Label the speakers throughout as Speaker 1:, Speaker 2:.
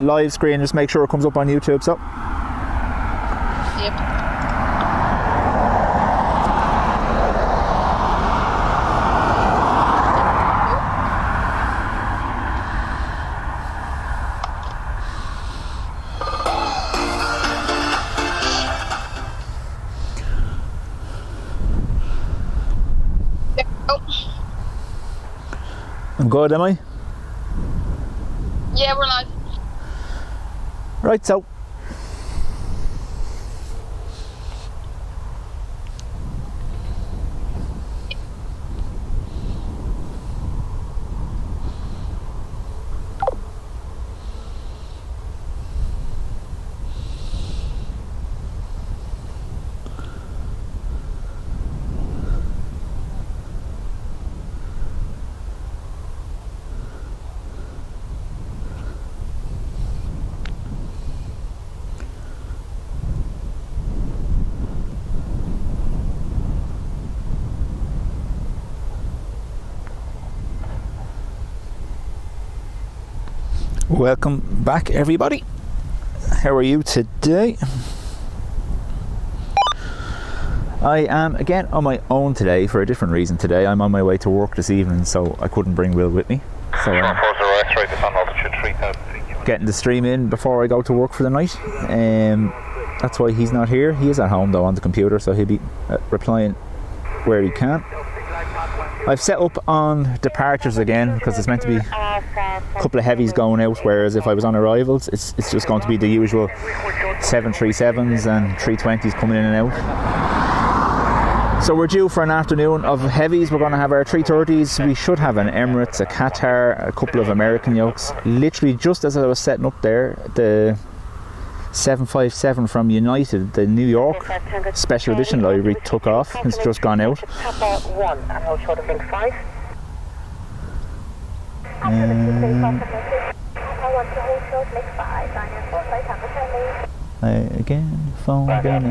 Speaker 1: live screen, just make sure it comes up on YouTube. So.
Speaker 2: Yep.
Speaker 1: I'm good, am I?
Speaker 2: Yeah, we're live.
Speaker 1: Right, so. Welcome back, everybody. How are you today? I am again on my own today for a different reason today. I'm on my way to work this evening, so I couldn't bring Will with me. So I'm getting the stream in before I go to work for the night. That's why he's not here. He is at home though on the computer, so he'll be replying where he can. I've set up on departures again because there's meant to be a couple of heavies going out, whereas if I was on arrivals it's just going to be the usual 737s and 320s coming in and out. So we're due for an afternoon of heavies. We're going to have our 330s. We should have an Emirates, a Qatar, a couple of American yokes. Literally just as I was setting up there, the 757 from United, the New York special edition livery took off. It's just gone out. Again, phone again.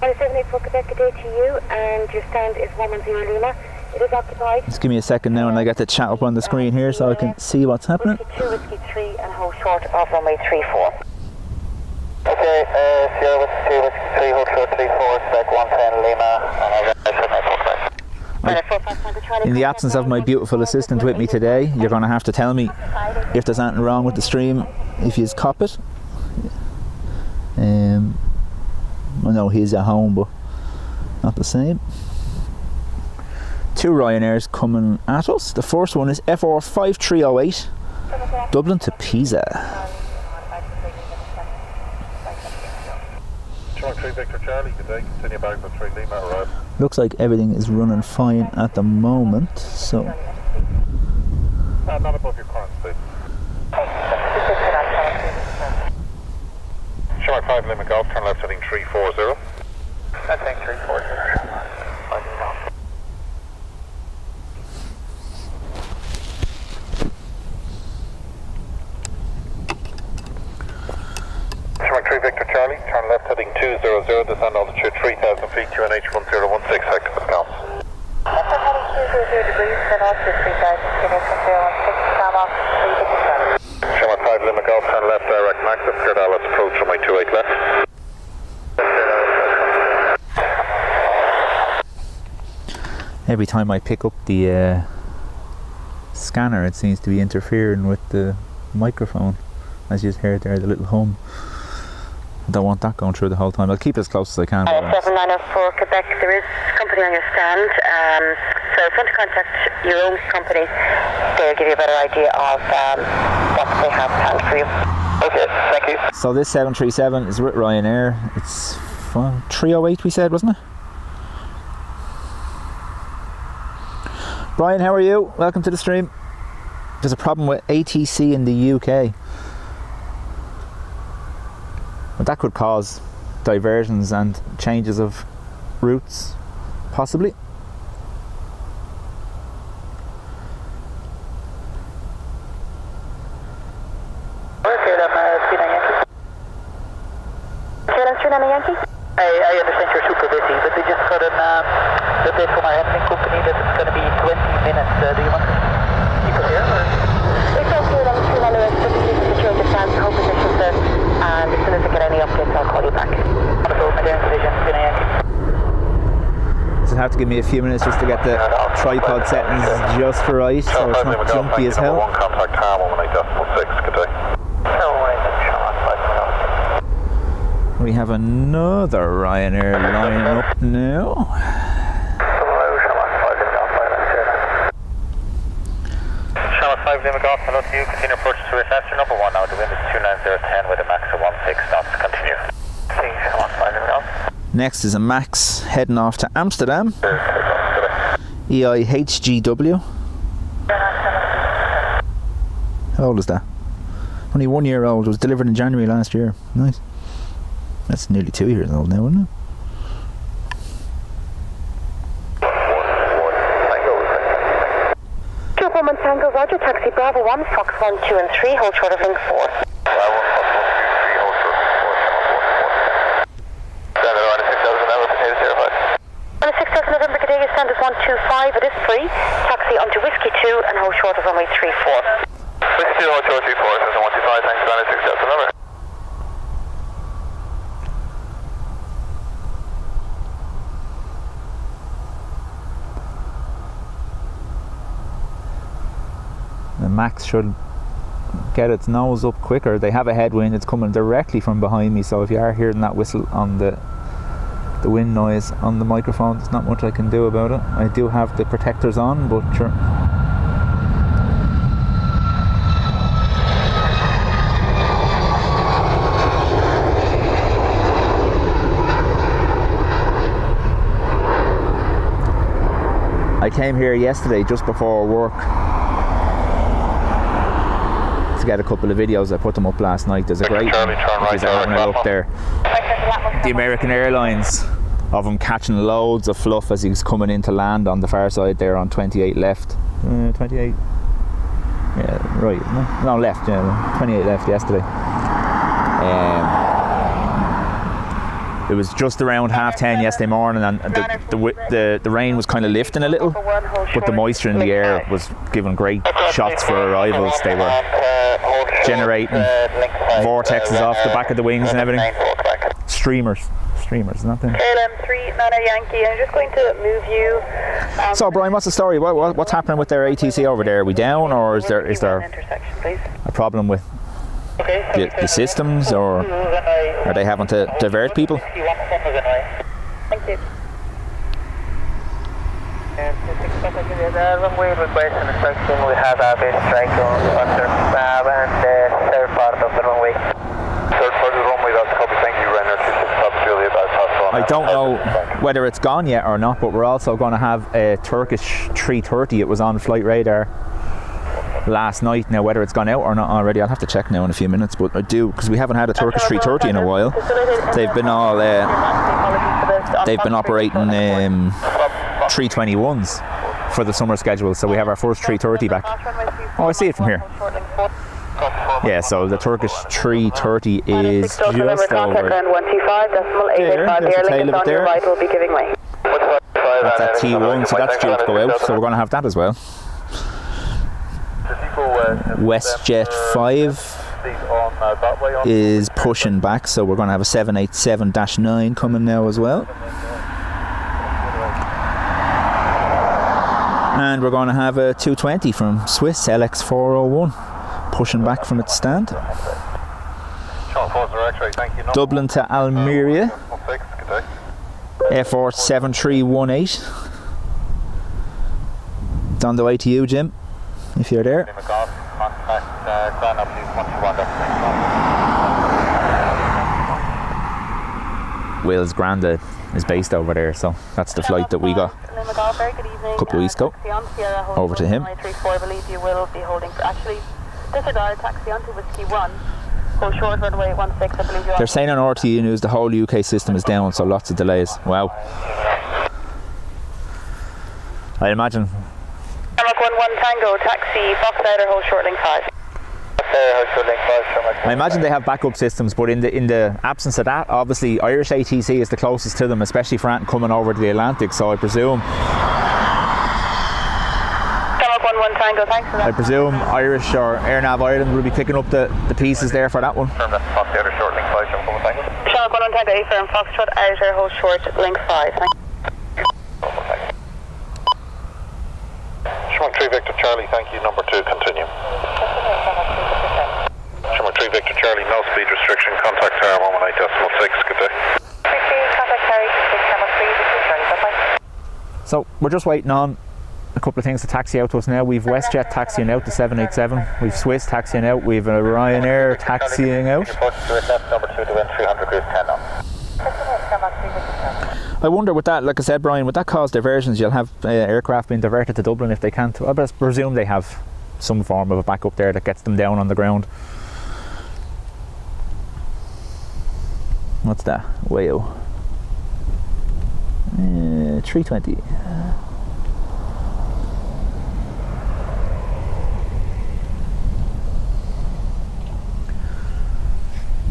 Speaker 3: 784 Quebec, good day to you, and your stand is 110 Lima. It is occupied.
Speaker 1: Just give me a second now and I get the chat up on the screen here so I can see what's happening.
Speaker 3: Whiskey 2, Whiskey 3 and hold short of runway 34.
Speaker 4: Okay, Sierra Whiskey 2, Whiskey 3, hold short 34, spec 110 Lima, and
Speaker 1: in the absence of my beautiful assistant with me today, you're going to have to tell me if there's anything wrong with the stream, if you cop it. I know he's at home, but not the same. Two Ryanairs coming at us. The first one is FR 5308, Dublin to Pisa.
Speaker 5: 3 Victor Charlie, good day. Continue back with 3 Lima, arrive.
Speaker 1: Looks like everything is running fine at the moment, so.
Speaker 5: Not above your current speed. Shamrock 5 Lima Golf, turn left heading 340. That's heading 340. Shamrock 3 Victor Charlie, turn left heading 200, descend altitude 3000 feet, QNH 1016, second of counts.
Speaker 3: Left heading 200 degrees, then altitude 3000, QNH 1016, calm off 3 Victor Charlie.
Speaker 5: Shamrock 5 Lima Golf, turn left direct max, clear Dallas approach runway 28 left.
Speaker 1: Every time I pick up the scanner, it seems to be interfering with the microphone. As you just heard there, the little hum. I don't want that going through the whole time. I'll keep it as close as I can.
Speaker 3: 7904 Quebec, there is company on your stand. So if you want to contact your own company, they'll give you a better idea of what they have planned for you.
Speaker 4: Okay, thank you.
Speaker 1: So this 737 is with Ryanair. It's 308 we said, wasn't it? Brian, how are you? Welcome to the stream. There's a problem with ATC in the UK. But that could cause diversions and changes of routes, possibly.
Speaker 4: I understand you're super busy, but they just got an update from our handling company that it's going to be 20 minutes. Do you want to keep it here? Or?
Speaker 1: to give me a few minutes just to get the tripod settings just right, so it's not jumpy as hell.
Speaker 5: One contact time, 18.6, good day.
Speaker 1: We have another Ryanair line up now.
Speaker 5: Charlotte 5 Lima Golf, hello to you. Continue approach to reception number 1 now. The wind is 29010 with a max of 16 knots. Continue. Charlotte 5 Lima Golf.
Speaker 1: Next is a Max heading off to Amsterdam. EIHGW. How old is that? Only 1 year old. It was delivered in January last year. Nice. That's nearly 2 years old now, isn't it?
Speaker 3: Tango, Roger, taxi Bravo 1, Fox 1, 2 and 3, hold short of link 4.
Speaker 5: Bravo 1, Fox 1, 2, 3, hold short of link 4, Standard on 6000 November, potato 05.
Speaker 3: On 6000 November, good day, standard 125, it is free. Taxi onto Whiskey 2 and hold short of runway 34.
Speaker 5: Whiskey 2, hold short 34, standard 125, thanks, Standard 6000 November.
Speaker 1: The Max should get its nose up quicker. They have a headwind, it's coming directly from behind me, so if you are hearing that whistle on the wind noise on the microphone, there's not much I can do about it. I do have the protectors on, but sure. I came here yesterday just before work to get a couple of videos. I put them up last night. There's a great one, if you're having a look there. The American Airlines of him catching loads of fluff as he's coming in to land on the far side there on 28 left. 28? Yeah, right. No, left, yeah. 28 left yesterday. It was just around 10:30 yesterday morning, and the rain was kind of lifting a little, but the moisture in the air was giving great shots for arrivals. They were generating vortexes off the back of the wings and everything. Streamers, nothing.
Speaker 3: KLM3 Nana Yankee, I'm just going to move you.
Speaker 1: So Brian, what's the story? What's happening with their ATC over there? Are we down, or is there a problem with the systems, or are they having to divert people?
Speaker 3: Thank you.
Speaker 4: Runway request and instruction, we have a base strike on and the third part of the runway.
Speaker 5: Third part of the runway, that's copy. Thank you, Renner 26 Top Juliet.
Speaker 1: I don't know whether it's gone yet or not, but we're also going to have a Turkish 330. It was on flight radar last night. Now whether it's gone out or not already, I'll have to check now in a few minutes, but I do, because we haven't had a Turkish 330 in a while. They've been all they've been operating 321s for the summer schedule, so we have our first 330 back. Oh, I see it from here. Yeah, so the Turkish 330 is just over there. There's the tail of it there. That's at T1, so that's due to go out, so we're going to have that as well. WestJet 5 is pushing back, so we're going to have a 787-9 coming now as well. And we're going to have a 220 from Swiss LX401 pushing back from its stand. Dublin to Almeria, Air 7318. It's on the way to you, Jim, if you're there. Will's Granda is based over there, so that's the flight that we got a couple of weeks ago over to him. They're saying on RTE News the whole UK system is down, so lots of delays. Wow. I imagine.
Speaker 3: 11 Tango, taxi, box out or hold short link 5.
Speaker 1: I imagine they have backup systems, but in the absence of that, obviously Irish ATC is the closest to them, especially for coming over to the Atlantic, so I presume Irish or AirNav Ireland will be picking up the pieces there for that one.
Speaker 3: Shamrock 1 Tango, A firm, Foxtrot, outer, hold short, link 5.
Speaker 5: Charlie, thank you. Number 2, continue. Number 3 Victor Charlie, no speed restriction, contact tower 118.6, good day.
Speaker 3: Contact Harry, 673, Victor Charlie, bye-bye.
Speaker 1: So we're just waiting on a couple of things to taxi out to us now. We've WestJet taxiing out to 787, we've Swiss taxiing out, we've a Ryanair taxiing out.
Speaker 5: Number 2 to wind 300 degrees 10 knots.
Speaker 1: I wonder with that, like I said, Brian, would that cause diversions? You'll have aircraft being diverted to Dublin if they can't. I presume they have some form of a backup there that gets them down on the ground. What's that? Wow. 320.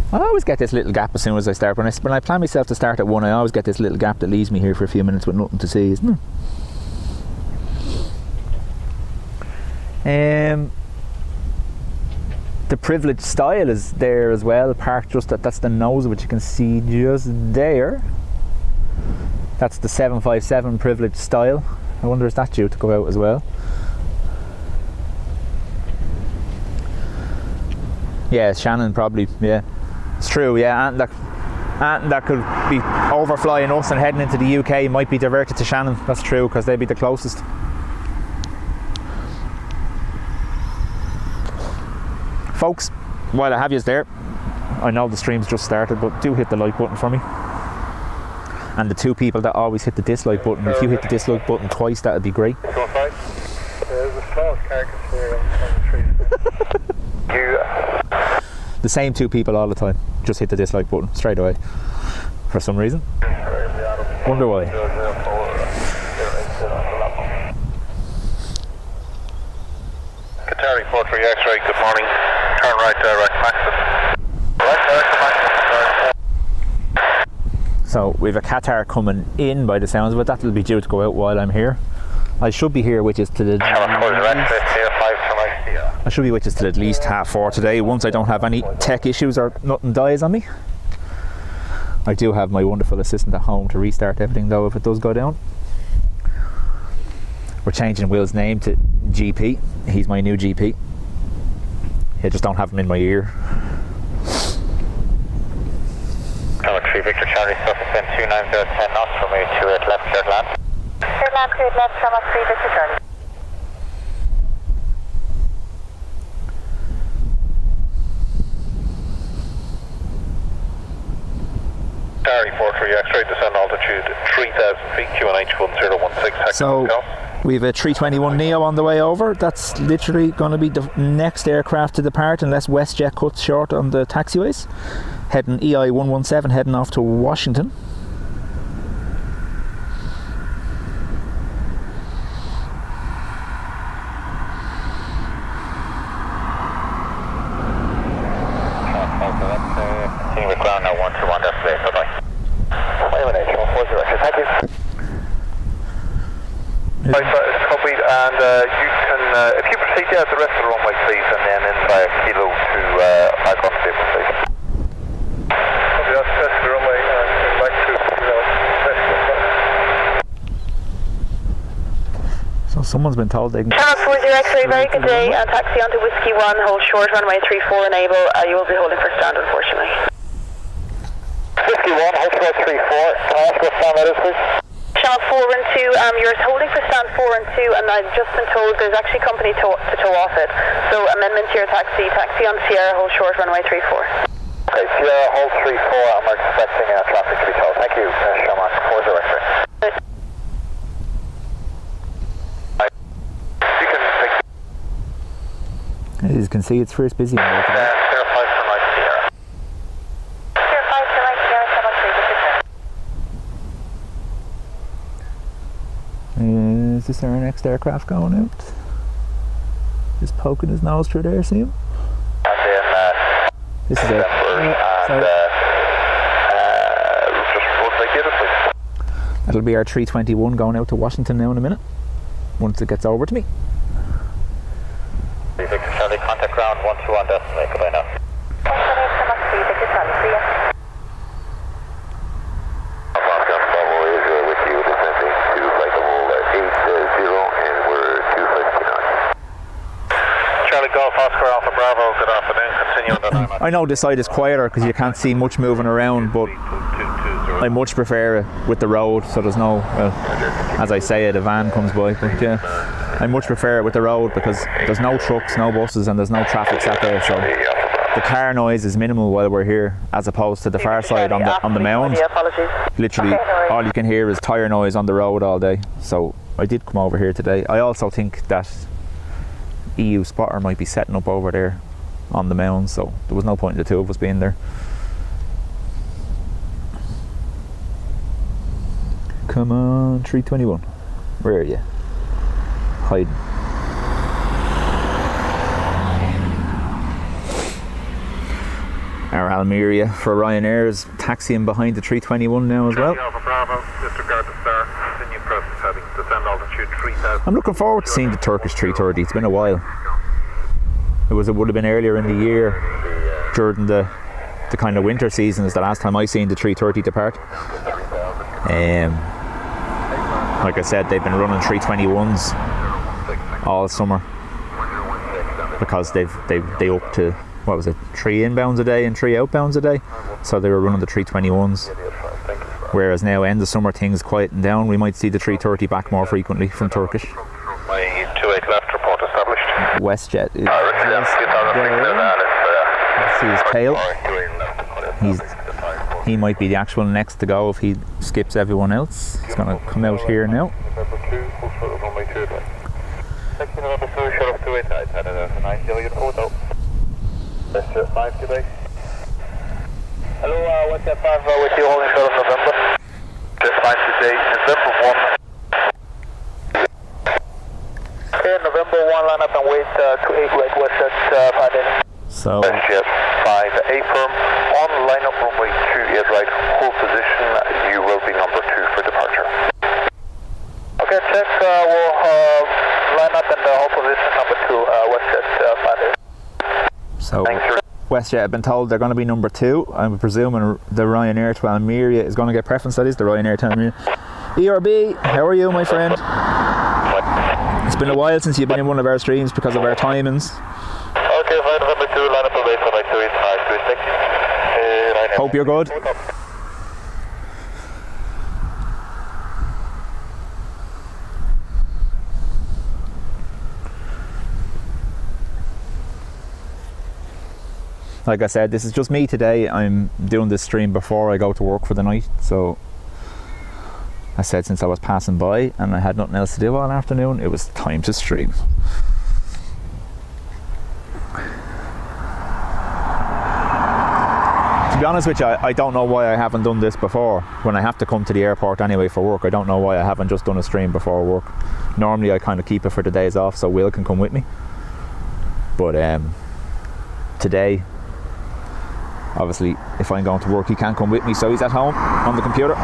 Speaker 1: I always get this little gap as soon as I start. When I plan myself to start at 1, I always get this little gap that leaves me here for a few minutes with nothing to see, isn't it? The privileged style is there as well, parked just that's the nose of it, you can see just there. That's the 757 privileged style. I wonder is that due to go out as well? Yeah, Shannon probably, yeah. It's true, yeah, and that could be overflying us and heading into the UK, might be diverted to Shannon. That's true, because they'd be the closest. Folks, while I have you there, I know the stream's just started, but do hit the like button for me. And the 2 people that always hit the dislike button, if you hit the dislike button twice, that'd be great.
Speaker 4: There's the smallest carcass here on the tree.
Speaker 1: The same 2 people all the time just hit the dislike button straight away for some reason. Wonder why.
Speaker 5: Qatari 43 X-ray, good morning. Turn right direct maximum. Right direct maximum.
Speaker 1: So we've a Qatar coming in by the sounds of it. That'll be due to go out while I'm here. I should be here, which is to the I should be which is till at least 4:30 today, once I don't have any tech issues or nothing dies on me. I do have my wonderful assistant at home to restart everything though if it does go down. We're changing Will's name to GP. He's my new GP. I just don't have him in my ear.
Speaker 5: Number 3 Victor Charlie, suspect 29010 knots from me to left, cleared land.
Speaker 3: Cleared land, cleared left, Number 3 Victor Charlie.
Speaker 5: Qatari 43 X-ray, descend altitude 3000 feet, QNH 1016.
Speaker 1: So we have a 321 Neo on the way over. That's literally going to be the next aircraft to depart unless WestJet cuts short on the taxiways. Heading EI 117, heading off to Washington.
Speaker 5: Continue with ground now 121, that's late, bye-bye. Aviation 140, thank you. Copied, and you can, if you proceed out the rest of the runway please, and then in via Kilo to back on the table please. Copy, that's the rest of the runway, and back to
Speaker 1: So someone's been told they can...
Speaker 3: Channel 40 X-ray, very good day, and taxi onto Whiskey 1, hold short, runway 34, enable, you will be holding for stand unfortunately.
Speaker 5: Whiskey 1, hold short 34, can I ask what stand that is please?
Speaker 3: Channel 4 and 2, you're holding for stand 4 and 2, and I've just been told there's actually company to tow off it. So amendment to your taxi on Sierra, hold short, runway 34.
Speaker 5: Okay, Sierra, hold 34, I'm expecting traffic to be towed. Thank you, Shaman, 4 director. You can take...
Speaker 1: As you can see, it's first busy on the way today.
Speaker 5: Sierra 5 for Mike Sierra.
Speaker 3: Sierra 5 for Mike Sierra, Channel 3,
Speaker 1: Is this our next aircraft going out? Just poking his nose through there, see him?
Speaker 5: And then
Speaker 1: This is it.
Speaker 5: just rotate it please.
Speaker 1: That'll be our 321 going out to Washington now in a minute, once it gets over to me.
Speaker 5: Victor Charlie, contact ground 121 decimal, goodbye now.
Speaker 3: Victor Charlie, see ya.
Speaker 5: Bravo is with you, descending to flight level 80, and we're 250 knots.
Speaker 1: I know this side is quieter because you can't see much moving around, but I much prefer it with the road, so there's no, as I say it, a van comes by, but yeah, I much prefer it with the road because there's no trucks, no buses, and there's no traffic sat there, so the car noise is minimal while we're here, as opposed to the far side on the mound. Literally all you can hear is tyre noise on the road all day, so I did come over here today. I also think that EU spotter might be setting up over there on the mound, so there was no point in the two of us being there. Come on, 321. Where are you? Hiding. Our Almeria for Ryanair is taxiing behind the 321 now as well. I'm looking forward to seeing the Turkish 330. It's been a while. It would have been earlier in the year during the kind of winter seasons the last time I seen the 330 depart. Like I said, they've been running 321s all summer because they up to, what was it, 3 inbounds a day and 3 outbounds a day, so they were running the 321s, whereas now end of summer things quieting down. We might see the 330 back more frequently from Turkish.
Speaker 5: 28 left, report established.
Speaker 1: WestJet is see his tail. He might be the actual next to go if he skips everyone else. He's going to come out here now.
Speaker 5: Hello, what's that 5 with you holding short of November? Just fine today, November 1. Okay, November 1, line up and wait 28 right west at 5 days.
Speaker 1: So
Speaker 5: WestJet 5 A firm, on line up runway 28 right, hold position, you will be number 2 for departure. Okay, check, we'll line up and hold position number 2, WestJet 5 A.
Speaker 1: So WestJet have been told they're going to be number 2. I'm presuming the Ryanair to Almeria is going to get preference, that is, the Ryanair to Almeria. ERB, how are you, my friend? It's been a while since you've been in one of our streams because of our timings.
Speaker 5: Okay, fine, number 2, line up and wait for my 2 is high,
Speaker 1: Hope you're good. Like I said, this is just me today. I'm doing this stream before I go to work for the night, so I said since I was passing by and I had nothing else to do all afternoon, it was time to stream. To be honest with you, I don't know why I haven't done this before. When I have to come to the airport anyway for work, I don't know why I haven't just done a stream before work. Normally I kind of keep it for the days off so Will can come with me. But today, obviously, if I'm going to work, he can't come with me, so he's at home on the computer.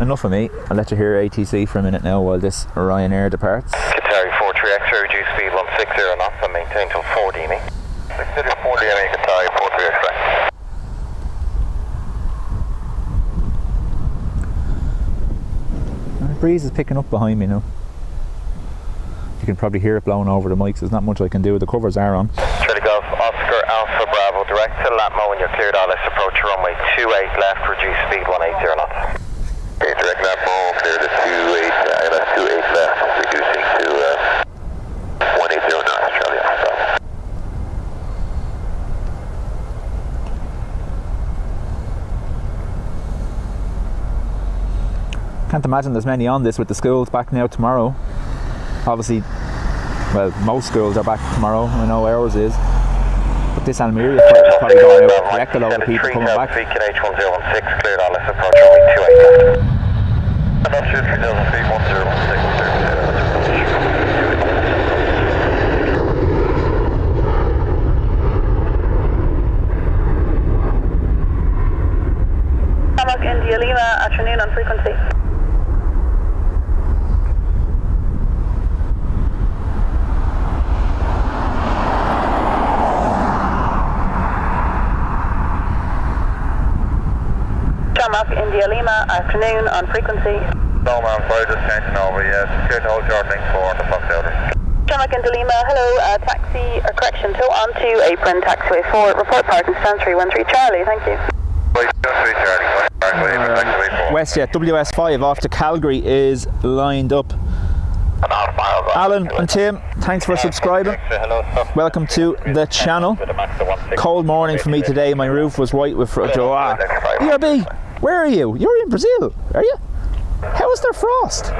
Speaker 1: Enough of me. I'll let you hear ATC for a minute now while this Ryanair departs.
Speaker 5: Qatari 43X, reduce speed 160 knots and maintain till 4 DME. 4 DME, Qatari 43X.
Speaker 1: The breeze is picking up behind me now. You can probably hear it blowing over the mics. There's not much I can do. The covers are on.
Speaker 5: Charlie Golf, Oscar Alpha Bravo, direct to Latmo when you're cleared. Let's approach runway 28 left, reduce speed 180 knots. Okay, direct Latmo, clear to 28, ILS 28 left, reducing to 180 knots, Charlie Alpha.
Speaker 1: Can't imagine there's many on this with the schools back now tomorrow. Obviously, well, most schools are back tomorrow. I know ours is. But this Almeria flight is probably going out to collect a load of people coming back.
Speaker 5: H1016, cleared let's approach runway 28 left. I'm not sure 3000 feet, 1016,
Speaker 3: Hammock India Lima, afternoon on frequency. Hammock India Lima, afternoon on frequency.
Speaker 5: No, ma'am, sorry, just changing over. Yes, clear to hold short link 4 on the Fox Elder.
Speaker 3: John McIntyre Lima, hello, taxi, or correction, tow on to Apron, taxiway 4, report parking stand 313 Charlie, thank you.
Speaker 5: Right, 3 Charlie, taxiway 4.
Speaker 1: WestJet WS5 off to Calgary is lined up. Alan and Tim, thanks for subscribing. Welcome to the channel. Cold morning for me today. My roof was white with ERB, where are you? You're in Brazil, are you? How is there frost?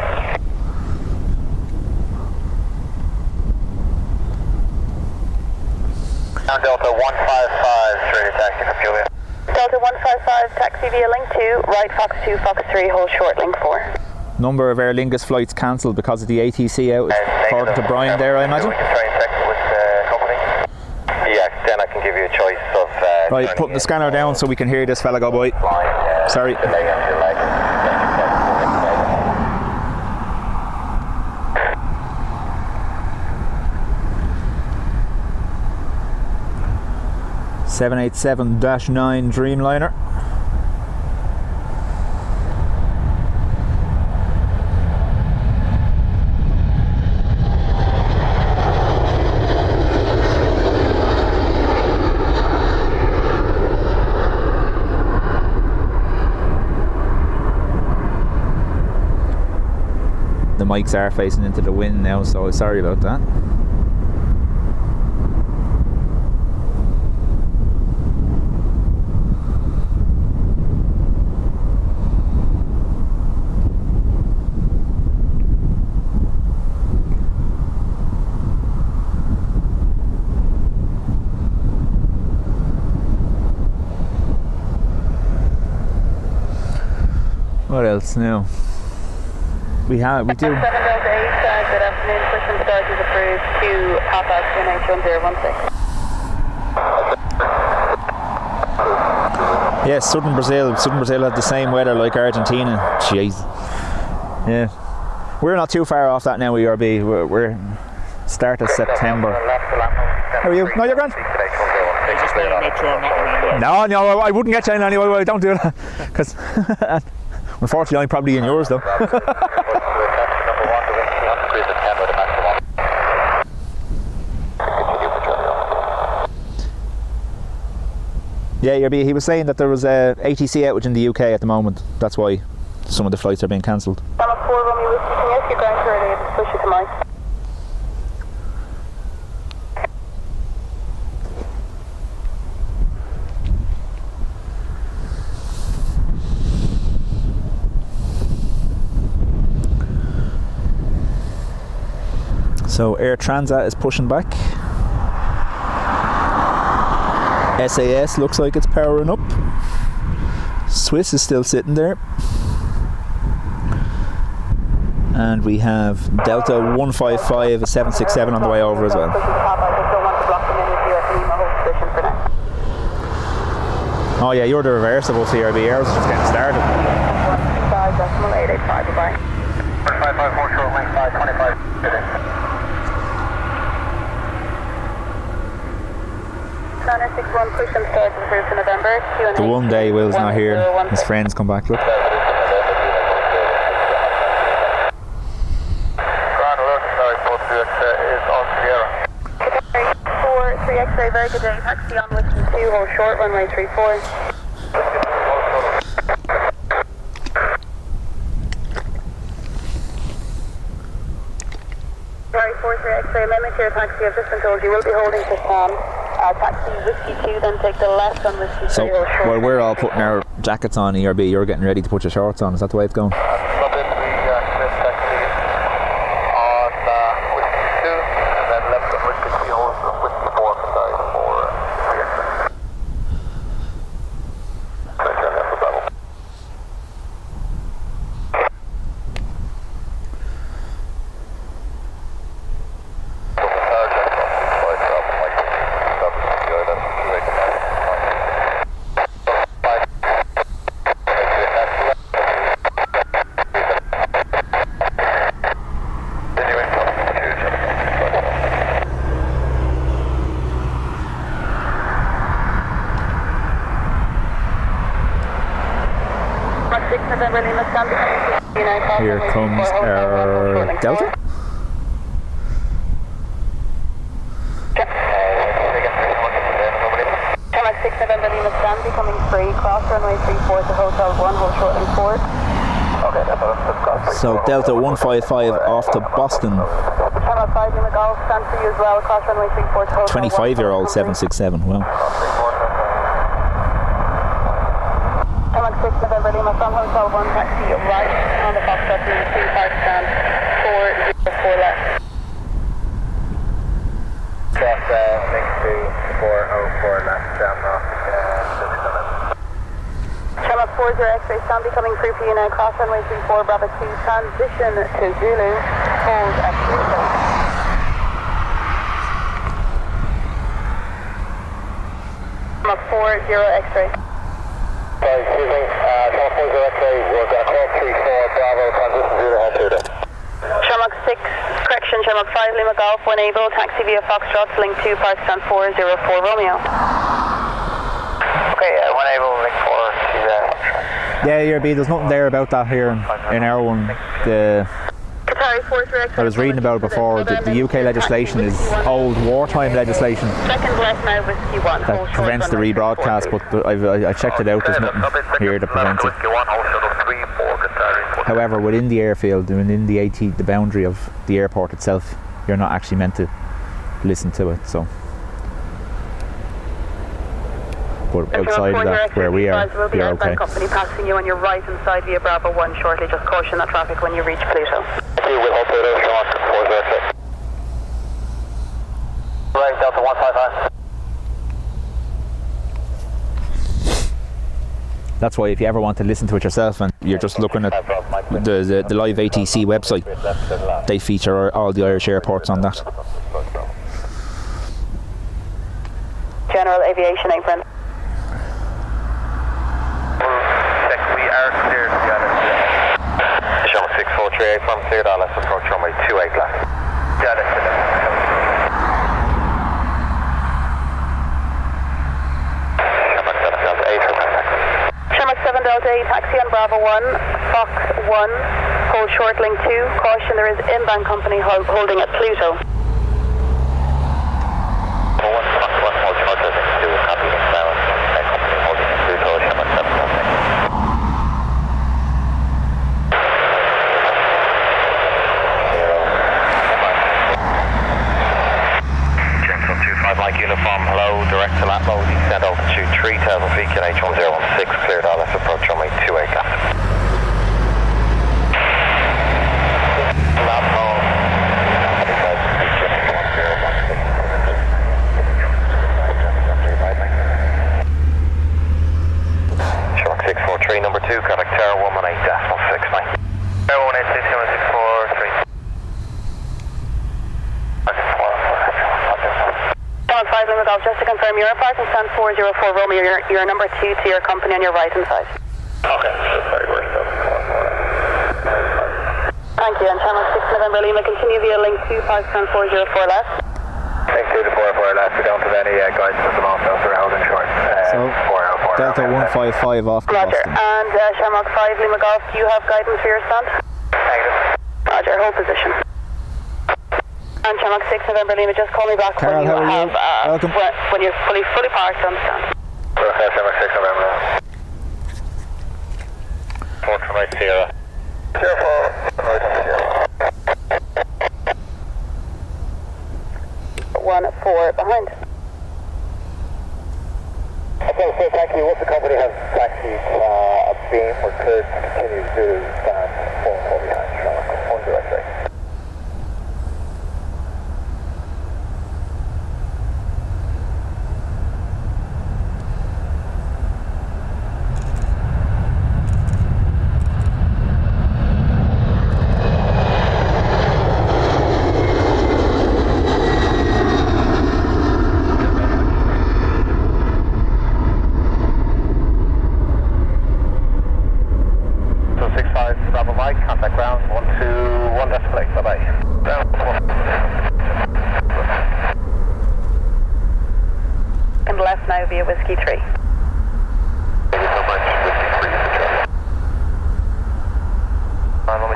Speaker 4: Delta 155, ready taxi for Julia.
Speaker 3: Delta 155, taxi via link 2, right Fox 2, Fox 3, hold short link 4.
Speaker 1: Number of Aer Lingus flights cancelled because of the ATC out, according to Brian there, I imagine.
Speaker 4: We can try and check with the company. Yeah, then I can give you a choice of...
Speaker 1: Right, put the scanner down so we can hear this fella go by. Sorry. ...787-9 Dreamliner. The mics are facing into the wind now, so sorry about that. What else now? We do.
Speaker 3: 7 Delta 8, good afternoon. Push and start is approved to Papa QNH1016.
Speaker 1: Yes, Southern Brazil. Southern Brazil had the same weather like Argentina. Jeez. Yeah. We're not too far off that now, ERB. We're start of September. How are you? No, you're grand. No, I wouldn't get you in anyway. Don't do that. Because unfortunately, I'm probably in yours though. Yeah, he was saying that there was a ATC outage in the UK at the moment. That's why some of the flights are being cancelled. So Air Transat is pushing back. SAS looks like it's powering up. Swiss is still sitting there. And we have Delta 155, a 767 on the way over as well. Oh yeah, you're the reverse of us here, ours is just getting started.
Speaker 3: 5.885, goodbye.
Speaker 4: 554 short link 525.
Speaker 3: Planner 61, push and start approved for November.
Speaker 1: The one day Will's not here, his friends come back, look.
Speaker 3: Grand
Speaker 4: alert, sorry, 43 is on Sierra.
Speaker 3: 4-3 X-ray, very good day. Taxi on Whiskey 2, hold short, runway 34. Sorry, 4-3 X-ray, limit your taxi. I've just been told you will be holding for Sam. Taxi Whiskey 2, then take the left on Whiskey 3.
Speaker 1: So while we're all putting our jackets on, ERB, you're getting ready to put your shorts on. Is that the way it's going? Here comes our Delta.
Speaker 3: Channel 6 November Lima Stand becoming free, cross runway 34 to Hotel 1, hold short and forward.
Speaker 4: Okay, that's
Speaker 1: So Delta 155 off to Boston.
Speaker 3: Channel 5 Lima Golf, stand for you as well, cross runway 34 to Hotel 1.
Speaker 1: 25-year-old 767. Well,
Speaker 3: Channel 6 November Lima from Hotel 1, taxi right on the Foxtrot Lima 25 stand 404 left.
Speaker 4: Cross link to 404 left, jam off 6
Speaker 3: Channel 40 X-ray stand becoming free for you now, cross runway 34 Bravo 2, transition to Zulu, hold at Pluto. Channel 40 X-ray.
Speaker 4: Sorry, excuse me, Channel 40 X-ray, we're going to cross 34 Bravo, transition Zulu, head to there.
Speaker 3: Channel 6, correction, Channel 5 Lima Golf, when able, taxi via Foxtrot, link 2, park stand 404 Romeo.
Speaker 4: Okay, when able, link 4 to
Speaker 1: yeah, there's nothing there about that here in our one.
Speaker 3: Qatari 43 X-ray.
Speaker 1: I was reading about it before. The UK legislation is old wartime legislation
Speaker 3: Second left now, Whiskey 1.
Speaker 1: that prevents the rebroadcast, but I checked it out. There's nothing here that prevents it. However, within the airfield, within the boundary of the airport itself, you're not actually meant to listen to it. So, but outside of that, where we are, you're okay.
Speaker 3: Company passing you on your right hand side via Bravo 1 shortly. Just caution that traffic when you reach Pluto.
Speaker 4: Right, Delta 155.
Speaker 1: That's why if you ever want to listen to it yourself and you're just looking at the live ATC website, they feature all the Irish airports on that.
Speaker 3: General Aviation apron.
Speaker 5: We are cleared to get it.
Speaker 4: Channel 6438 from cleared, let's approach runway 28 left.
Speaker 5: Get it.
Speaker 3: Channel 7 Delta 8, taxi on Bravo 1, Fox 1, hold short link 2, caution there is inbound company holding at Pluto.
Speaker 4: Mike Uniform, hello, direct to Latvo, descend altitude 3,000 feet, QNH1016, cleared, let's approach runway 28 left. Latvo. Shark 643, number 2, contact Terra 118.69.
Speaker 5: Terra 118.643.
Speaker 3: Channel 5 Lima Golf, just to confirm, you're parking stand 404 Romeo, you're number 2 to your company on your right hand side.
Speaker 4: Okay, sorry, we're still.
Speaker 3: Thank you, and Channel 6 November Lima, continue via link 2, park stand 404 left.
Speaker 4: Thank you to 404 left, we don't have any guidance at the moment, so we're held in short.
Speaker 1: So,
Speaker 4: 404
Speaker 1: Delta 155 off to
Speaker 3: Roger,
Speaker 1: Boston.
Speaker 3: and Channel 5 Lima Golf, do you have guidance for your stand?
Speaker 4: Negative.
Speaker 3: Roger, hold position. And Channel 6 November Lima, just call me back
Speaker 1: Carol,
Speaker 3: when you
Speaker 1: how are you?
Speaker 3: have
Speaker 1: Welcome.
Speaker 3: when you're fully parked on the stand.
Speaker 4: Okay, Channel 6 November. 4 from right Sierra. Careful.
Speaker 3: 1-4 behind.
Speaker 4: Okay, so taxi, once the company has taxied a beam, we're cleared to continue to stand 4 behind, Channel 1 direct right. Bravo Mike, contact ground 121 display, bye bye. Ground 1.
Speaker 3: And left now via Whiskey 3.
Speaker 4: Thank you so much, Whiskey 3 for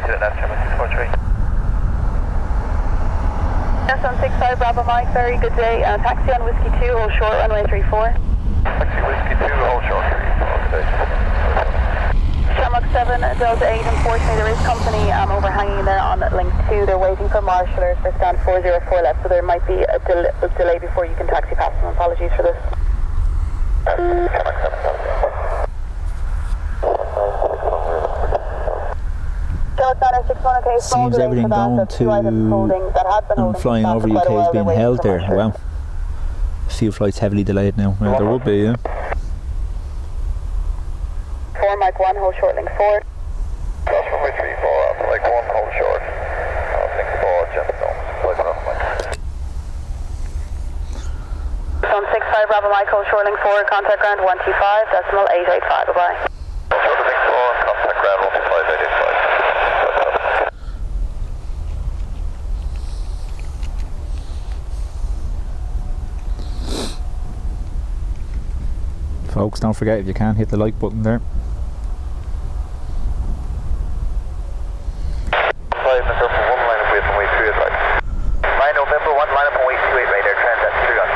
Speaker 3: Sun 65 Bravo Mike, very good day. Taxi on Whiskey 2, hold short, runway 34.
Speaker 5: Taxi Whiskey 2, hold short. Okay.
Speaker 3: Shamrock 7, Delta 8, unfortunately there is company overhanging there on link 2. They're waiting for marshallers for stand 404 left, so there might be a delay before you can taxi past them. Apologies for this.
Speaker 1: Seems everything going to and flying over UK is being held there. Wow. A few flights heavily delayed now. Well, there would be, yeah.
Speaker 3: 4 Mike 1, hold short link 4.
Speaker 5: That's runway 34, like 1, hold short. Link 4, gemstones, flight runway.
Speaker 3: Sun 65 Bravo Mike, hold short link 4, contact ground 125, decimal 885, bye-bye.
Speaker 5: Short link 4, contact ground 125, 885.
Speaker 1: Folks, don't forget, if you can, hit the like button there.
Speaker 5: 5 November 1, line up wait from way 2 advice. 9 November 1, line up on way 28 right there, transit 2 on.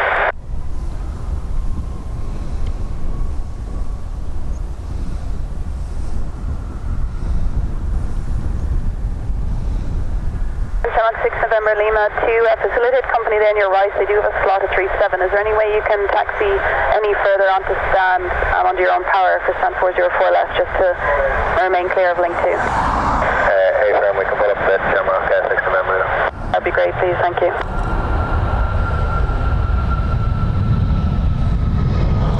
Speaker 3: Shamrock 6 November Lima 2, facilitate company there on your right. They do have a slot at 37. Is there any way you can taxi any further onto stand under your own power for stand 404 left, just to remain clear of link 2?
Speaker 5: Hey, firm, we can pull up that Shamrock 6 November.
Speaker 3: That'd be great, please. Thank you.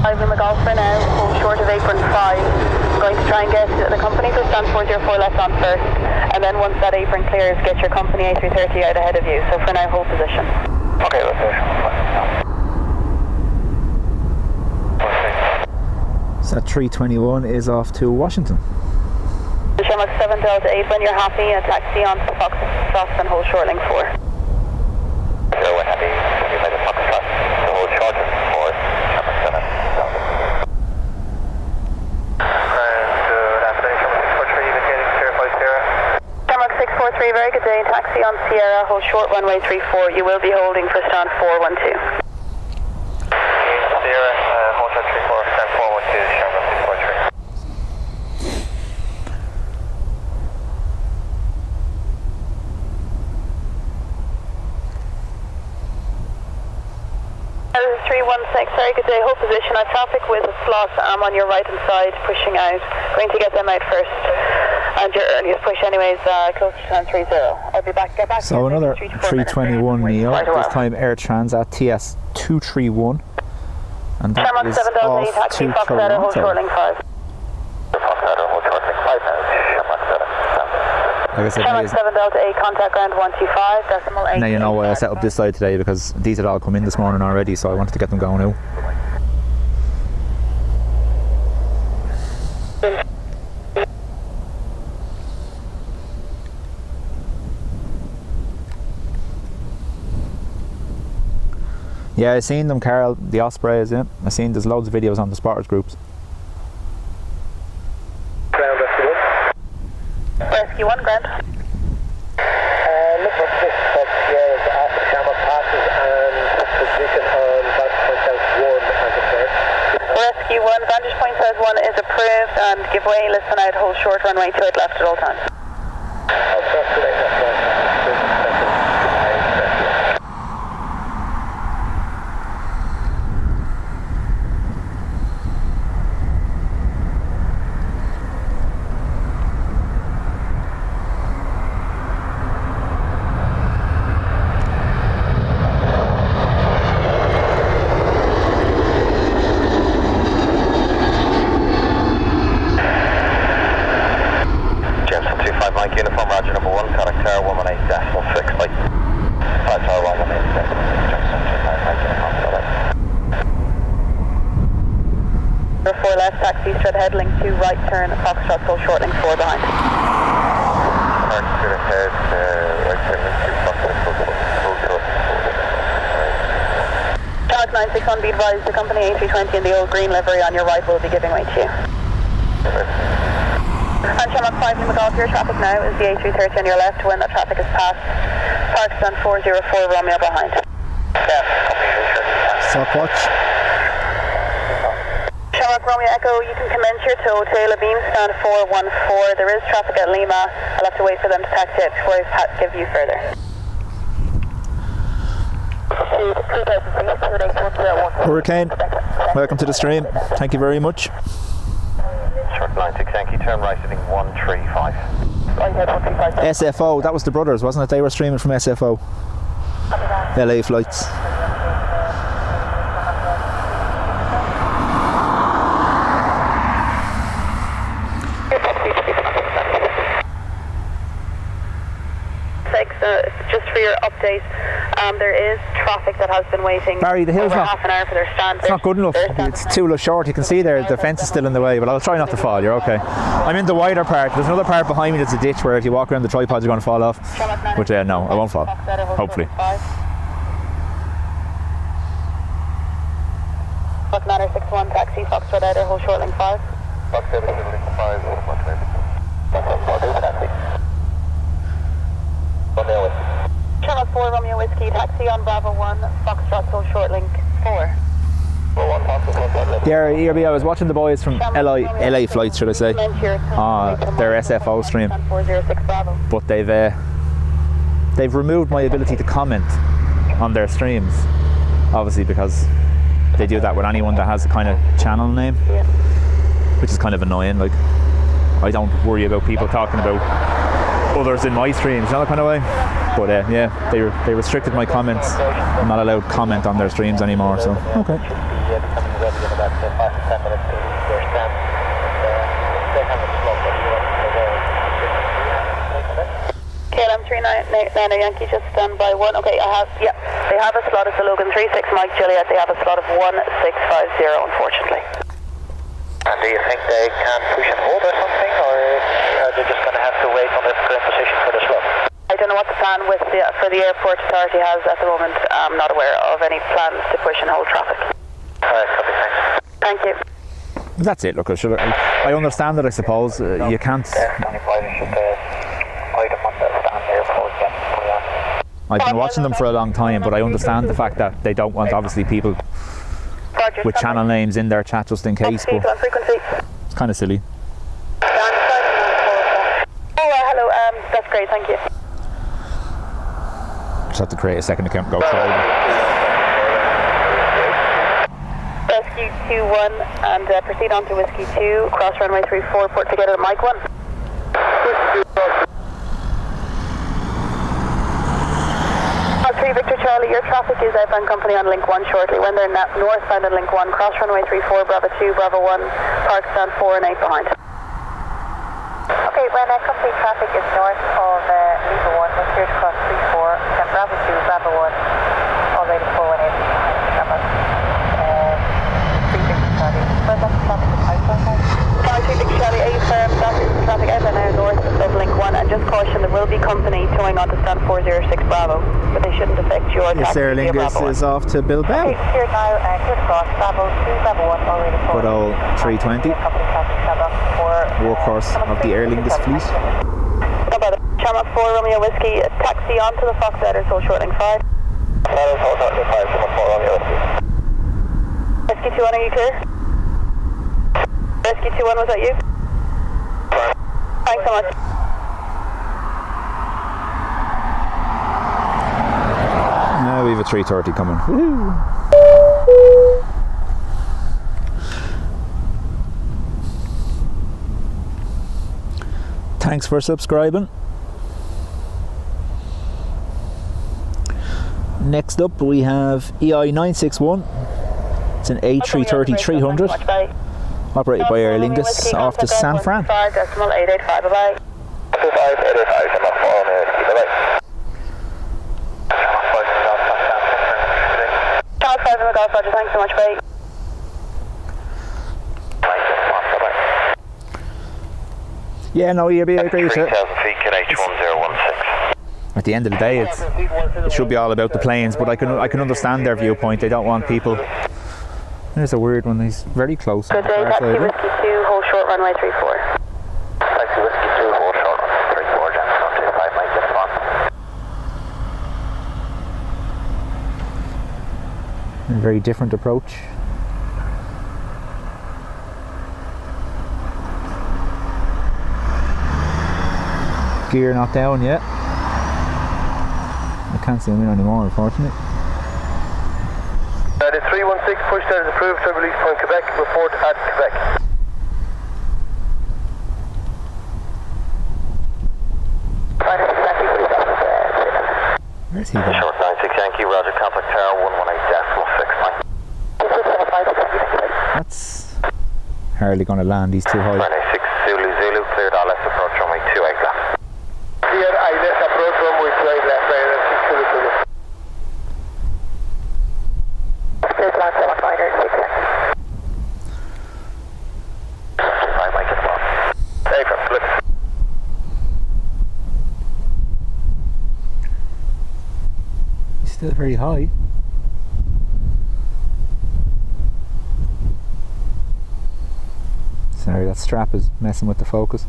Speaker 3: 5 Lima Golf for now, hold short of apron 5. I'm going to try and get the company for stand 404 left on first, and then once that apron clears, get your company A330 out ahead of you. So for now, hold position.
Speaker 5: Okay, let's do it.
Speaker 1: So that 321 is off to Washington.
Speaker 3: Shamrock 7 Delta 8, when you're happy, a taxi on to Fox and hold short link 4.
Speaker 5: So we're happy when you made a Fox Trust to hold short link 4, Shamrock 7 Delta.
Speaker 3: Shamrock 643, very good day. Taxi on Sierra, hold short runway 34. You will be holding for stand 412.
Speaker 5: Sierra, hold short 34, stand 412, Shamrock 643.
Speaker 3: This is 316, very good day. Hold position. I have traffic with a slot on your right hand side pushing out. Going to get them out first. And your earliest push anyways, close to stand 30. I'll be back. Get back.
Speaker 1: So another 321 Neo, this time Air Transat TS 231, and that
Speaker 3: Shamrock
Speaker 1: is
Speaker 3: 7 Delta 8,
Speaker 1: off
Speaker 3: taxi
Speaker 1: to
Speaker 3: Fox Adder, hold short link 5.
Speaker 5: Fox Adder, hold short link 5 now, Shamrock 7.
Speaker 1: Like I said,
Speaker 3: Shamrock 7 Delta 8, contact ground 125, decimal 8.
Speaker 1: now you know why I set up this side today, because these had all come in this morning already, so I wanted to get them going out. Yeah, I seen them, Carl, the Ospreys, yeah. I seen there's loads of videos on the spotters groups.
Speaker 5: Ground Rescue 1.
Speaker 3: Rescue 1, ground.
Speaker 4: Look for 6 of Sierra's after Shamrock passes and position on vantage point south 1 and the third.
Speaker 3: Rescue 1, vantage point south 1 is approved, and give way, listen out, hold short runway 2 at left at all times.
Speaker 4: I'll stop today, that's right.
Speaker 5: Uniform Roger number 1, contact Tower 118.6, like 5 Tower 118.6, Johnson 25 Mike Uniform, so
Speaker 3: 4 left, taxi straight ahead, link 2 right turn, Foxtrot full short, link 4 behind.
Speaker 5: Alright, straight ahead, right turn, link 2 Foxtrot full short.
Speaker 3: Shamrock 961, be advised, the company A320 in the old green livery on your right will be giving way to you. And Shamrock 5 Lima Golf, your traffic now is the A330 on your left. When that traffic is passed, Park stand 404 Romeo behind.
Speaker 1: Stop watch.
Speaker 3: Shamrock Romeo Echo, you can commence your tow tail of beam stand 414. There is traffic at Lima. I'll have to wait for them to taxi it before I give you further.
Speaker 1: Hurricane, welcome to the stream. Thank you very much.
Speaker 5: Short line 6 Yankee, turn right heading 135.
Speaker 1: SFO, that was the brothers, wasn't it? They were streaming from SFO. LA flights.
Speaker 3: Just for your update, there is traffic that has been waiting
Speaker 1: Barry, the hill's
Speaker 3: over
Speaker 1: not,
Speaker 3: half an hour for their stand.
Speaker 1: it's not good enough. It's too short. You can see there the fence is still in the way, but I'll try not to fall. You're okay. I'm in the wider part. There's another part behind me that's a ditch where if you walk around the tripods you're going to fall off. But no, I won't fall. Hopefully.
Speaker 3: Fox Matter 61 taxi, Foxtrot Outer, hold short link 5.
Speaker 5: Foxtrot Outer, link 5, over my taxi.
Speaker 3: Channel 4 Romeo Whiskey, taxi on Bravo 1, Foxtrot, hold short link 4.
Speaker 1: Yeah, ERB, I was watching the boys from LA flights, should I say, their SFO stream, but they've removed my ability to comment on their streams, obviously because they do that with anyone that has a kind of channel name, which is kind of annoying. Like, I don't worry about people talking about others in my streams, you know, that kind of way. But yeah, they restricted my comments. I'm not allowed to comment on their streams anymore, so okay.
Speaker 3: KLM 39 Yankee, just stand by 1. Okay, they have a slot at the Logan 36 Mike Juliet. They have a slot of 1650, unfortunately.
Speaker 5: And do you think they can push and hold or something, or are they just going to have to wait on their current position for the slot?
Speaker 3: I don't know what the plan for the airport authority has at the moment. I'm not aware of any plans to push and hold traffic.
Speaker 5: Alright, copy, thanks.
Speaker 3: Thank you.
Speaker 1: That's it. Look, I understand that. I suppose you can't. I've been watching them for a long time, but I understand the fact that they don't want obviously people with channel names in their chat just in case. But it's kind of silly.
Speaker 3: Hello. That's great. Thank you.
Speaker 1: Just have to create a second account and go forward.
Speaker 3: Rescue 2-1 and proceed on to Whiskey 2, cross runway 34, port together at Mike 1. Victor Charlie, your traffic is outbound company on link 1 shortly. When they're northbound on link 1, cross runway 34, Bravo 2, Bravo 1, park stand 4 and 8 behind.
Speaker 2: Okay, when company traffic is north of Lima 1, we're clear to cross 34, then Bravo 2, Bravo 1, already 418. 3 Victor Charlie. Where's that traffic is outbound now?
Speaker 3: 3 Victor Charlie, A firm, traffic outbound now north of link 1, and just caution there will be company towing onto stand 406 Bravo, but they shouldn't affect your taxi.
Speaker 1: Yes, Aer Lingus is off to Bilbao.
Speaker 2: Okay, here now, clear to cross Bravo 2, Bravo 1, already 4.
Speaker 1: Good old 320. Workhorse of the Aer Lingus fleet.
Speaker 3: Shamrock 4 Romeo Whiskey, taxi onto the Fox Outer, so short link 5. Whiskey 2-1, are you clear? Whiskey 2-1, was that you? Thanks so much.
Speaker 1: Now we have a 330 coming. Woo-hoo. Thanks for subscribing. Next up we have EI961. It's an A330-300 operated by Aer Lingus off to San Fran.
Speaker 3: 5.885, bye-bye.
Speaker 5: 5.885,
Speaker 3: Channel 5 in the Golf Roger, thanks so much, bye.
Speaker 1: Yeah, no, I agree with you.
Speaker 5: 3,000 feet, KH1016.
Speaker 1: At the end of the day, it should be all about the planes, but I can understand their viewpoint. They don't want people. There's a weird one. He's very close.
Speaker 3: Good day, taxi Whiskey 2, hold short runway 34.
Speaker 5: Taxi Whiskey 2, hold short runway 34, Jackson 25, Mike, get on.
Speaker 1: A very different approach. Gear not down yet. I can't see him in anymore, unfortunately.
Speaker 5: The 316 pushed out as approved to release point Quebec. Report at Quebec.
Speaker 1: Where's he going?
Speaker 4: Short 96 Yankee, Roger, contact tower 118.69.
Speaker 1: That's hardly going to land, he's too high.
Speaker 4: 96 Zulu Zulu, cleared all left approach runway 28 left.
Speaker 5: Clear ILS approach runway 28 left, Zulu Zulu.
Speaker 2: There's lots of airliners, 6 seconds.
Speaker 4: Right, Mike, it's well.
Speaker 5: Hey, from flip.
Speaker 1: He's still very high. Sorry, that strap is messing with the focus.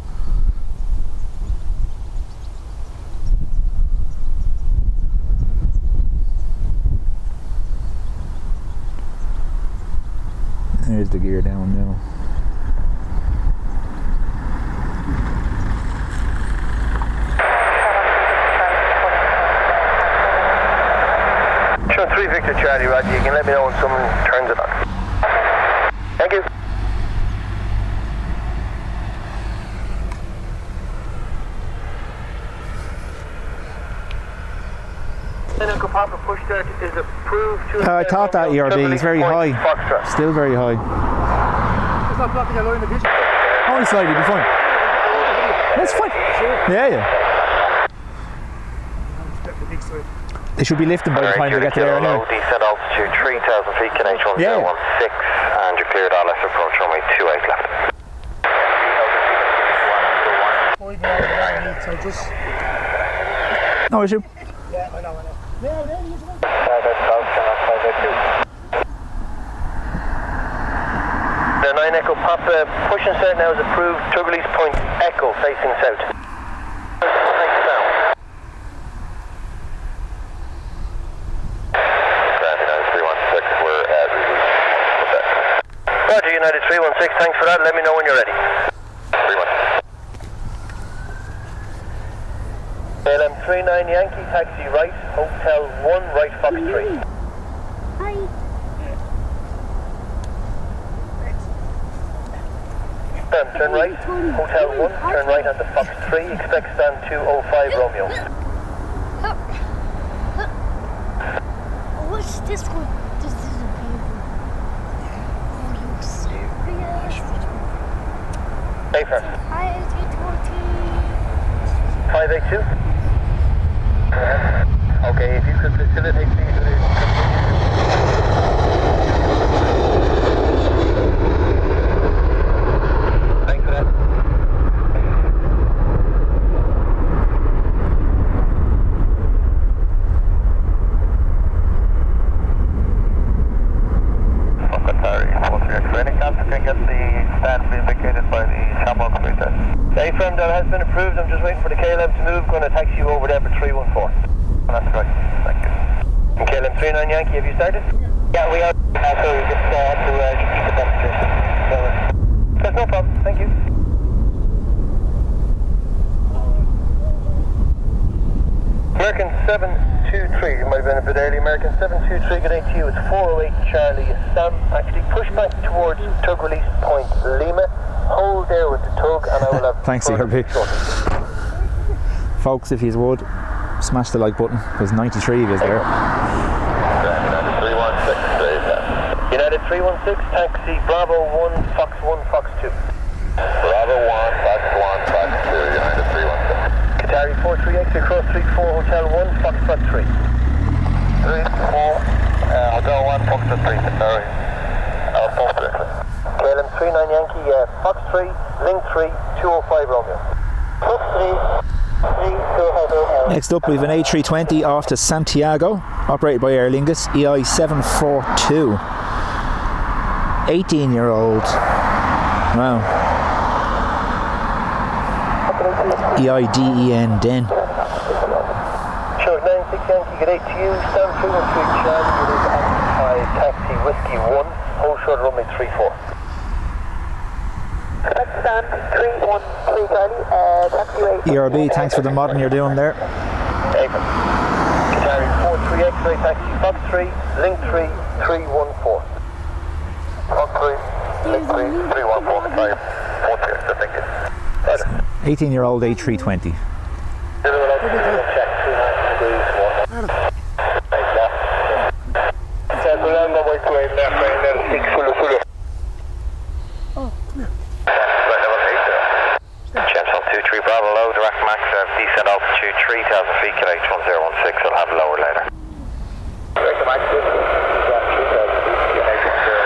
Speaker 1: There's the gear down now.
Speaker 5: Show 3 Victor Charlie, Roger. You can let me know when someone turns it on. Thank you. Uncle Papa push that is approved to
Speaker 1: I thought that ERB is very high. Still very high.
Speaker 6: It's not blocking your line of vision.
Speaker 1: Only slightly, be fine. That's fine. Yeah. They should be lifting by the time they get to there anyway.
Speaker 4: Descent altitude 3,000 feet, Canadian 1016, and you're cleared all left approach runway 28 left.
Speaker 6: So just...
Speaker 1: No issue.
Speaker 6: Yeah, I know. Yeah, there he is.
Speaker 5: The 9 Echo Papa push and set now is approved. Tug release point Echo facing south. Thanks, down.
Speaker 4: We're at release.
Speaker 5: Roger, United 316, thanks for that. Let me know when you're ready.
Speaker 4: 3-1.
Speaker 5: LM39 Yankee, taxi right, Hotel 1, right Fox 3.
Speaker 6: Hi.
Speaker 5: Turn right, Hotel 1, turn right onto Fox 3, expect stand 205 Romeo.
Speaker 6: What's this one? This is a baby. Are you serious?
Speaker 5: Hey, first.
Speaker 6: Hi, it's
Speaker 5: 582. Okay, if you could facilitate please. Thanks for that.
Speaker 4: Any chance you can get the stand indicated by the Shamrock Street?
Speaker 5: Hey, firm, that has been approved. I'm just waiting for the KLM to move. Going to taxi you over there for 314.
Speaker 4: That's right. Thank you.
Speaker 5: And KLM 39 Yankee, have you started?
Speaker 4: Yeah, we are. So we just have to keep the demonstration.
Speaker 5: That's no problem. Thank you. American 723, you might have been a bit early. American 723, good day to you. It's 408 Charlie. Sam, actually push back towards tug release point Lima. Hold there with the tug and I will have...
Speaker 1: Thanks, ERB. Folks, if you would, smash the like button. There's 93 of you there.
Speaker 5: United 316, taxi Bravo 1, Fox 1, Fox 2.
Speaker 4: Bravo 1, Fox 1, Fox 2, United 316.
Speaker 5: Qatari 438, across 34, Hotel 1, Foxtrot 3.
Speaker 4: 3, 4, Hotel 1, Foxtrot 3, sorry. Fox 3.
Speaker 5: KLM 39 Yankee, Fox 3, Link 3, 205 Romeo. Fox 3, 205 Romeo.
Speaker 1: Next up, we have an A320 off to Santiago, operated by Aer Lingus, EI 742. 18-year-old. Wow. EIDEN Den.
Speaker 5: Sure, 96 Yankee, good day to you. Stand 313 Charlie, it is occupied
Speaker 4: taxi Whiskey 1, hold short runway 34.
Speaker 3: Correct stand 313 Charlie, taxiway.
Speaker 1: ERB, thanks for the modding you're doing there.
Speaker 4: April. Qatari 43 X-ray taxi Fox 3, Link 3, 314. Fox 3, Link 3, 314. Sorry, 43, I think it's.
Speaker 1: 18-year-old A320.
Speaker 5: Channel 23 Bravo low, direct max, descent altitude 3,000 feet, KH 1016, I'll have lower later. Direct max, 3,000 feet, KH 1016.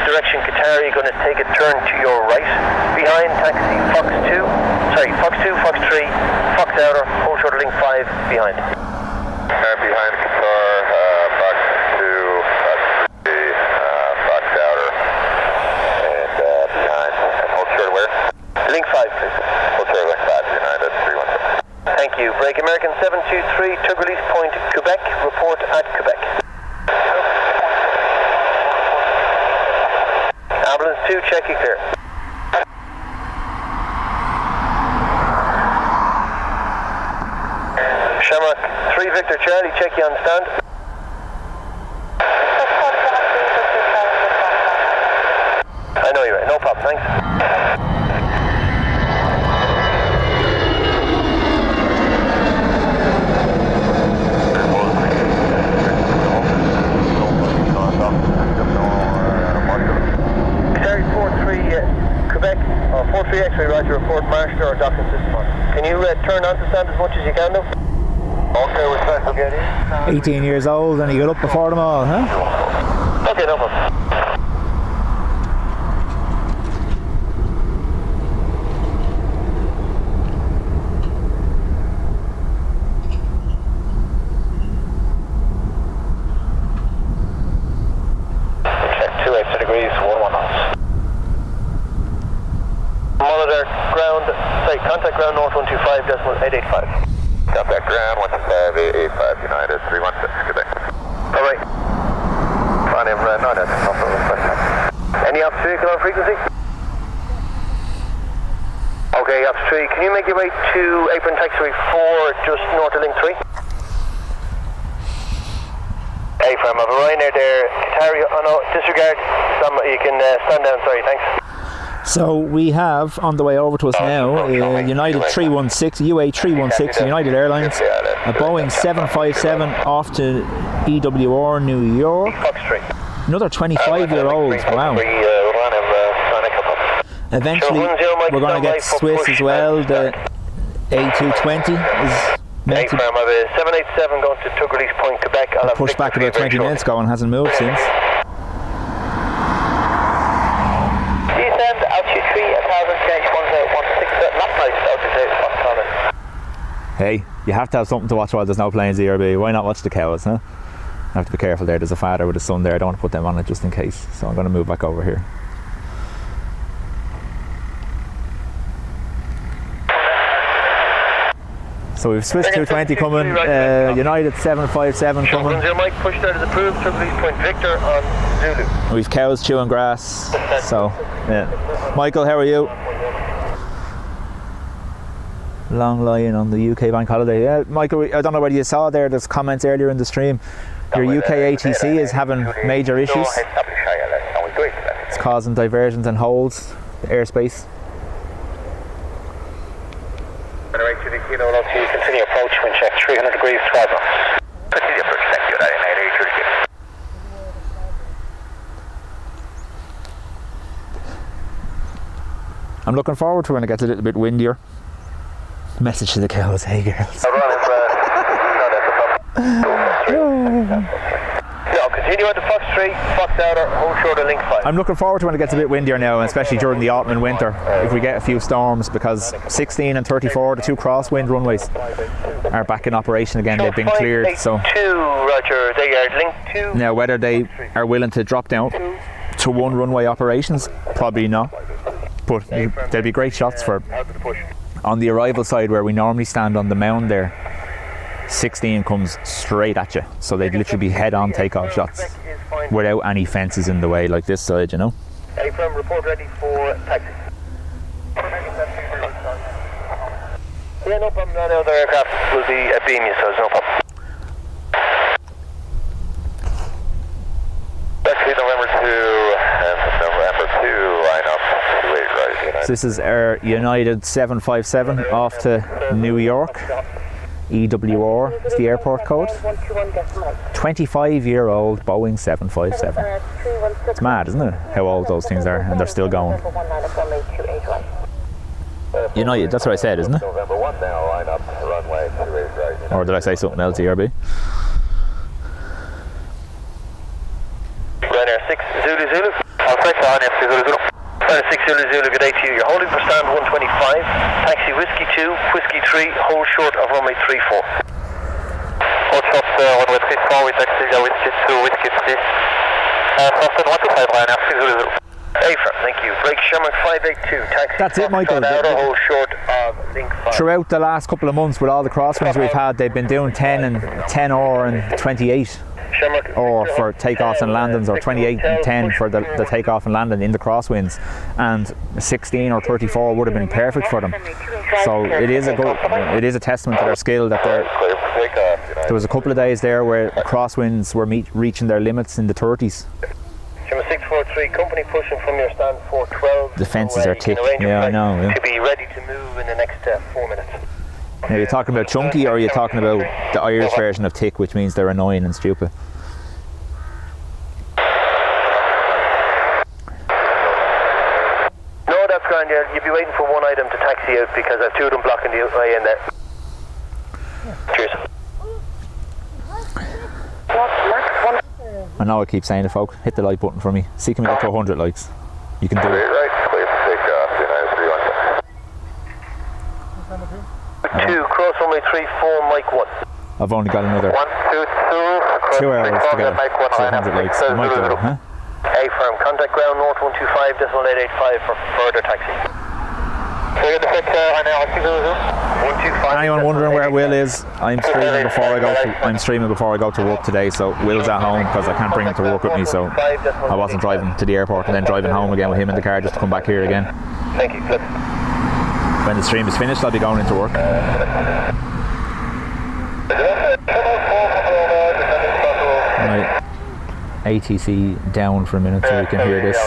Speaker 5: Direction Qatari, you're going to take a turn to your right. Behind taxi Fox 2, Fox 2, Fox 3, Fox outer, hold short link 5, behind. Behind Qatar, Fox 2, Fox 3, Fox outer, and behind, and hold short where? Link 5, please. Hold short link 5, behind at 317. Thank you. Break American 723, tug release point Quebec, report at Quebec. Ambulance 2, check you clear. Shamrock 3, Victor Charlie, check you on stand. I know you're right, no problem, thanks. Quebec, 43 X-ray, roger, report master or docking system on. Can you turn on to stand as much as you can though? Okay, we're trying to get in.
Speaker 1: 18 years old and he got up before them all, huh?
Speaker 5: Okay, no problem. Check 280 degrees, 11 knots. Monitor ground, contact ground north 125.885. Contact ground 125.885, United 316, Quebec. Alright. Fine, no, that's not the request. Any ops vehicle on frequency? Okay, ops 3, can you make your way to apron taxiway 4, just north of link 3? Apron, I have a Ryanair there, Qatari, oh no, disregard, you can stand down, sorry, thanks.
Speaker 1: So we have on the way over to us now United 316, UA 316, United Airlines, a Boeing 757 off to EWR New York. Another 25-year-olds, wow. Eventually we're going to get Swiss as well. The A220 is meant to
Speaker 5: 787 going to tug release point Quebec. I'll
Speaker 1: push back about 20 minutes ago and hasn't moved since. Hey, you have to have something to watch while there's no planes ERB. Why not watch the cows, huh? I have to be careful there. There's a father with a son there. I don't want to put them on it just in case. So I'm going to move back over here. So we've Swiss 220 coming, United 757 coming.
Speaker 5: Mike pushed out as approved, tug release point Victor on Zulu.
Speaker 1: We've cows chewing grass. So, yeah. Michael, how are you? Long line on the UK bank holiday. Yeah, Michael, I don't know whether you saw there's comments earlier in the stream. Your UK ATC is having major issues. It's causing diversions and holds, the airspace.
Speaker 5: Continue approach, wind check 300 degrees, 12 knots. Continue approach, thank you,
Speaker 1: I'm looking forward to when it gets a little bit windier. Message to the cows, hey girls.
Speaker 5: No, continue
Speaker 4: Continue on to Fox 3, Fox Outer, hold short of link 5.
Speaker 1: I'm looking forward to when it gets a bit windier now, especially during the autumn and winter, if we get a few storms, because 16 and 34, the two crosswind runways, are back in operation again. They've been cleared. So
Speaker 4: 2, Roger, they are link 2.
Speaker 1: now whether they are willing to drop down to one runway operations, probably not. But there'll be great shots for on the arrival side where we normally stand on the mound there. 16 comes straight at you, so they'd literally be head-on takeoff shots without any fences in the way like this side, you know.
Speaker 4: A-firm, report ready for taxi. Yeah, no problem. None other aircraft will be beam you, so there's no problem. Taxi November 2, line up, 28 right.
Speaker 1: So this is our United 757 off to New York. EWR is the airport code. 25-year-old Boeing 757. It's mad, isn't it, how old those things are, and they're still going. United, that's what I said, isn't it?
Speaker 4: November 1 now, line up, runway, 28 right.
Speaker 1: Or did I say something else, ERB?
Speaker 4: Ryanair 6, Zulu Zulu. Outside to Ryanair 6 Zulu Zulu. Ryanair 6 Zulu Zulu, good day to you. You're holding for stand 125. Taxi Whiskey 2, Whiskey 3, hold short of runway 34. Hold short runway 34, we taxi Whiskey 2, Whiskey 3. Boston 125, Ryanair 6 Zulu Zulu. A-firm, thank you. Brake Sherman 582, taxi.
Speaker 1: That's it, Michael.
Speaker 4: Hold short of link 5.
Speaker 1: Throughout the last couple of months with all the crosswinds we've had, they've been doing 10 or and 28 or for takeoffs and landings, or 28 and 10 for the takeoff and landing in the crosswinds, and 16 or 34 would have been perfect for them. So it is a testament to their skill that there was a couple of days there where crosswinds were reaching their limits in the 30s.
Speaker 4: Shimmer 643, company pushing from your stand 412.
Speaker 1: The fences are thick. Yeah, I know. Yeah.
Speaker 4: To be ready to move in the next 4 minutes.
Speaker 1: Now, you're talking about chunky, or are you talking about the Irish version of thick, which means they're annoying and stupid?
Speaker 4: No, that's grand. You'll be waiting for one item to taxi out because I have two of them blocking the way in there. Cheers.
Speaker 1: I know I keep saying it, folk. Hit the like button for me. See, can we get to 100 likes? You can do it.
Speaker 4: Right, clear for takeoff, United 3-1. 2, cross runway 34, Mike 1.
Speaker 1: I've only got another
Speaker 4: 1, 2, 2,
Speaker 1: 2 hours to go.
Speaker 4: Mike 1,
Speaker 1: 200 likes. I might do it, huh?
Speaker 4: A-firm, contact ground north 125.885 for further taxi.
Speaker 1: Anyone wondering where Will is? I'm streaming before I go to work today. So Will's at home because I can't bring him to work with me. So I wasn't driving to the airport and then driving home again with him in the car just to come back here again.
Speaker 4: Thank you. Good.
Speaker 1: When the stream is finished, I'll be going into work. Right. ATC down for a minute so we can hear this.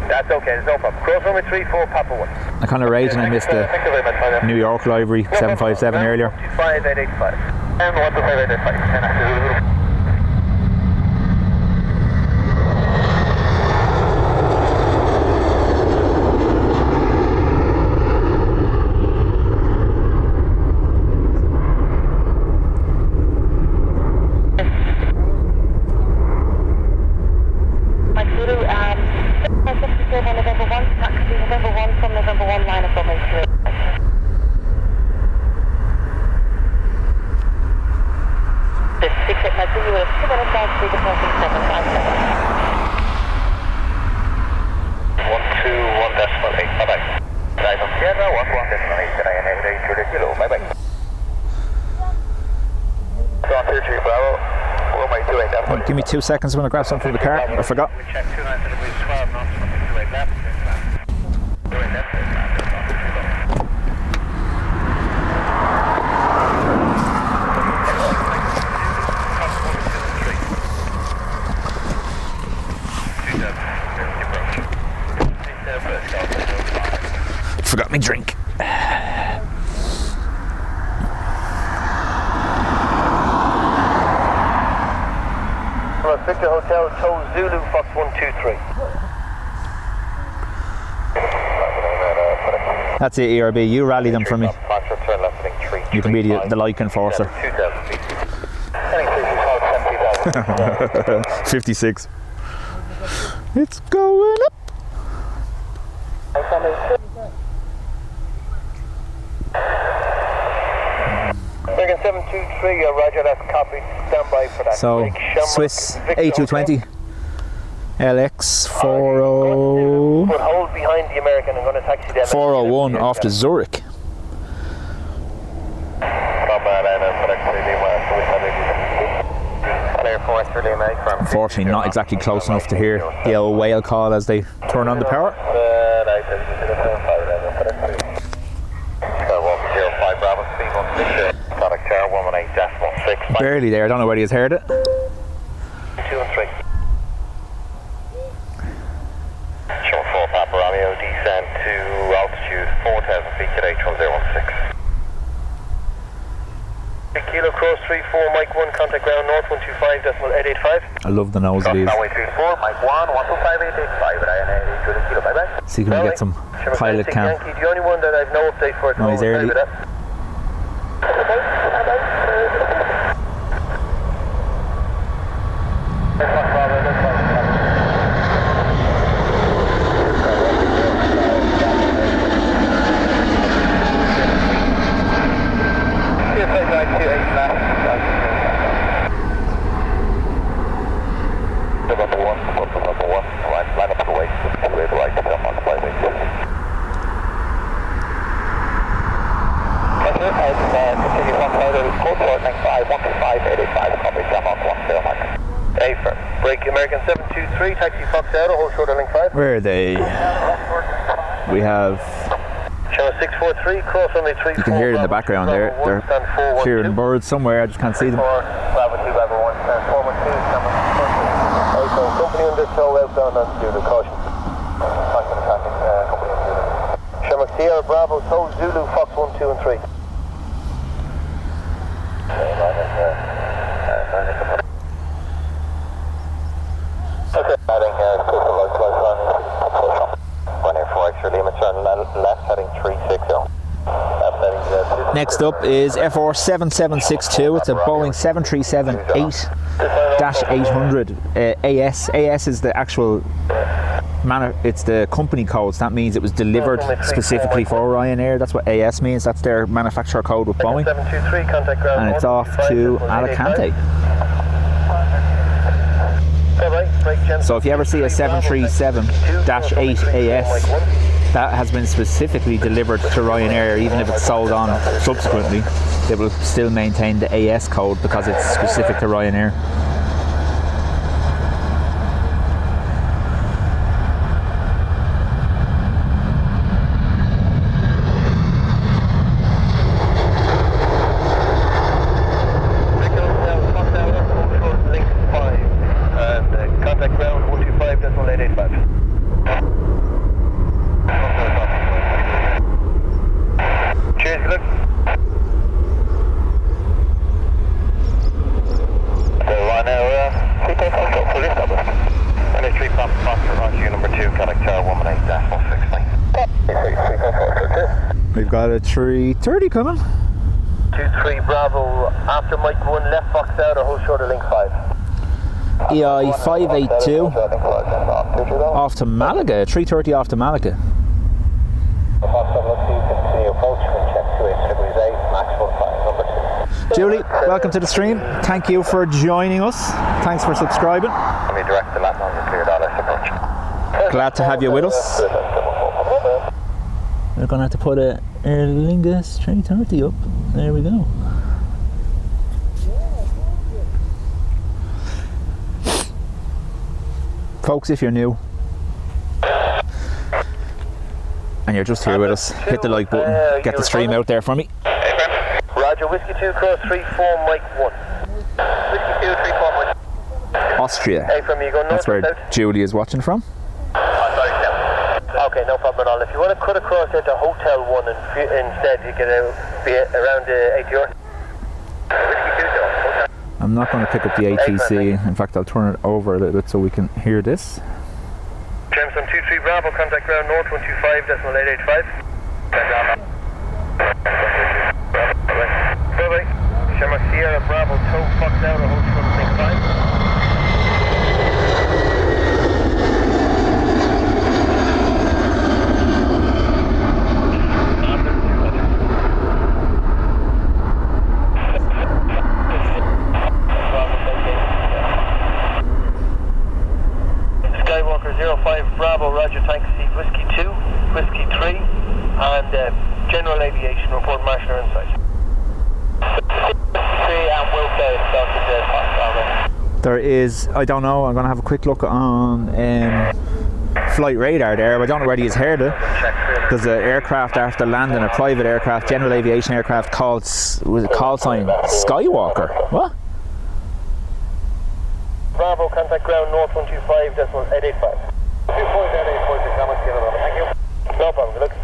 Speaker 4: That's okay, there's no problem. Cross runway 34, Papa 1.
Speaker 1: I kind of raged and I missed the New York livery 757 earlier.
Speaker 4: 125.885. And 125.885.
Speaker 1: Give me 2 seconds, I'm going to grab something from the car. I forgot. Forgot my drink.
Speaker 4: Victor Hotel, Toll Zulu, Fox 123.
Speaker 1: That's it, ERB. You rally them for me. You can be the like enforcer. 56. It's going up.
Speaker 4: American 723, roger, that's copy. Stand by for that.
Speaker 1: So,
Speaker 4: Break, Shamrock,
Speaker 1: Swiss
Speaker 4: Victor
Speaker 1: A220 LX
Speaker 4: Hotel.
Speaker 1: 40
Speaker 4: Put hold behind the American. I'm going to taxi down.
Speaker 1: 401 off to Zurich. Unfortunately, not exactly close enough to hear the old whale call as they turn on the power. Barely there, I don't know whether he's heard it.
Speaker 4: 2 and 3. Short 4 Papa Romeo, descend to altitude 4,000 feet today, 10016. Kilo cross 34, Mike 1, contact ground north 125.885.
Speaker 1: I love the nose of these.
Speaker 4: Runway 34, Mike 1, 125.885, Ryanair 82 kilo, bye bye.
Speaker 1: See if we can get some pilot cam.
Speaker 4: Yankee, the only one that I've no update for at the
Speaker 1: No, he's
Speaker 4: moment,
Speaker 1: early.
Speaker 4: bye bye. Break American 723, taxi Fox Out, hold short link 5.
Speaker 1: Where are they? We have,
Speaker 4: Channel 643, cross only 3.
Speaker 1: you can hear it in the background there. They're hearing birds somewhere, I just can't see them.
Speaker 4: Bravo 2, Bravo 1, stand 412, so company on this show, outbound on Zulu, caution. Company on Zulu. Shamrock Sierra, Bravo, Toll, Zulu, Fox 1, 2 and 3. Okay, heading One Air 4 extra limits on left heading 360.
Speaker 1: Next up is FR 7762. It's a Boeing 737-800 AS. AS is the actual it's the company code. So that means it was delivered specifically for Ryanair. That's what AS means. That's their manufacturer code with Boeing.
Speaker 4: 723, contact ground.
Speaker 1: And it's off to Alicante. So if you ever see a 737-8 AS, that has been specifically delivered to Ryanair, even if it's sold on subsequently, they will still maintain the AS code because it's specific to Ryanair. We've got a 330 coming.
Speaker 4: 23 Bravo, after Mike 1, left Fox out, or hold shorter link 5.
Speaker 1: EI 582 off to Malaga, 330 off to Malaga. Julie, welcome to the stream. Thank you for joining us. Thanks for subscribing. Glad to have you with us. We're going to have to put a Aer Lingus 330 up. There we go. Folks, if you're new and you're just here with us, hit the like button, get the stream out there for me.
Speaker 4: Roger, Whiskey 2, cross 34, Mike 1. Whiskey 2, 34, Mike.
Speaker 1: Austria.
Speaker 4: Hey, from you, go north.
Speaker 1: That's where Julie is watching from.
Speaker 4: Okay, no problem at all. If you want to cut across into Hotel 1 instead, you can be around ATR.
Speaker 1: I'm not going to pick up the ATC. In fact, I'll turn it over a little bit so we can hear this.
Speaker 4: James on 23 Bravo, contact ground north 125.885. Bye-bye. Shamrock Sierra Bravo, tow Fox out, hold short link 5.
Speaker 1: There is, I don't know, I'm going to have a quick look on flight radar there, but I don't know whether you've heard it. There's an aircraft after landing, a private aircraft, general aviation aircraft called, with a call sign Skywalker. What?
Speaker 4: Bravo, contact ground north 125.885. 2.885, thank you. No problem, good luck.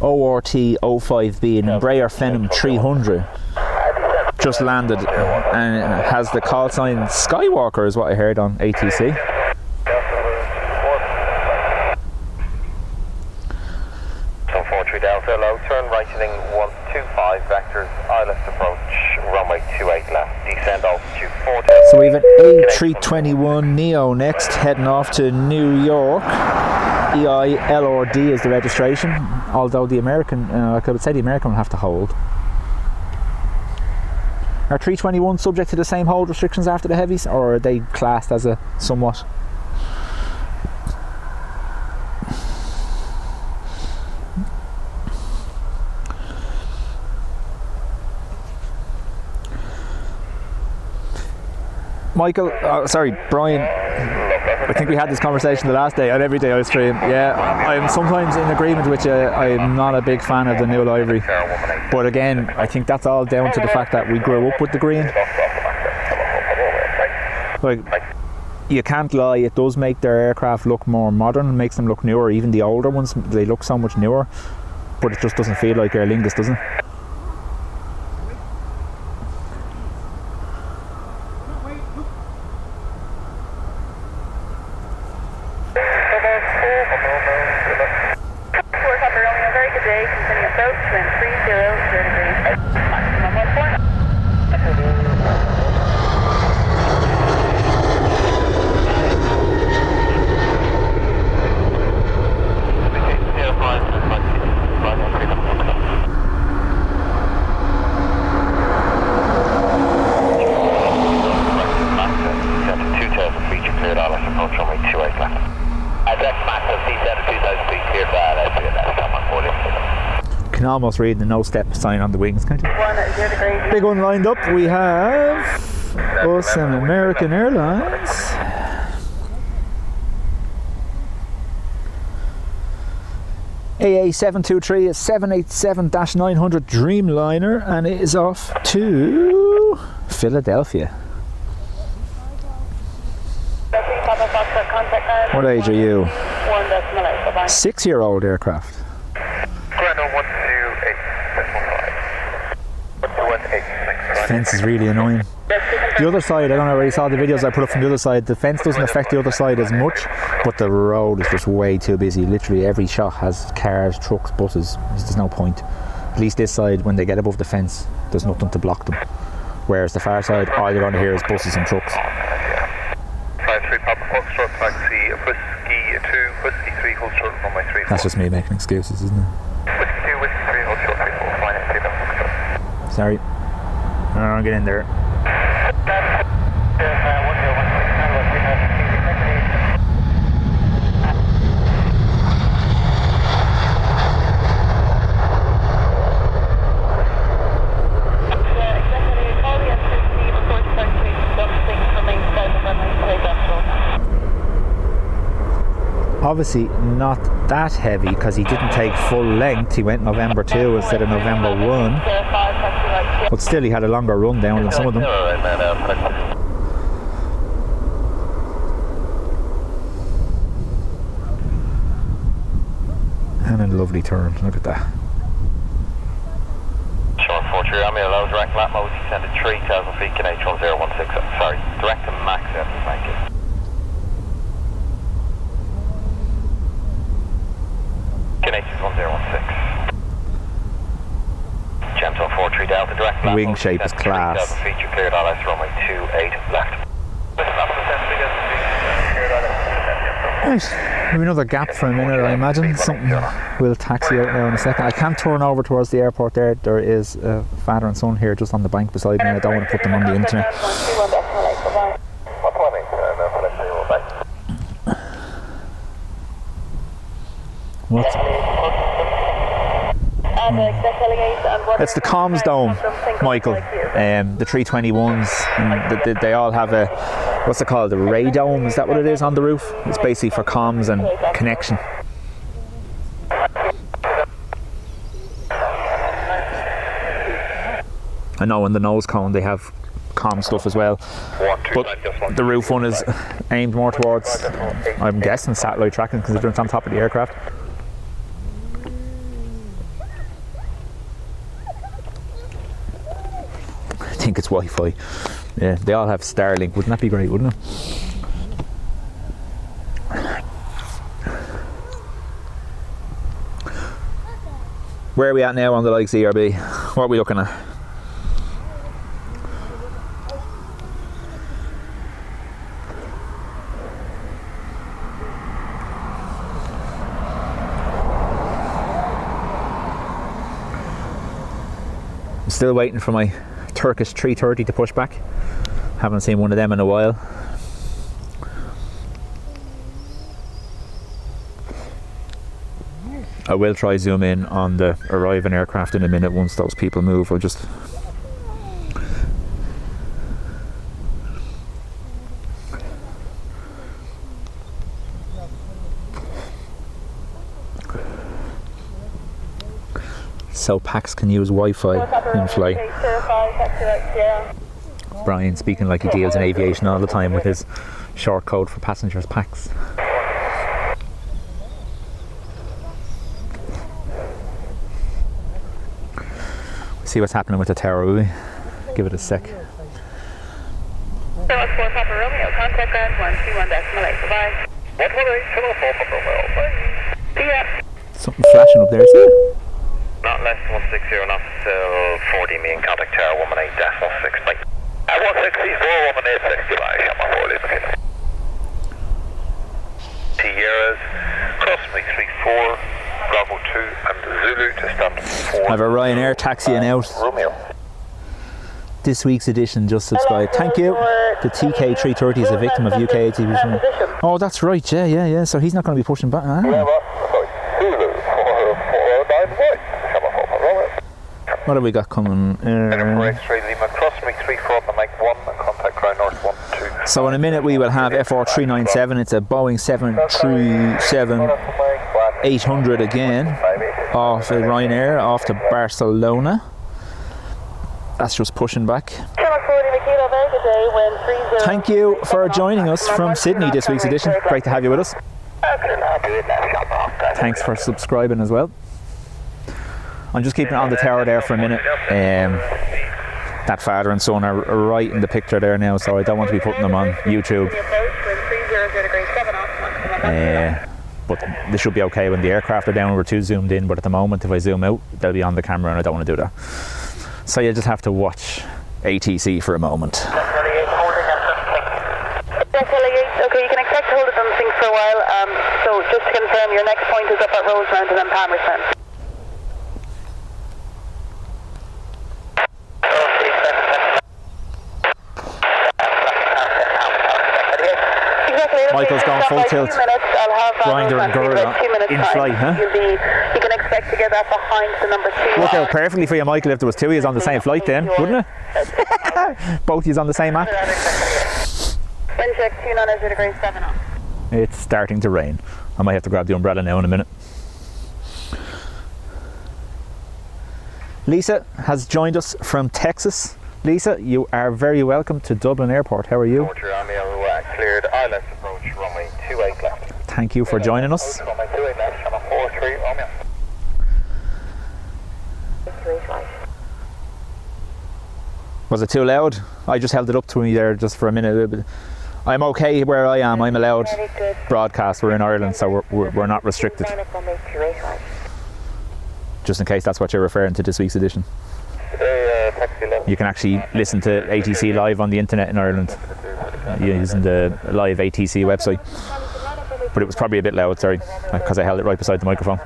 Speaker 1: ORT 05B, an Embraer Phenom 300. Just landed and has the call sign Skywalker is what I heard on ATC.
Speaker 5: So 43 Delta, low, turn right heading 125 vectors, ILS approach, runway 28 left, descend altitude 40.
Speaker 1: So we have an A321 Neo next, heading off to New York. EILRD is the registration, although the American, I could say the American will have to hold. Are 321 subject to the same hold restrictions after the heavies, or are they classed as a somewhat? Michael, sorry, Brian, I think we had this conversation the last day on Every Day I Stream. Yeah, I'm sometimes in agreement with you. I'm not a big fan of the new livery, but again, I think that's all down to the fact that we grew up with the green. Like, you can't lie, it does make their aircraft look more modern, it makes them look newer. Even the older ones, they look so much newer, but it just doesn't feel like Aer Lingus, doesn't it? Can almost read the no step sign on the wings, can't you? Big one lined up. We have us and American Airlines. AA723 is 787-900 Dreamliner, and it is off to Philadelphia. What age are you? 6-year-old aircraft. The fence is really annoying. The other side, I don't know where you saw the videos I put up from the other side, the fence doesn't affect the other side as much, but the road is just way too busy. Literally every shot has cars, trucks, buses. There's no point. At least this side, when they get above the fence, there's nothing to block them. Whereas the far side, all you're going to hear is buses and trucks.
Speaker 5: 53 Papa Foxtrot, taxi, Whiskey 2, Whiskey 3, hold short, runway 3.
Speaker 1: That's just me making excuses, isn't it?
Speaker 5: Whiskey 2, Whiskey 3, hold short, 3, 4, fine,
Speaker 1: Sorry. I'll get in there. Obviously not that heavy because he didn't take full length. He went November 2 instead of November 1. But still he had a longer run down than some of them. And a lovely turn, look at that.
Speaker 5: Short 43, I'm in a low direct lap mode, descended 3,000 feet, Canadian 1016, sorry, direct to max, thank you. Canadian 1016. Gentle 43 Delta, direct lap
Speaker 1: Wing
Speaker 5: mode,
Speaker 1: shape is class.
Speaker 5: 3,000 feet, you cleared ILS, runway 28 left.
Speaker 1: Right, we have another gap for a minute, I imagine. Something will taxi out now in a second. I can't turn over towards the airport there. There is a father and son here just on the bank beside me. I don't want to put them on the internet. It's the comms dome, Michael. The 321s, they all have a, what's it called, the ray dome, is that what it is on the roof? It's basically for comms and connection. I know in the nose cone they have comm stuff as well, but the roof one is aimed more towards, I'm guessing, satellite tracking because it's on top of the aircraft. I think it's Wi-Fi. Yeah, they all have Starlink. Wouldn't that be great, wouldn't it? Where are we at now on the likes ERB? What are we looking at? Still waiting for my Turkish 330 to push back. Haven't seen one of them in a while. I will try zoom in on the arriving aircraft in a minute once those people move. I'll just so PAX can use Wi-Fi in flight. Brian speaking like he deals in aviation all the time with his short code for passengers, PAX. See what's happening with the tower, will we? Give it a sec. Something flashing up there, is it?
Speaker 5: Not less than 160, not till 40, me in contact tower 18.6. Bye. At 164, 18.60, I'm on 4 Sierras, cross me 34, Bravo 2, and Zulu to stand 4.
Speaker 1: I have a Ryanair taxiing out.
Speaker 5: Romeo.
Speaker 1: This week's edition, just subscribe. Thank you. The TK330 is a victim of UK aviation. Oh, that's right, yeah. So he's not going to be pushing back. What have we got coming? So in a minute we will have FR397. It's a Boeing 737-800 again off Ryanair off to Barcelona. That's just pushing back. Thank you for joining us from Sydney this week's edition. Great to have you with us. Thanks for subscribing as well. I'm just keeping it on the tower there for a minute. That father and son are right in the picture there now, so I don't want to be putting them on YouTube. But they should be okay when the aircraft are down. We're too zoomed in, but at the moment if I zoom out they'll be on the camera and I don't want to do that. So you just have to watch ATC for a moment.
Speaker 3: Okay, you can expect to hold it on the thing for a while. So just to confirm, your next point is up at Rosemount and then Palmerston.
Speaker 1: Michael's gone full tilt. Grinder and Gurla in flight, huh?
Speaker 3: You can expect to get that behind the number 2.
Speaker 1: Worked out perfectly for you, Michael, if there was two of you on the same flight then, wouldn't it? Both of you on the same app.
Speaker 3: Wind check 290 degrees 7 off.
Speaker 1: It's starting to rain. I might have to grab the umbrella now in a minute. Lisa has joined us from Texas. Lisa, you are very welcome to Dublin Airport. How are you?
Speaker 5: Cleared ILS approach, runway 28 left.
Speaker 1: Thank you for joining us.
Speaker 5: Runway 28 left, channel 43, Romeo.
Speaker 1: Was it too loud? I just held it up to me there just for a minute. I'm okay where I am. I'm allowed broadcast. We're in Ireland, so we're not restricted. Just in case that's what you're referring to this week's edition. You can actually listen to ATC live on the internet in Ireland using the live ATC website. But it was probably a bit loud, sorry, because I held it right beside the microphone.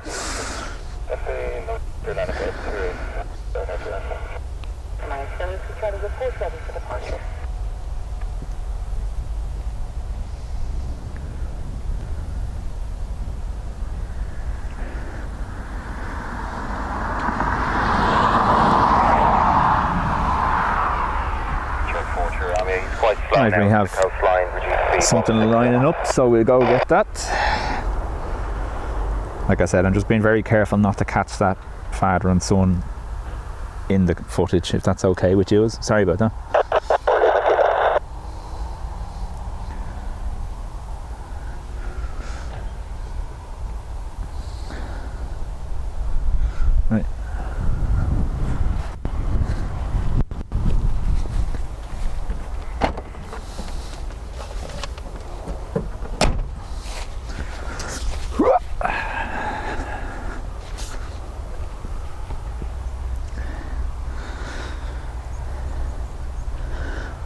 Speaker 5: flights flying
Speaker 1: Right, we
Speaker 5: now
Speaker 1: have
Speaker 5: to the coastline, reduce speed.
Speaker 1: something lining up, so we'll go get that. Like I said, I'm just being very careful not to catch that father and son in the footage, if that's okay with you. Sorry about that. Right.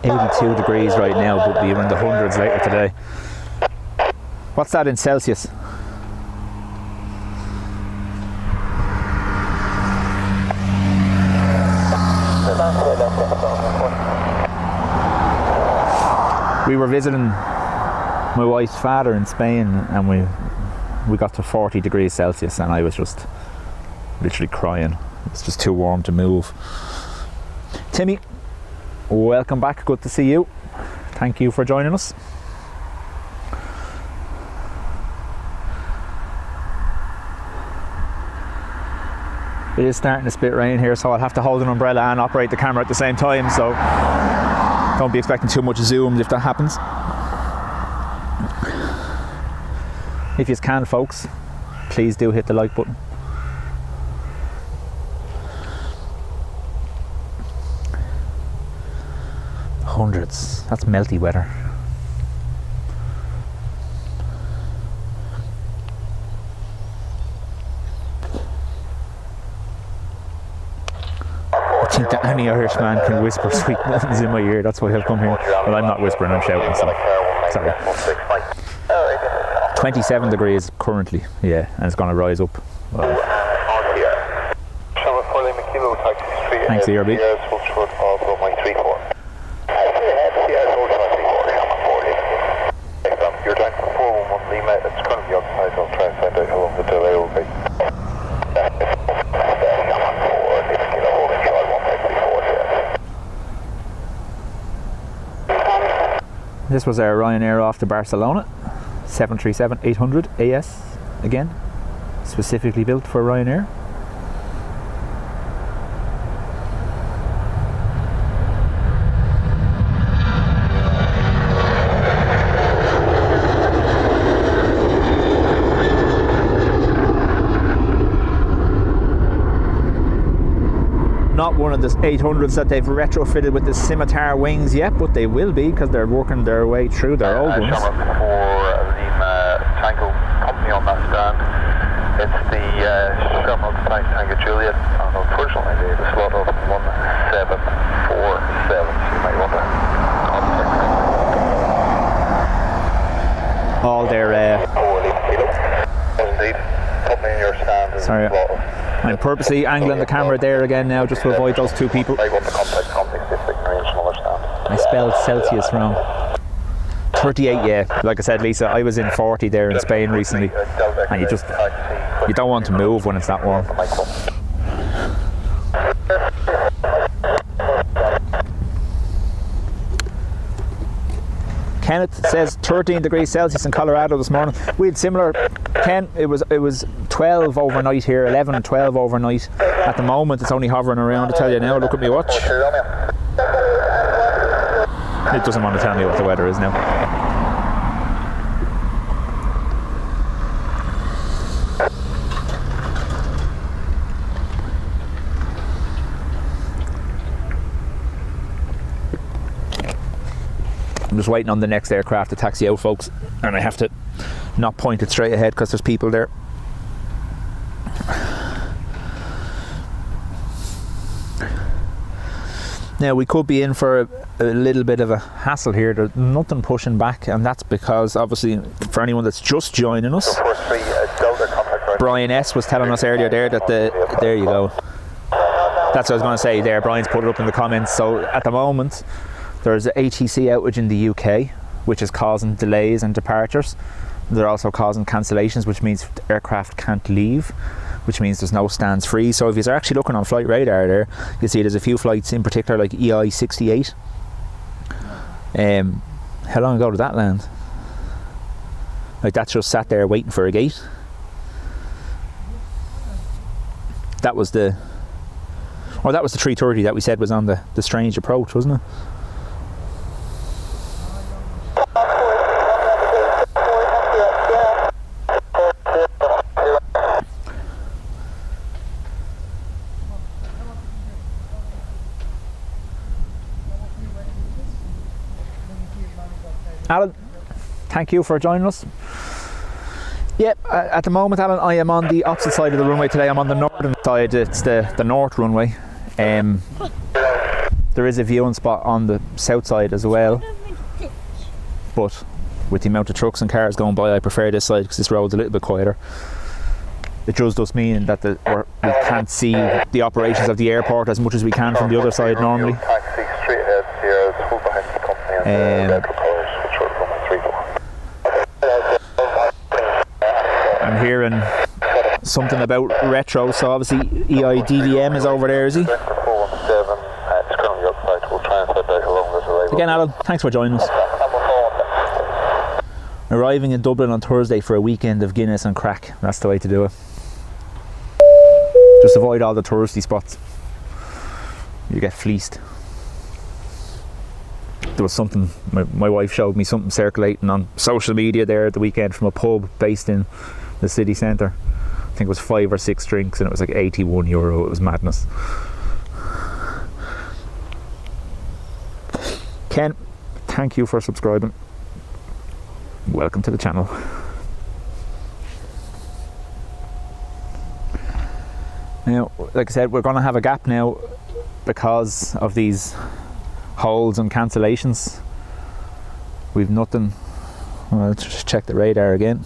Speaker 1: .82 degrees right now, but we were in the hundreds later today. What's that in Celsius? We were visiting my wife's father in Spain, and we got to 40 degrees Celsius, and I was just literally crying. It's just too warm to move. Timmy, welcome back, good to see you. Thank you for joining us. It is starting to spit rain here, so I'll have to hold an umbrella and operate the camera at the same time, so don't be expecting too much zoom if that happens. If you can, folks, please do hit the like button. Hundreds, that's melty weather. I think that any Irishman can whisper sweet nothings in my ear, that's why I've come here. Well, I'm not whispering, I'm shouting, so sorry. 27 degrees currently, yeah, and it's going to rise up. Thanks, ERB.
Speaker 5: You're down for 411 Lima, it's currently outside, I'll try and find out how long the delay will be.
Speaker 1: This was our Ryanair off to Barcelona, 737-800 AS, again, specifically built for Ryanair. Not one of the 800s that they've retrofitted with the scimitar wings yet, but they will be, because they're working their way through their old ones.
Speaker 5: For Lima Tango company on that stand. It's the Shamrock Tango Juliet, and unfortunately they have a slot of 1747, so you might want to contact.
Speaker 1: All their
Speaker 5: Indeed, company in your stand is
Speaker 1: sorry,
Speaker 5: a lot of.
Speaker 1: I'm purposely angling the camera there again now just to avoid those two people.
Speaker 5: I want to contact companies if they can arrange another stand.
Speaker 1: I spelled Celsius wrong. 38, yeah. Like I said, Lisa, I was in 40 there in Spain recently, and you don't want to move when it's that warm. Kenneth says 13 degrees Celsius in Colorado this morning. We had similar, Ken, it was 12 overnight here, 11, 12 overnight. At the moment it's only hovering around, I tell you now, look at me watch. It doesn't want to tell me what the weather is now. I'm just waiting on the next aircraft to taxi out, folks, and I have to not point it straight ahead because there's people there. Now we could be in for a little bit of a hassle here. There's nothing pushing back, and that's because obviously for anyone that's just joining us, Brian S was telling us earlier there that there you go. That's what I was going to say there. Brian's put it up in the comments. So at the moment there's an ATC outage in the UK, which is causing delays and departures. They're also causing cancellations, which means the aircraft can't leave, which means there's no stands free. So if you're actually looking on flight radar there, you see there's a few flights in particular like EI 68 How long ago did that land? Like, that's just sat there waiting for a gate. That was the 330 that we said was on the strange approach, wasn't it? Alan, thank you for joining us. Yep, at the moment, Alan, I am on the opposite side of the runway today. I'm on the northern side. It's the north runway. There is a viewing spot on the south side as well, but with the amount of trucks and cars going by, I prefer this side because this road's a little bit quieter. It just does mean that we can't see the operations of the airport as much as we can from the other side normally. I'm hearing something about retro, so obviously EIDVM is over there, is he? Again, Alan, thanks for joining us. Arriving in Dublin on Thursday for a weekend of Guinness and crack. That's the way to do it. Just avoid all the touristy spots. You get fleeced. There was something, my wife showed me something circulating on social media there at the weekend from a pub based in the city centre. I think it was 5 or 6 drinks and it was like €81. It was madness. Ken, thank you for subscribing. Welcome to the channel. Now, like I said, we're going to have a gap now because of these holds and cancellations. We've nothing. Well, let's just check the radar again.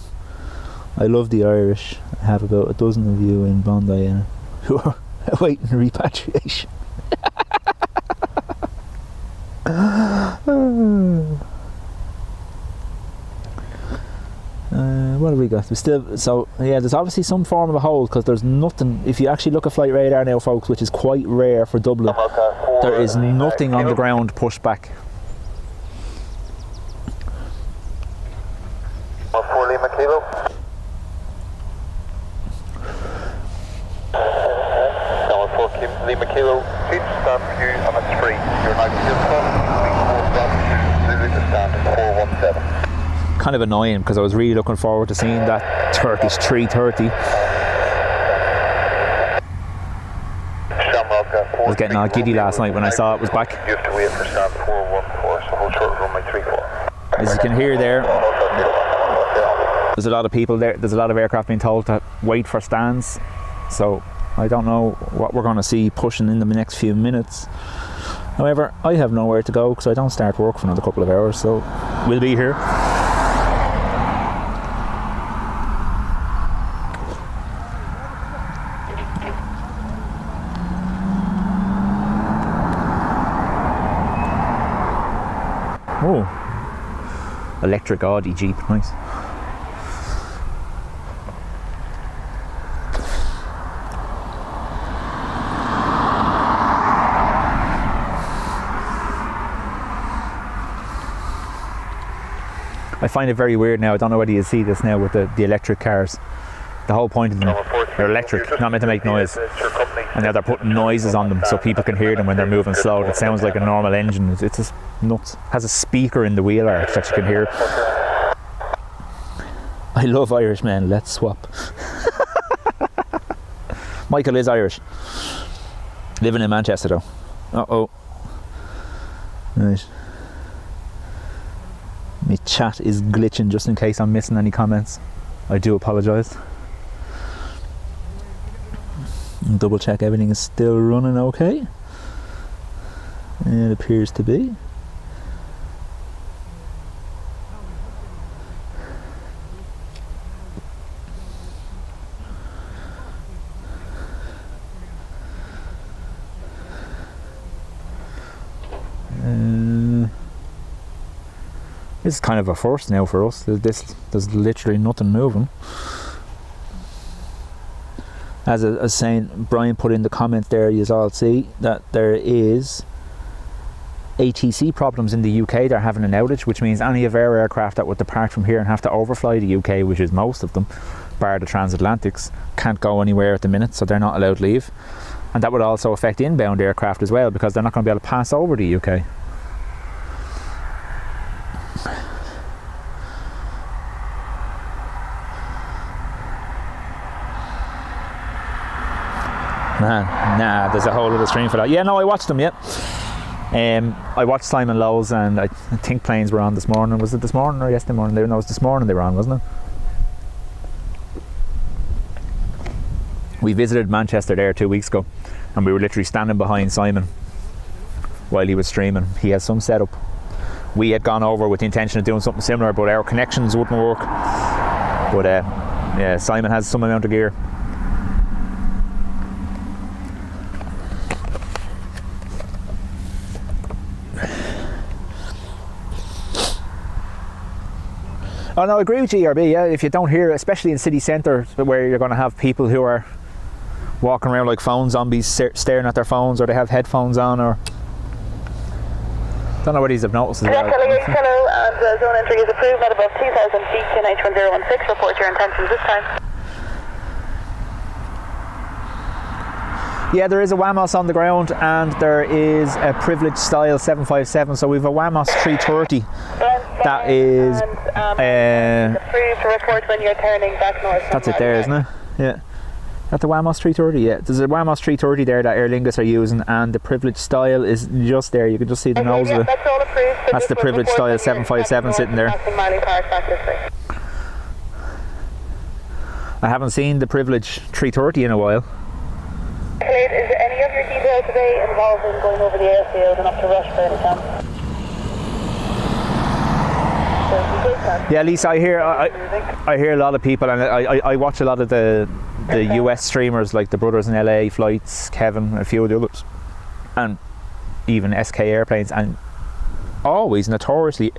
Speaker 1: I love the Irish. I have about a dozen of you in Bondi who are awaiting repatriation. What have we got? There's obviously some form of a hold because there's nothing. If you actually look at flight radar now, folks, which is quite rare for Dublin, there is nothing on the ground pushed back.
Speaker 4: 4 Lima Kilo. Number 4 Lima Kilo. Seat stand for you and it's free. You're now clear for Zulu to stand 417.
Speaker 1: Kind of annoying because I was really looking forward to seeing that Turkish 330. I was getting all giddy last night when I saw it was back.
Speaker 4: You have to wait for stand 414, so hold short runway 34.
Speaker 1: As you can hear there, there's a lot of people there. There's a lot of aircraft being told to wait for stands. So I don't know what we're going to see pushing in the next few minutes. However, I have nowhere to go because I don't start work for another couple of hours, so we'll be here. Oh, electric Audi Jeep, nice. I find it very weird now. I don't know whether you see this now with the electric cars. The whole point of them, they're electric, not meant to make noise. And now they're putting noises on them so people can hear them when they're moving slow. It sounds like a normal engine. It's just nuts. It has a speaker in the wheel arch that you can hear. I love Irish men. Let's swap. Michael is Irish. Living in Manchester though. Uh-oh. Right. My chat is glitching just in case I'm missing any comments. I do apologise. Double check everything is still running okay. It appears to be. This is kind of a first now for us. There's literally nothing moving. As I was saying, Brian put in the comments there, you all see that there is ATC problems in the UK. They're having an outage, which means any of our aircraft that would depart from here and have to overfly the UK, which is most of them, bar the transatlantics, can't go anywhere at the minute, so they're not allowed leave. And that would also affect inbound aircraft as well, because they're not going to be able to pass over the UK. Nah, there's a whole other stream for that. Yeah, no, I watched them, yeah. I watched Simon Lowes, and I think planes were on this morning. Was it this morning or yesterday morning? No, it was this morning they were on, wasn't it? We visited Manchester there 2 weeks ago, and we were literally standing behind Simon while he was streaming. He has some setup. We had gone over with the intention of doing something similar, but our connections wouldn't work. But yeah, Simon has some amount of gear. Oh no, I agree with you, ERB, yeah. If you don't hear, especially in city centre, where you're going to have people who are walking around like phone zombies, staring at their phones, or they have headphones on, or... Don't know what these have noticed.
Speaker 3: Hello, and zone entry is approved at above 2,000 feet in H1016. Report your intentions this time.
Speaker 1: Yeah, there is a WAMOS on the ground, and there is a privileged style 757, so we have a WAMOS 330 that is
Speaker 3: approved to report when you're turning back north.
Speaker 1: That's it there, isn't it? Yeah. At the WAMOS 330, yeah. There's a WAMOS 330 there that Aer Lingus are using, and the privileged style is just there. You can just see the nose of it.
Speaker 3: That's all approved. So
Speaker 1: that's the privileged style 757 sitting there. I haven't seen the privileged 330 in a while.
Speaker 3: Is there any of your details today involving going over the airfield and up to Rush for any chance?
Speaker 1: Yeah, Lisa, I hear a lot of people, and I watch a lot of the US streamers, like the Brothers in LA Flights, Kevin, a few of the others, and even SK Airplanes, and always notoriously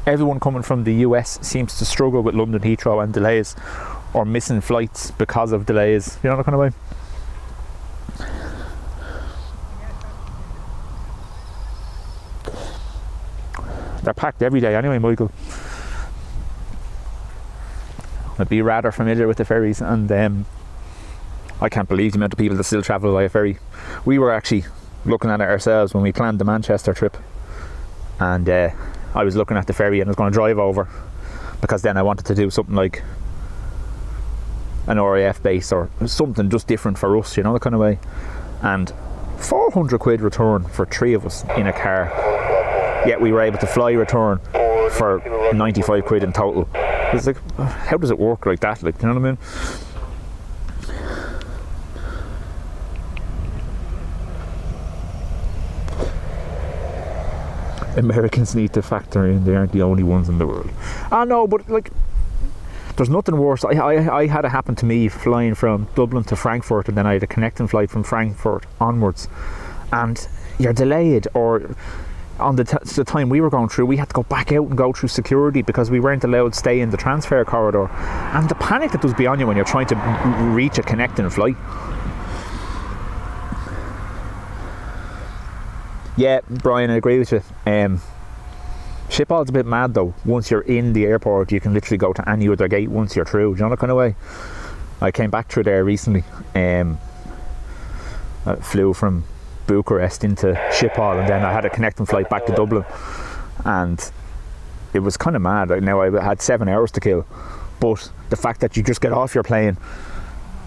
Speaker 1: everyone coming from the US seems to struggle with London Heathrow and delays, or missing flights because of delays, you know, that kind of way. They're packed every day anyway, Michael. I'd be rather familiar with the ferries, and I can't believe the amount of people that still travel by a ferry. We were actually looking at it ourselves when we planned the Manchester trip, and I was looking at the ferry and I was going to drive over, because then I wanted to do something like an RAF base or something just different for us, you know, the kind of way. And 400 quid return for 3 of us in a car, yet we were able to fly return for 95 quid in total. It's like, how does it work like that? Like, you know what I mean? Americans need to factor in they aren't the only ones in the world. I know, but like, there's nothing worse. I had it happen to me flying from Dublin to Frankfurt, and then I had a connecting flight from Frankfurt onwards, and you're delayed, or on the time we were going through, we had to go back out and go through security because we weren't allowed to stay in the transfer corridor, and the panic that was beyond you when you're trying to reach a connecting flight. Yeah, Brian, I agree with you. Schiphol's a bit mad though. Once you're in the airport, you can literally go to any other gate once you're through. Do you know that kind of way? I came back through there recently. I flew from Bucharest into Schiphol, and then I had a connecting flight back to Dublin, and it was kind of mad. Now I had 7 hours to kill, but the fact that you just get off your plane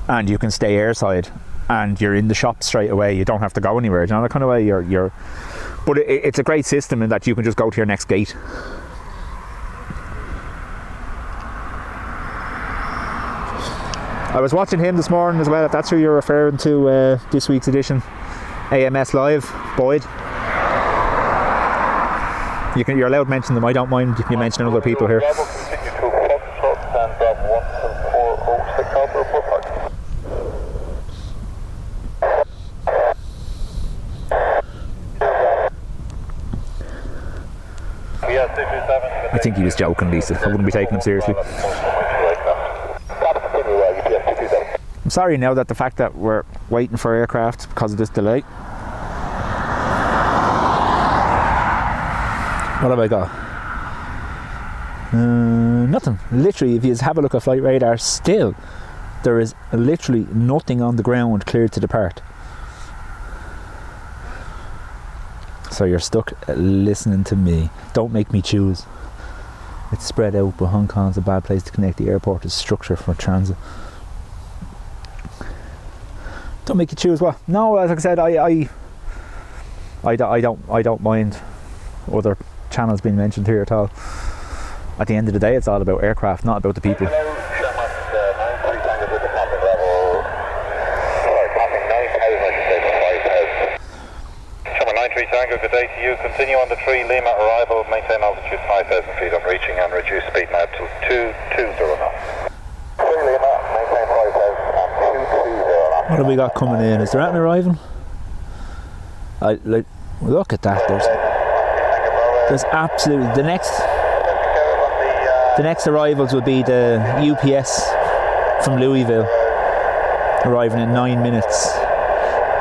Speaker 1: and you can stay airside and you're in the shop straight away, you don't have to go anywhere, you know, that kind of way. But it's a great system in that you can just go to your next gate. I was watching him this morning as well, if that's who you're referring to, this week's edition. AMS Live, Boyd. You're allowed to mention them. I don't mind you mentioning other people here. I think he was joking, Lisa. I wouldn't be taking him seriously. I'm sorry now that the fact that we're waiting for aircraft because of this delay. What have I got? Nothing. Literally, if you have a look at flight radar, still there is literally nothing on the ground cleared to depart. So you're stuck listening to me. Don't make me choose. It's spread out, but Hong Kong's a bad place to connect. The airport is structure for transit. Don't make you choose. What? No, as I said, I don't mind other channels being mentioned here at all. At the end of the day, it's all about aircraft, not about the people.
Speaker 5: Hello, Sherman, 93 Tango with the passing level. Sorry, passing 9,000, I should say, 5,000. Sherman 93 Tango, good day to you. Continue on the 3 Lima arrival, maintain altitude 5,000 feet on reaching and reduce speed now to 220 knots. 3 Lima, maintain 5,000 and 220 knots.
Speaker 1: What have we got coming in? Is there anything arriving? Look at that. There's absolutely the next arrivals will be the UPS from Louisville arriving in 9 minutes,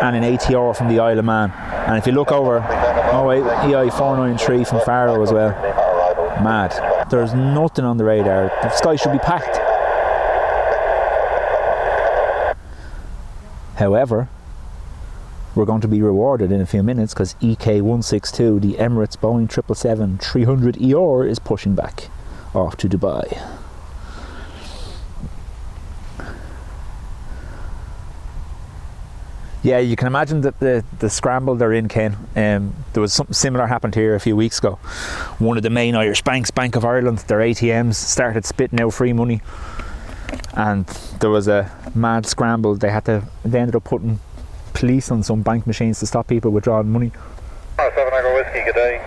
Speaker 1: and an ATR from the Isle of Man. And if you look over, EI 493 from Faro as well. Mad. There's nothing on the radar. The sky should be packed. However, we're going to be rewarded in a few minutes because EK162, the Emirates Boeing 777-300ER, is pushing back off to Dubai. Yeah, you can imagine that the scramble they're in, Ken. There was something similar happened here a few weeks ago. One of the main Irish banks, Bank of Ireland, their ATMs started spitting out free money, and there was a mad scramble. They ended up putting police on some bank machines to stop people withdrawing money.
Speaker 5: 7 Echo Whiskey, good day.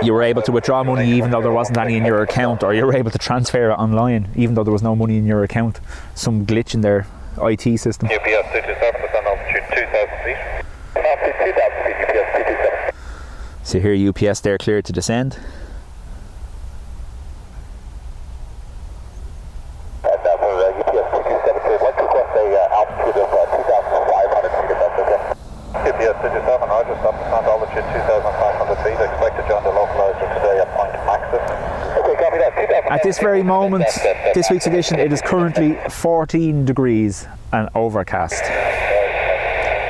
Speaker 1: You were able to withdraw money even though there wasn't any in your account, or you were able to transfer it online even though there was no money in your account. Some glitch in their IT system.
Speaker 5: UPS 227, descend altitude 2,000 feet. Altitude 2,000 feet, UPS 227.
Speaker 1: So here UPS, they're cleared to descend.
Speaker 5: And now for UPS 227, let's request a altitude of 2,500 feet if that's okay. UPS 227, Roger, stop descend altitude 2,500 feet. Expected you on the localizer today at Point Maxis. Okay, copy that. 2,000.
Speaker 1: At this very moment, this week's edition, it is currently 14 degrees and overcast.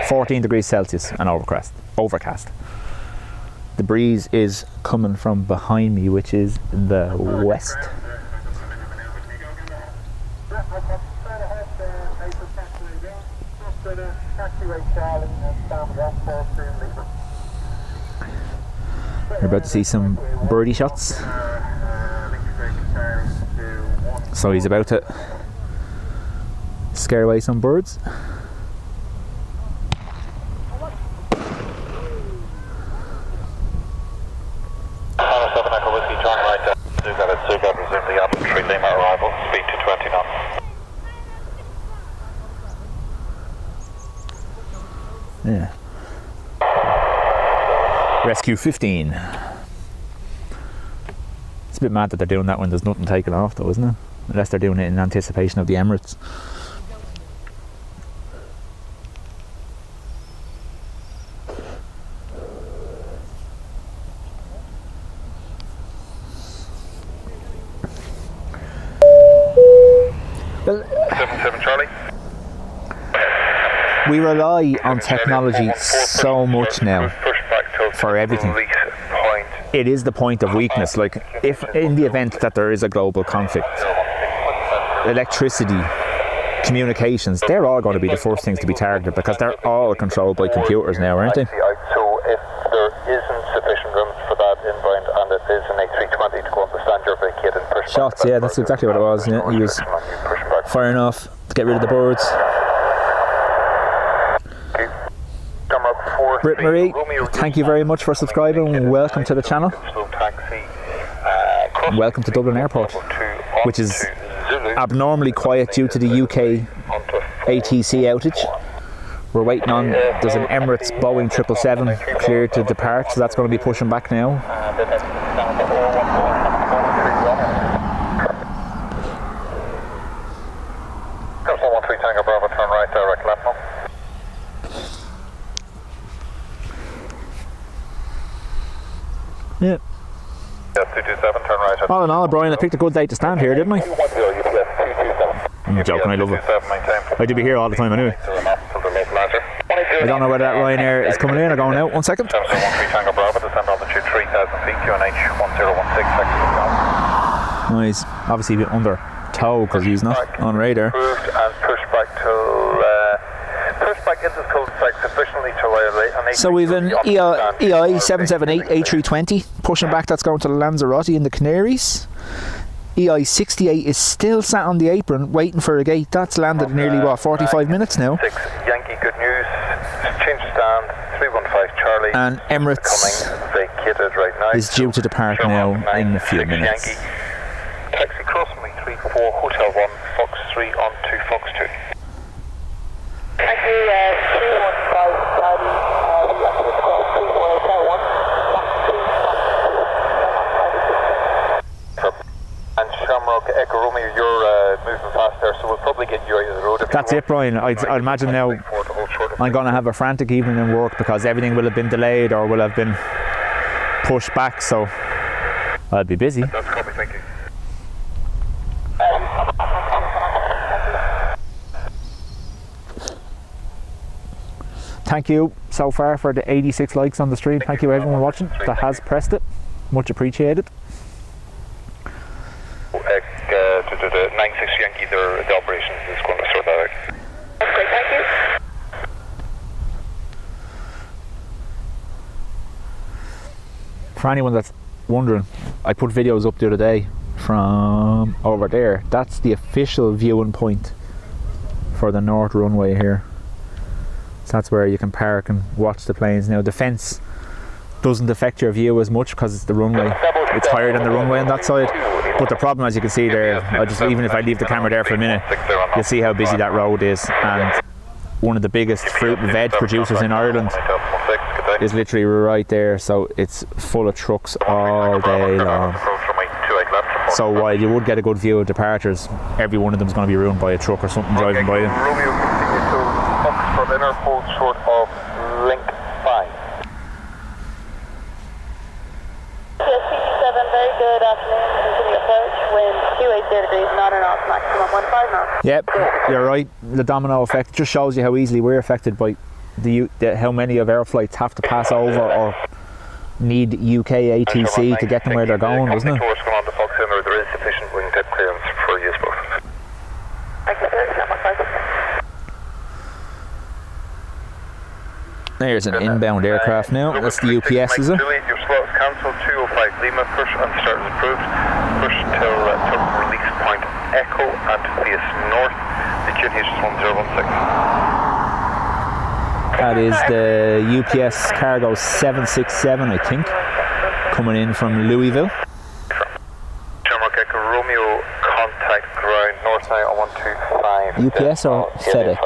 Speaker 1: 14 degrees Celsius and overcast. The breeze is coming from behind me, which is the west. We're about to see some birdie shots. So he's about to scare away some birds.
Speaker 5: Resume the Apple 3 Lima arrival, speed to 20 knots.
Speaker 1: Yeah. Rescue 15. It's a bit mad that they're doing that when there's nothing taken off though, isn't it? Unless they're doing it in anticipation of the Emirates. Well,
Speaker 5: 77 Charlie.
Speaker 1: we rely on technology so much now for everything. It is the point of weakness. Like, if in the event that there is a global conflict, electricity, communications, they're all going to be the first things to be targeted because they're all controlled by computers now, aren't they?
Speaker 5: So if there isn't sufficient room for that inbound and it is an A320 to go on the stand, you're vacated and pushed
Speaker 1: Shots, yeah, that's exactly what it was. Yeah, he was firing off to get rid of the birds. Brit Marie, thank you very much for subscribing. Welcome to the channel. Welcome to Dublin Airport, which is abnormally quiet due to the UK ATC outage. We're waiting on, there's an Emirates Boeing 777 cleared to depart, so that's going to be pushing back now.
Speaker 5: Council 13 Tango Bravo, turn right, direct left now.
Speaker 1: Yeah.
Speaker 5: 227, turn right at
Speaker 1: All in all, Brian, I picked a good day to stand here, didn't I?
Speaker 4: 210 UPS 227.
Speaker 1: I'm joking, I love it.
Speaker 5: 227, maintain.
Speaker 1: I do be here all the time anyway.
Speaker 4: To the local answer.
Speaker 1: I don't know whether that Ryanair is coming in or going out. 1 second.
Speaker 5: 713 Tango Bravo, descend altitude 3,000 feet, QNH 1016, taxi.
Speaker 1: Nice. Obviously a bit under tow because he's not on radar.
Speaker 5: Approved and pushed back till pushed back into the cul-de-sac sufficiently to allow an
Speaker 1: So we've an EI 778 A320 pushing back. That's going to Lanzarote in the Canaries. EI 68 is still sat on the apron waiting for a gate. That's landed nearly 45 minutes now.
Speaker 5: 6 Yankee, good news. Change of stand 315 Charlie.
Speaker 1: And Emirates
Speaker 5: Coming vacated right now.
Speaker 1: is due to depart now in a few minutes.
Speaker 5: Yankee. Taxi cross me 34 Hotel 1 Fox 3 on to Fox 2.
Speaker 2: Thank you, 315 Charlie, we actually cross 34 Hotel 1, Fox 3,
Speaker 5: And Shamrock Echo Romeo, you're moving fast there, so we'll probably get you out of the road. If
Speaker 1: That's
Speaker 5: you
Speaker 1: it, Brian. I'd imagine now I'm going to have a frantic evening in work because everything will have been delayed or will have been pushed back, so I'll be busy.
Speaker 5: That's copy, thank you.
Speaker 1: Thank you so far for the 86 likes on the stream. Thank you everyone watching that has pressed it. Much appreciated.
Speaker 5: 96 Yankee, the operations is going to sort that out.
Speaker 2: That's great, thank you.
Speaker 1: For anyone that's wondering, I put videos up the other day from over there. That's the official viewing point for the North Runway here. So that's where you can park and watch the planes. Now the fence doesn't affect your view as much because it's the runway. It's higher than the runway on that side. But the problem, as you can see there, even if I leave the camera there for a minute, you'll see how busy that road is. And one of the biggest fruit and veg producers in Ireland is literally right there. So it's full of trucks all day long. So while you would get a good view of departures, every one of them is going to be ruined by a truck or something driving by them.
Speaker 5: Romeo continue to Foxtrot inner hold short of link 5.
Speaker 2: Yes, 67, very good afternoon. Continue approach, wind 280 degrees, not an off, maximum 15 knots.
Speaker 1: Yep, you're right. The domino effect just shows you how easily we're affected by how many of our flights have to pass over or need UK ATC to get them where they're going, doesn't it?
Speaker 5: Tours going on to Fox Inner, there is sufficient wingtip clearance for use both.
Speaker 2: Thank you, sir.
Speaker 1: There's an inbound aircraft now. That's the UPS, is it?
Speaker 5: Your slot is cancelled. 205 Lima. Push and start is approved. Push till release point Echo and face north. The QNH is 1016.
Speaker 1: That is the UPS cargo 767, I think, coming in from Louisville.
Speaker 5: Shamrock Echo Romeo, contact ground north now on 125.
Speaker 1: UPS or FedEx?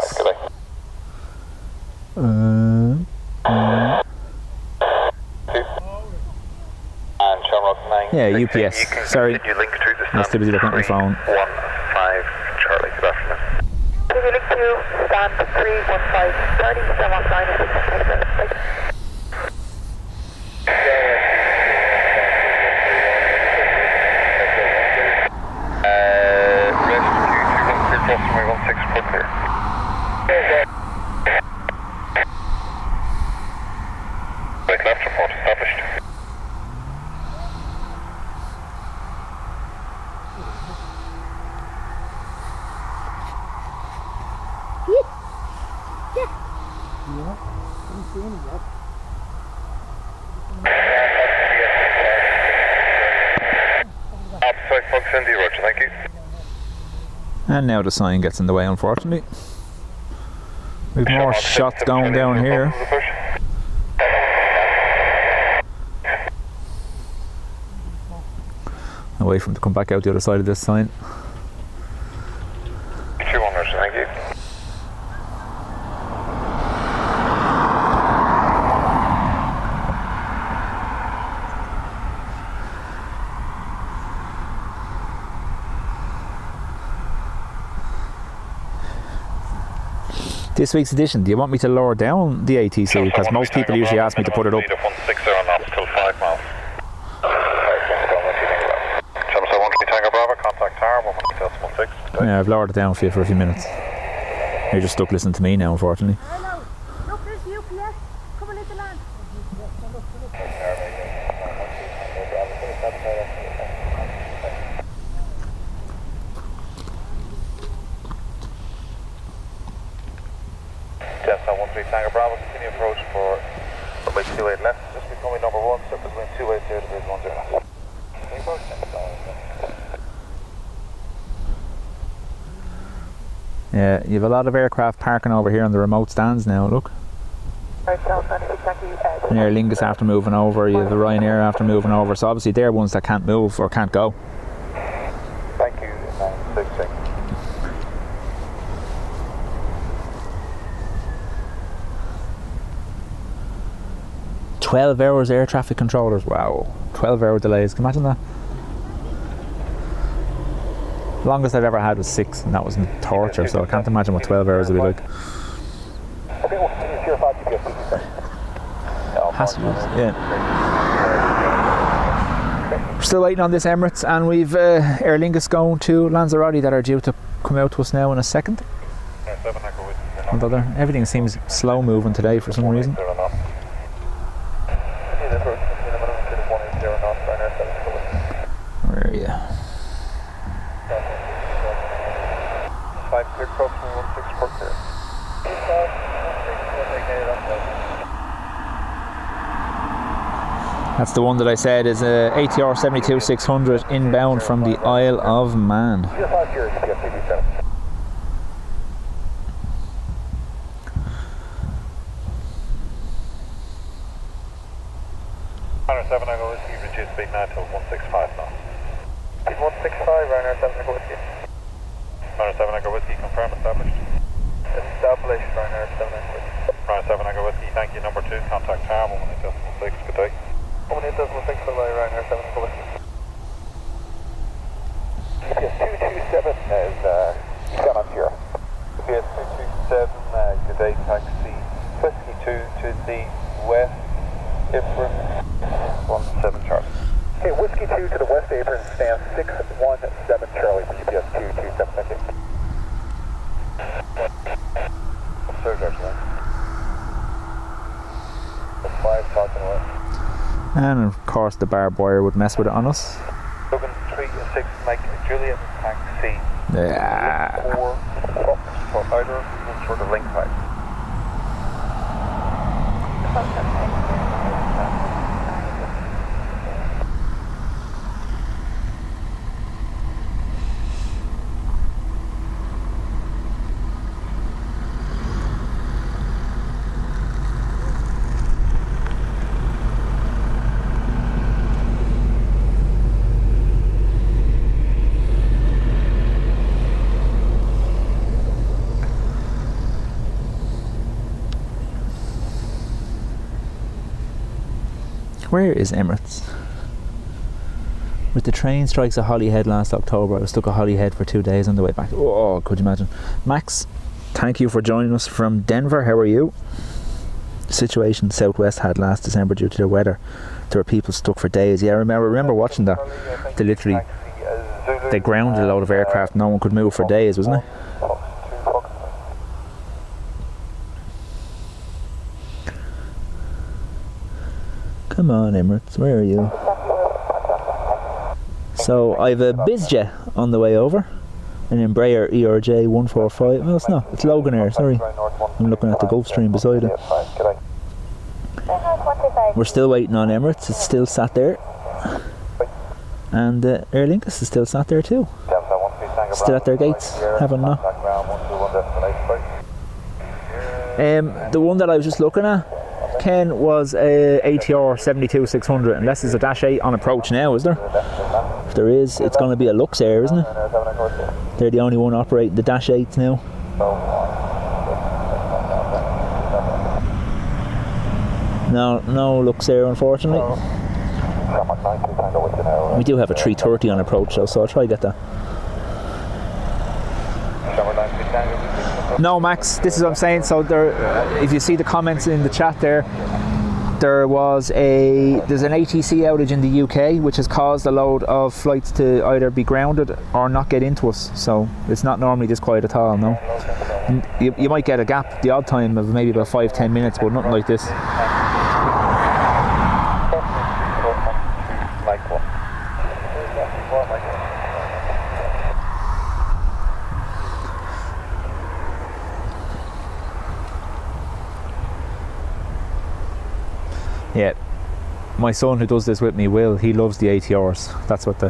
Speaker 5: And Shamrock 9.
Speaker 1: Yeah, UPS. Sorry, I'm still busy looking at my phone.
Speaker 5: 15 Charlie, good afternoon.
Speaker 2: If you link to stand 315, 30, 719,
Speaker 5: Rescue 213 crossing 16 for clear. Right left report established. Outside Fox Indy, roger, thank you.
Speaker 1: And now the sign gets in the way, unfortunately. We've more shots going down here. I'll wait for him to come back out the other side of this sign.
Speaker 5: 200, thank you.
Speaker 1: This week's edition, do you want me to lower down the ATC? Because most people usually ask me to put it up.
Speaker 5: 160 knots till 5 miles. 16.
Speaker 1: Yeah, I've lowered it down for you for a few minutes. You're just stuck listening to me now, unfortunately.
Speaker 6: Hello. Look, there's the UPS coming into land.
Speaker 5: Cessna 13 Tango Bravo, continue approach for runway 28 left, just becoming number 1, set between 280 degrees 10.
Speaker 1: Yeah, you have a lot of aircraft parking over here on the remote stands now, look. And Aer Lingus after moving over, you have the Ryanair after moving over, so obviously they're ones that can't move or can't go.
Speaker 5: Thank you, 966.
Speaker 1: 12 hours air traffic controllers, wow. 12-hour delays, can you imagine that? Longest I've ever had was 6, and that was torture, so I can't imagine what 12 hours would be like.
Speaker 5: Okay, well, continue Tier 5 GPS,
Speaker 1: Passengers, yeah. We're still waiting on this Emirates, and we've Aer Lingus going to Lanzarote that are due to come out to us now in a second. Although everything seems slow moving today for some reason. Where are you?
Speaker 5: 5 clear cross 16 for clear.
Speaker 1: That's the one that I said is a ATR 72-600 inbound from the Isle of Man.
Speaker 5: Tier 5 here, GPS 87. 7 I go whiskey, reduce speed now to 165 knots. Speed 165, Ryanair 7 I go whiskey. Ryanair 7 I go whiskey, confirm established. Established, Ryanair 7 I go whiskey. Ryanair 7 I go whiskey, thank you. Number 2, contact tower 18.6, good day. 18.6 for Ryanair 7 I go whiskey. GPS 227 is got on here. GPS 227, good day, taxi whiskey 2 to the west. Apron 17 Charlie. Okay, whiskey 2 to the west apron, stand 617 Charlie for GPS 227, thank you. Surcharge line. 5 talking away.
Speaker 1: And of course the barbed wire would mess with it on us.
Speaker 5: Logan 3-6 Mike Juliet taxi.
Speaker 1: Yeah.
Speaker 5: 4 for outer for the link pipe.
Speaker 1: Where is Emirates? With the train strikes at Holyhead last October, I was stuck at Holyhead for 2 days on the way back. Oh, could you imagine? Max, thank you for joining us from Denver. How are you? The situation Southwest had last December due to the weather. There were people stuck for days. Yeah, I remember watching that. They grounded a load of aircraft. No one could move for days, wasn't it? Come on, Emirates, where are you? So I've a BizJet on the way over, an Embraer ERJ 145. Well, it's not. It's Logan Air. Sorry, I'm looking at the Gulfstream beside it. We're still waiting on Emirates. It's still sat there, and Aer Lingus is still sat there too. Still at their gates, haven't knocked. The one that I was just looking at, Ken, was a ATR 72-600, unless there's a Dash 8 on approach now, is there? If there is, it's going to be a Lux Air, isn't it? They're the only one operating the Dash 8s now. No Lux Air, unfortunately. We do have a 330 on approach though, so I'll try to get that. No, Max, this is what I'm saying. So there, if you see the comments in the chat there, there's an ATC outage in the UK which has caused a load of flights to either be grounded or not get into us, so it's not normally this quiet at all, no. You might get a gap the odd time of maybe about 5-10 minutes, but nothing like this. Yeah, my son who does this with me, Will, he loves the ATRs. That's what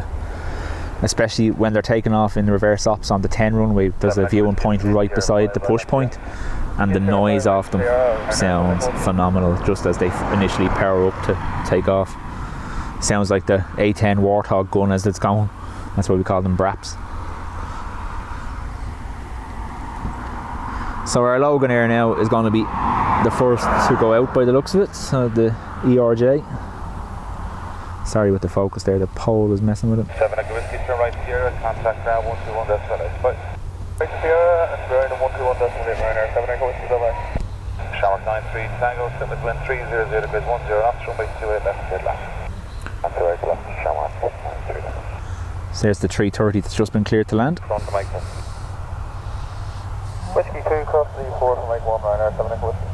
Speaker 1: especially when they're taking off in reverse ops on the 10 runway, there's a viewing point right beside the push point, and the noise off them sounds phenomenal just as they initially power up to take off. Sounds like the A10 Warthog gun as it's going. That's why we call them Braps. So our Logan Air now is going to be the first to go out by the looks of it, so the ERJ. Sorry with the focus there, the pole is messing with it.
Speaker 5: 7 Echo Whiskey, turn right Sierra, contact now 121 decimal 8. Right Sierra, and bearing 121 decimal 8, Ryanair, 7 Echo Whiskey, bye-bye. Shamrock 93 Tango, Limit wind 300 degrees 10 knots, runway 28 left, dead left. And to right left, Shamrock 93.
Speaker 1: So there's the 330 that's just been cleared to land.
Speaker 5: Front to Mike 1. Whiskey 2, cross 34 to Mike 1, Ryanair, 7 Echo Whiskey.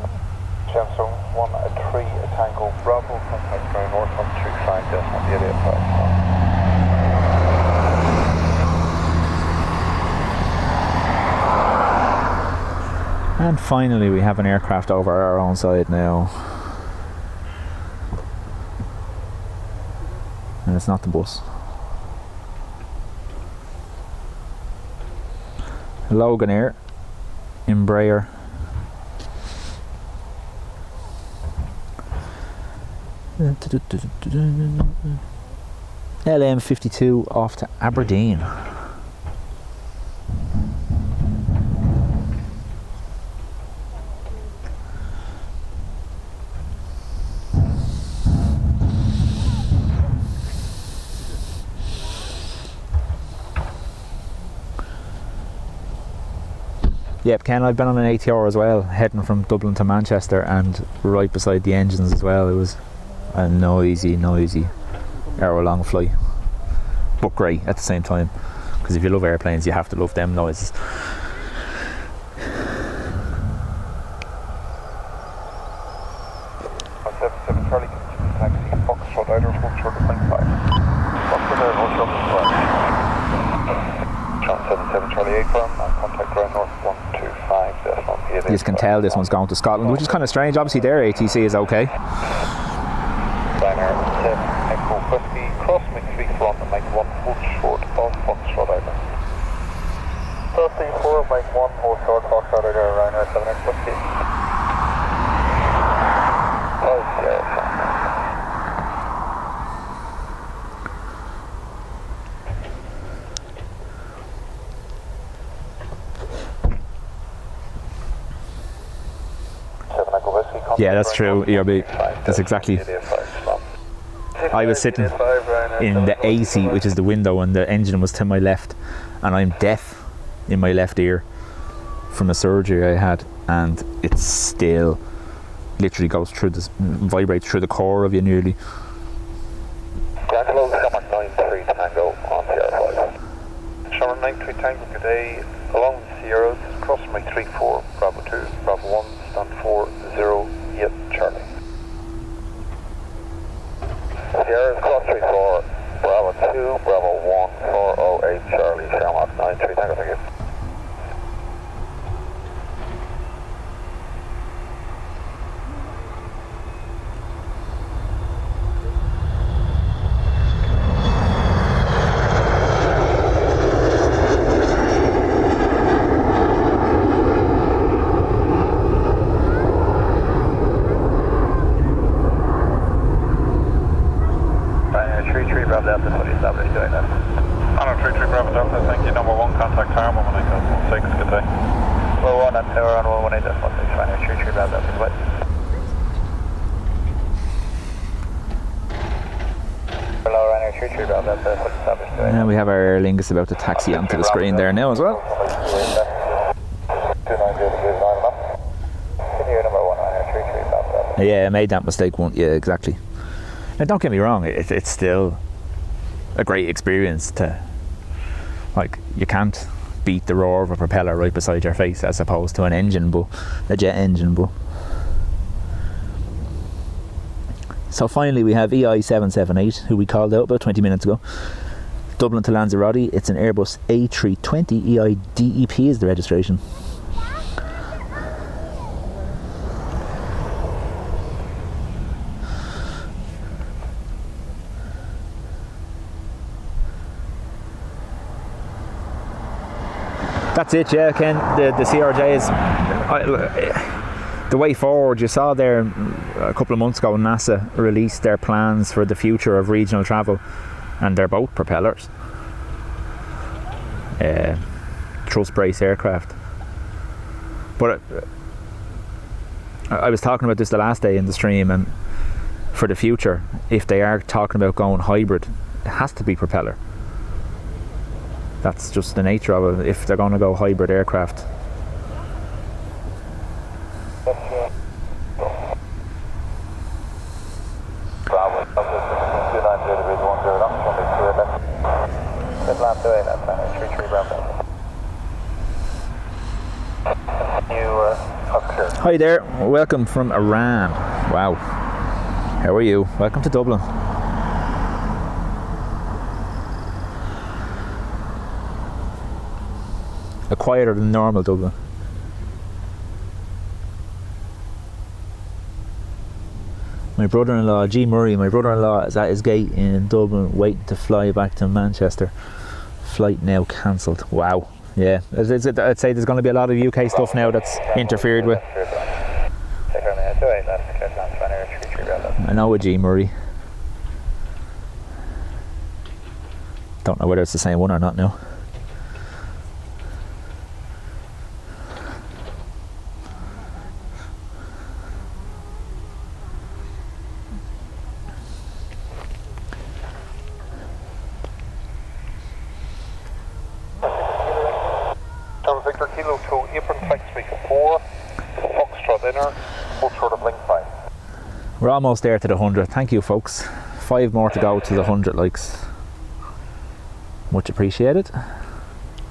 Speaker 5: Gemstone 1 at 3 at Tango Bravo, contact ground north 135 decimal 885.
Speaker 1: And finally we have an aircraft over our own side now. And it's not the bus. Logan Air, Embraer. LM52 off to Aberdeen. Yep, Ken, I've been on an ATR as well, heading from Dublin to Manchester, and right beside the engines as well. It was a noisy hour-long flight, but great at the same time, because if you love airplanes you have to love them noises.
Speaker 5: Charlie, taxi, Foxtrot, Idle, Foxtrot, 5. Foxtrot, Idle, Foxtrot, 77 Charlie 8 firm, and contact ground north 125 decimal 8.
Speaker 1: You just can tell this one's going to Scotland, which is kind of strange. Obviously their ATC is okay.
Speaker 5: Ryanair 7 Echo Whiskey, cross Mike 3 front and Mike 1 hold short of Foxtrot Island. Cross 4 Mike 1 hold short Foxtrot Island, Ryanair 7 Echo Whiskey.
Speaker 1: Yeah, that's true, ERB. That's exactly. I was sitting in the A seat, which is the window, and the engine was to my left, and I'm deaf in my left ear from a surgery I had, and it still literally goes through this, vibrates through the core of you nearly.
Speaker 5: Hello, Shamrock 93 Tango on Sierra 5. Shamrock 93 Tango, good day. Along the Sierras, cross my 34, Bravo 2, Bravo 1, stand 40, yep, Charlie. Sierras, cross 34, Bravo 2, Bravo 1, 408, Charlie, Shamrock 93 Tango, thank you.
Speaker 1: And we have our Aer Lingus about to taxi onto the screen there now as well. Yeah, I made that mistake once. Yeah, exactly. Now, don't get me wrong, it's still a great experience to, like, you can't beat the roar of a propeller right beside your face as opposed to a jet engine, but. So finally we have EI778, who we called out about 20 minutes ago. Dublin to Lanzarote. It's an Airbus A320. EIDEP is the registration. That's it, yeah, Ken. The CRJ is the way forward. You saw there a couple of months ago, NASA released their plans for the future of regional travel, and they're both propellers. Thrust brace aircraft. But I was talking about this the last day in the stream, and for the future, if they are talking about going hybrid, it has to be propeller. That's just the nature of it, if they're going to go hybrid aircraft. Hi there, welcome from Iran. Wow, how are you? Welcome to Dublin. A quieter than normal Dublin. My brother-in-law, G. Murray, my brother-in-law is at his gate in Dublin waiting to fly back to Manchester. Flight now cancelled. Wow. Yeah, I'd say there's going to be a lot of UK stuff now that's interfered with. I know a G. Murray. Don't know whether it's the same one or not now.
Speaker 5: Victor Kilo to apron taxi 4, Foxtrot inner, full short of link 5.
Speaker 1: We're almost there to the 100. Thank you, folks. 5 more to go to the 100 likes. Much appreciated.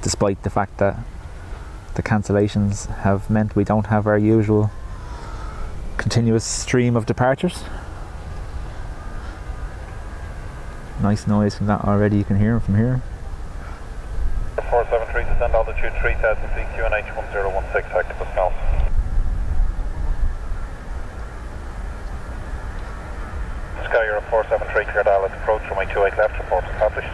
Speaker 1: Despite the fact that the cancellations have meant we don't have our usual continuous stream of departures. Nice noise from that already. You can hear from here.
Speaker 5: 473 descend altitude 3000 feet, QNH 1016, Octopus Golf. Sky Europe 473, clear dial at approach from 28 left, report established.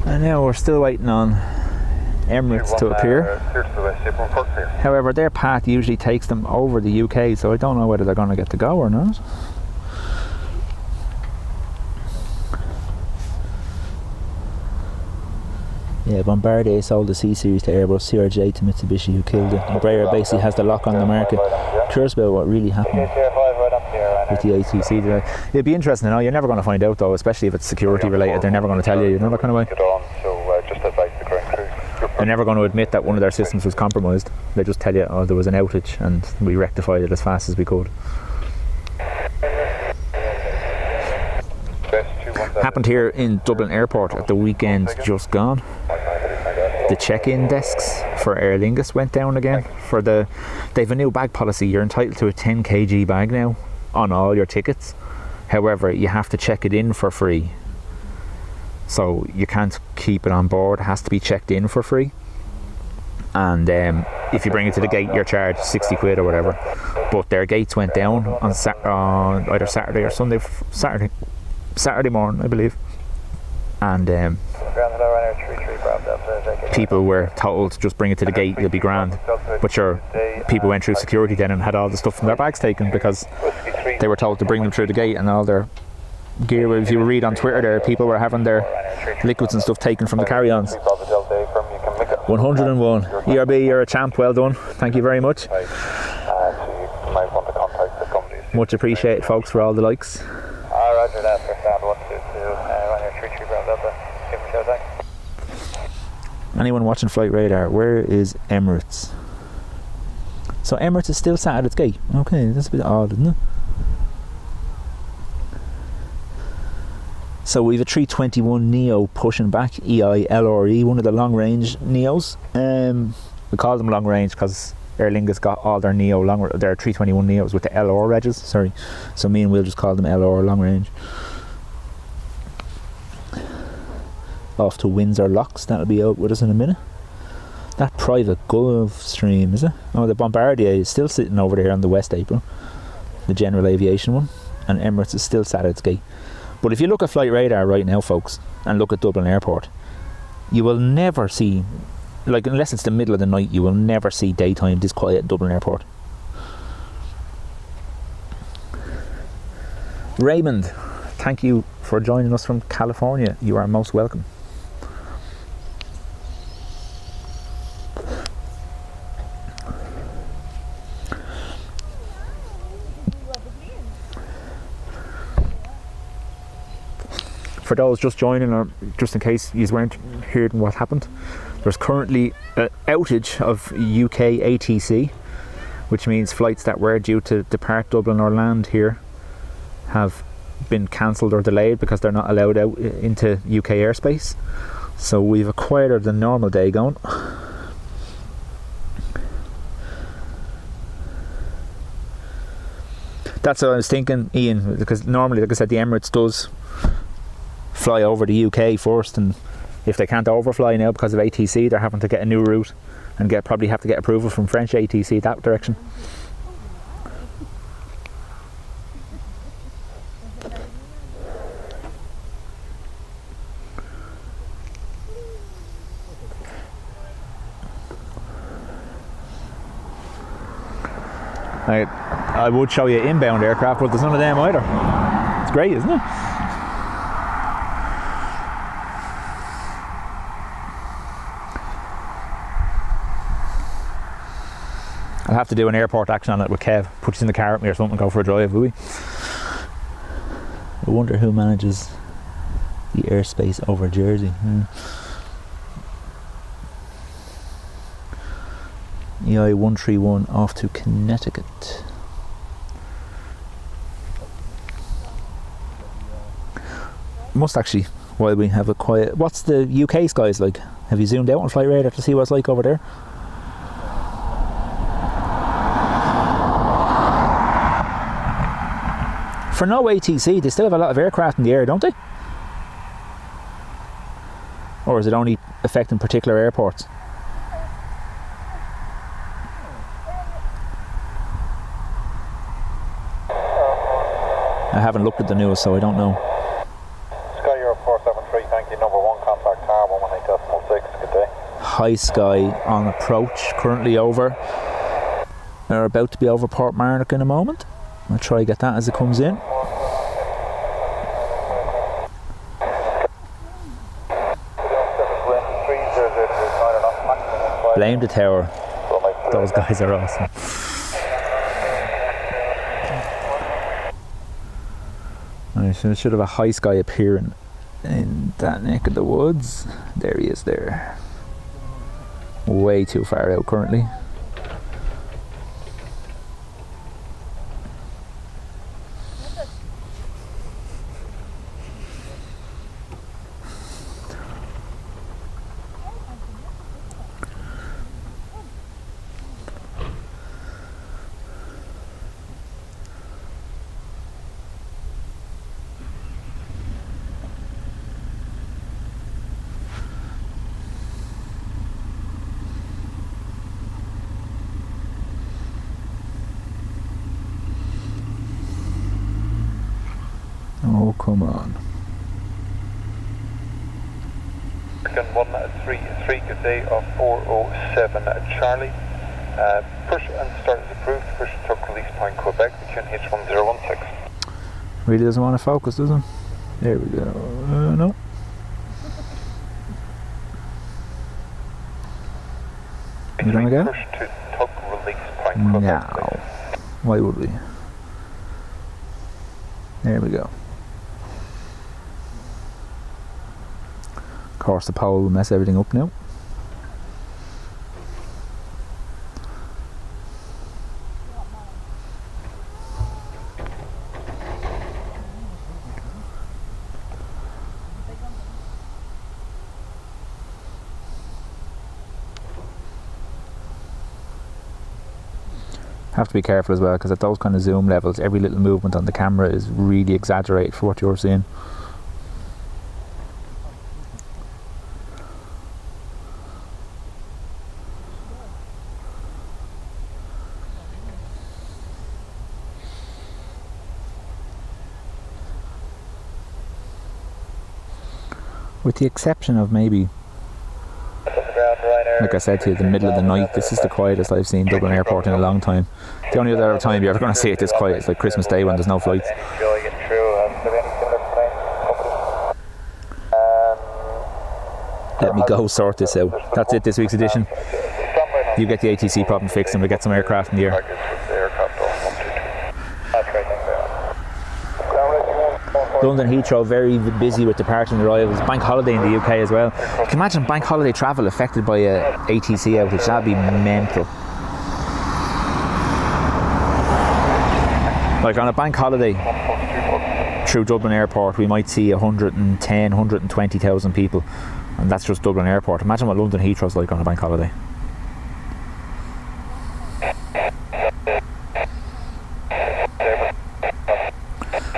Speaker 1: And now we're still waiting on Emirates to appear. However, their path usually takes them over the UK, so I don't know whether they're going to get to go or not. Yeah, Bombardier sold the C-Series to Airbus, CRJ to Mitsubishi, who killed it. Embraer basically has the lock on the market. Curious about what really happened with the ATC today. It'd be interesting to know. You're never going to find out though, especially if it's security related. They're never going to tell you, you know that kind of way. They're never going to admit that one of their systems was compromised. They just tell you, oh, there was an outage and we rectified it as fast as we could. Happened here in Dublin Airport at the weekend just gone. The check-in desks for Aer Lingus went down again. They've a new bag policy. You're entitled to a 10 kg bag now on all your tickets. However, you have to check it in for free. So you can't keep it on board. It has to be checked in for free. And if you bring it to the gate, you're charged 60 quid or whatever. But their gates went down on either Saturday or Sunday, Saturday morning, I believe. And people were told, just bring it to the gate, you'll be grand. But sure, people went through security then and had all the stuff from their bags taken because they were told to bring them through the gate, and all their gear. If you read on Twitter there, people were having their liquids and stuff taken from the carry-ons. 101. ERB, you're a champ, well done. Thank you very much. Much appreciated, folks, for all the likes.
Speaker 5: Roger that, for stand 122, run your 33 Bravo Delta, give me a shout, thanks.
Speaker 1: Anyone watching Flight Radar, where is Emirates? So Emirates is still sat at its gate. Okay, that's a bit odd, isn't it? So we have a 321 Neo pushing back, EI LRE, one of the long range Neos. We call them long range because Aer Lingus got all their their 321 Neos with the LR regs, sorry. So me and Will just call them LR long range. Off to Windsor Locks, that'll be out with us in a minute. That private Gulf Stream, is it? Oh, the Bombardier is still sitting over there on the West April, the general aviation one, and Emirates is still sat at its gate. But if you look at Flight Radar right now, folks, and look at Dublin Airport, you will never see, like, unless it's the middle of the night, you will never see daytime this quiet at Dublin Airport. Raymond, thank you for joining us from California. You are most welcome. For those just joining, or just in case you weren't hearing what happened, there's currently an outage of UK ATC, which means flights that were due to depart Dublin or land here have been cancelled or delayed because they're not allowed out into UK airspace. So we've a quieter than normal day going. That's what I was thinking, Ian, because normally, like I said, the Emirates does fly over the UK first, and if they can't overfly now because of ATC, they're having to get a new route and probably have to get approval from French ATC that direction. I would show you inbound aircraft, but there's none of them either. It's great, isn't it? I'll have to do an airport action on it with Kev. Put us in the car with me or something, go for a drive, will we? I wonder who manages the airspace over Jersey. EI 131 off to Connecticut. Must actually, while we have a quiet... What's the UK skies like? Have you zoomed out on Flight Radar to see what it's like over there? For no ATC, they still have a lot of aircraft in the air, don't they? Or is it only affecting particular airports? I haven't looked at the news, so I don't know.
Speaker 5: Sky Europe 473, thank you. Number 1, contact Tower 118.6, good day.
Speaker 1: High Sky on approach, currently over. They're about to be over Port Marnock in a moment. I'll try to get that as it comes in. Blame the tower. Those guys are awesome. Right, so it should have a High Sky appearing in that neck of the woods. There he is there. Way too far out currently. Come on.
Speaker 5: American 133, good day of 407 Charlie. Push and start is approved. Push and tuck release point Quebec, between H1016.
Speaker 1: Really doesn't want to focus, does he? There we go. No. You gonna go?
Speaker 5: Push to tuck release point Quebec.
Speaker 1: No. Why would we? There we go. Of course the pole will mess everything up now. Have to be careful as well, because at those kind of zoom levels every little movement on the camera is really exaggerated for what you're seeing. With the exception of maybe, like I said to you, the middle of the night, this is the quietest I've seen Dublin Airport in a long time. The only other time you're ever going to see it this quiet is like Christmas Day when there's no flights. Let me go sort this out. That's it, this week's edition. You get the ATC problem fixed and we get some aircraft in the air. London Heathrow very busy with departing arrivals. Bank holiday in the UK as well. You can imagine bank holiday travel affected by a ATC outage. That'd be mental. Like on a bank holiday through Dublin Airport we might see 110, 120,000 people, and that's just Dublin Airport. Imagine what London Heathrow's like on a bank holiday.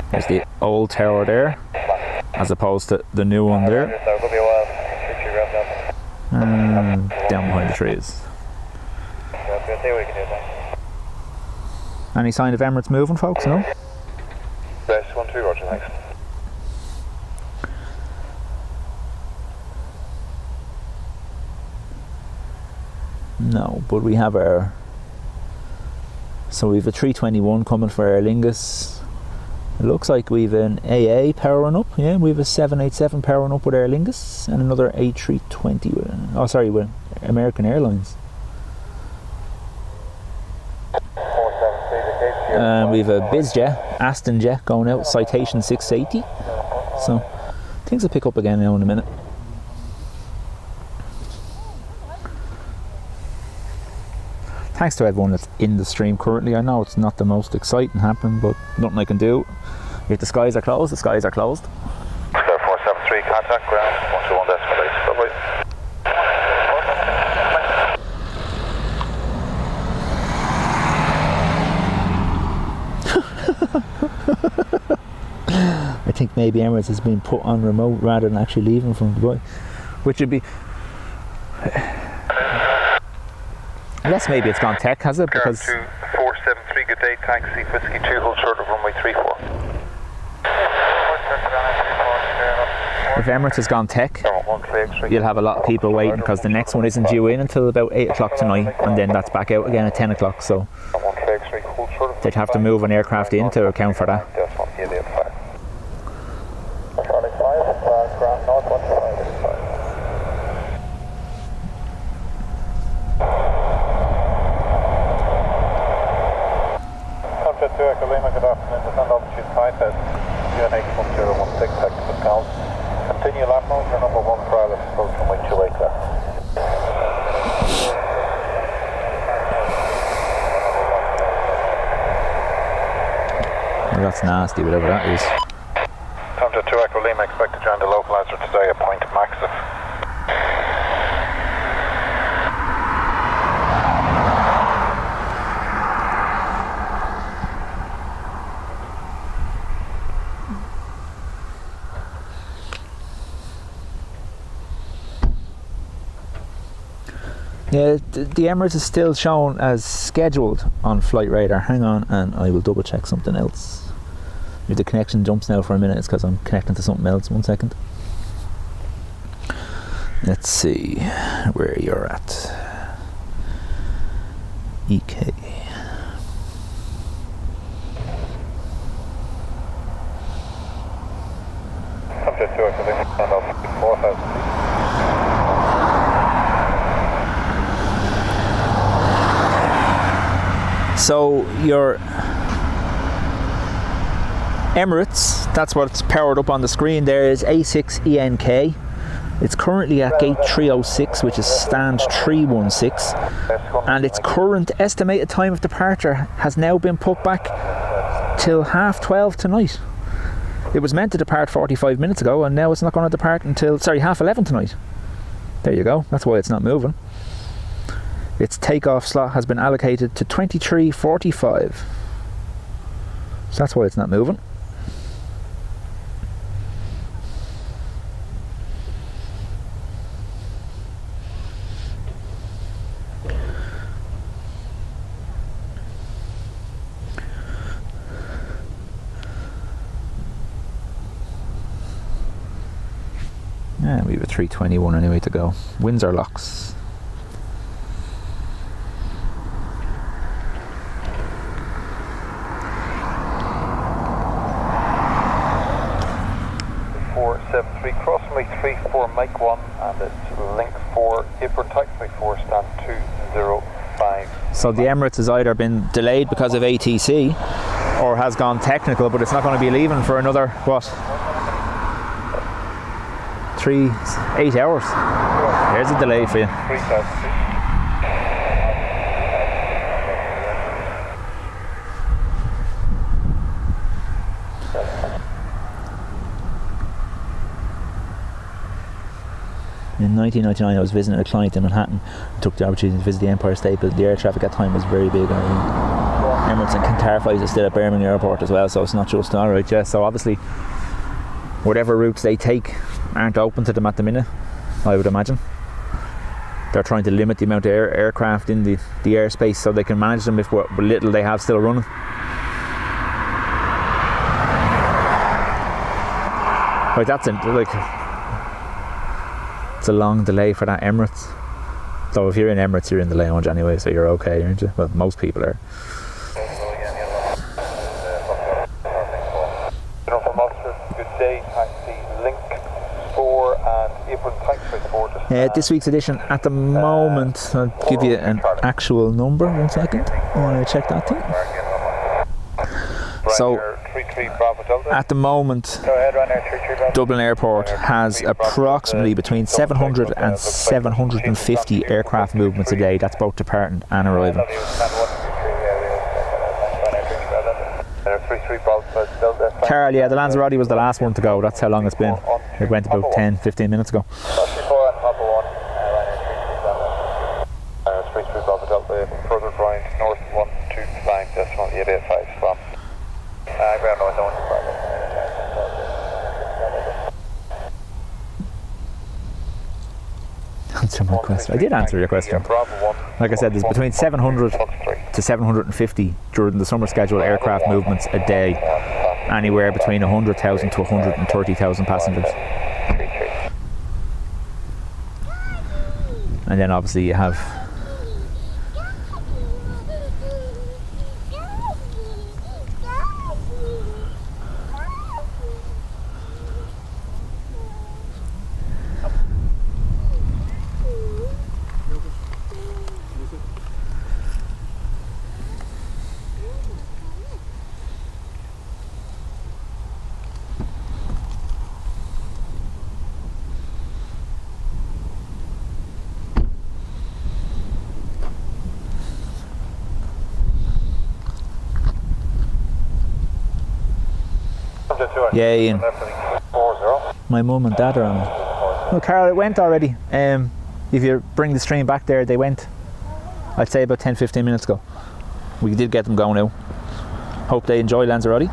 Speaker 1: There's the old tower there, as opposed to the new one there. And down behind the trees. Any sign of Emirates moving, folks? No?
Speaker 5: Best 1-2, roger, thanks.
Speaker 1: No, but we have our... So we have a 321 coming for Aer Lingus. It looks like we've an AA powering up. Yeah, we have a 787 powering up with Aer Lingus and another A320 with, with American Airlines. We have a BizJet, Aston Jet going out, citation 680. So things will pick up again now in a minute. Thanks to everyone that's in the stream currently. I know it's not the most exciting happening, but nothing I can do. If the skies are closed, the skies are closed.
Speaker 5: Square 473, contact ground, 121 decimal 8.
Speaker 1: I think maybe Emirates has been put on remote rather than actually leaving from Dubai, which would be... Unless maybe it's gone tech, has it? Because
Speaker 5: 473, good day, taxi, whiskey 2, hold short of runway 34.
Speaker 1: if Emirates has gone tech, you'll have a lot of people waiting, because the next one isn't due in until about 8 o'clock tonight, and then that's back out again at 10 o'clock, so they'd have to move an aircraft in to account for that.
Speaker 5: Continue lap mode for number 1 pilot, approach runway 28 left.
Speaker 1: Well, that's nasty, whatever that is.
Speaker 5: Time to 2 Echo Lima, expect to join the localizer today at Point Maxive.
Speaker 1: Yeah, the Emirates is still shown as scheduled on Flight Radar. Hang on, and I will double check something else. If the connection jumps now for a minute, it's because I'm connecting to something else. 1 second. Let's see where you're at. EK.
Speaker 5: Subject to it, I think it's off 4,000.
Speaker 1: So your Emirates, that's what's powered up on the screen there, is A6ENK. It's currently at gate 306, which is stand 316, and its current estimated time of departure has now been put back till 12:30 tonight. It was meant to depart 45 minutes ago, and now it's not going to depart until 11:30 tonight. There you go, that's why it's not moving. Its takeoff slot has been allocated to 23:45, so that's why it's not moving. Yeah, we have a 321 anyway to go. Windsor locks.
Speaker 5: Cross runway 34 Mike 1 and it's link 4 apron taxiway 4 stand 205.
Speaker 1: So the Emirates has either been delayed because of ATC or has gone technical, but it's not going to be leaving for another, what, 8 hours. There's a delay for you.
Speaker 5: 3,000.
Speaker 1: In 1999 I was visiting a client in Manhattan and took the opportunity to visit the Empire State Building. The air traffic at the time was very big. Emirates and Qatar flights are still at Birmingham Airport as well, so it's not just alright, yeah. So obviously whatever routes they take aren't open to them at the minute, I would imagine. They're trying to limit the amount of aircraft in the airspace so they can manage them if what little they have still running. Like that's it's a long delay for that Emirates. So if you're in Emirates, you're in the lounge anyway, so you're okay, aren't you? Well, most people are. This week's edition at the moment, I'll give you an actual number. 1 second. I want to check that thing. So at the moment, Dublin Airport has approximately between 700 and 750 aircraft movements a day. That's both departing and arriving. Carol, yeah, the Lanzarote was the last one to go. That's how long it's been. It went about 10-15 minutes ago.
Speaker 5: Further grind north 129 decimal 885 from ground north 1.
Speaker 1: Answer my question. I did answer your question. Like I said, there's between 700 to 750 during the summer schedule aircraft movements a day, anywhere between 100,000 to 130,000 passengers. And then obviously you have yeah, Ian. My mum and dad are on. No, Carol, it went already. If you bring the stream back there, they went. I'd say about 10-15 minutes ago. We did get them going now. Hope they enjoy Lanzarote.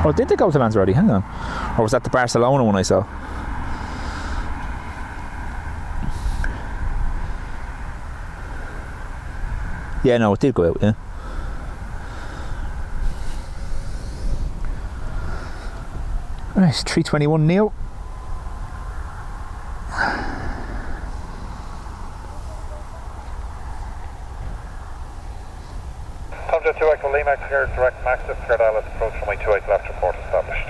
Speaker 1: Oh, did they go to Lanzarote? Hang on. Or was that the Barcelona one I saw? Yeah, no, it did go out, yeah. Right, 321 neo.
Speaker 5: Tomjet 2 Echo Lima, clear direct max to clear Dallas, approach runway 28 left, report established.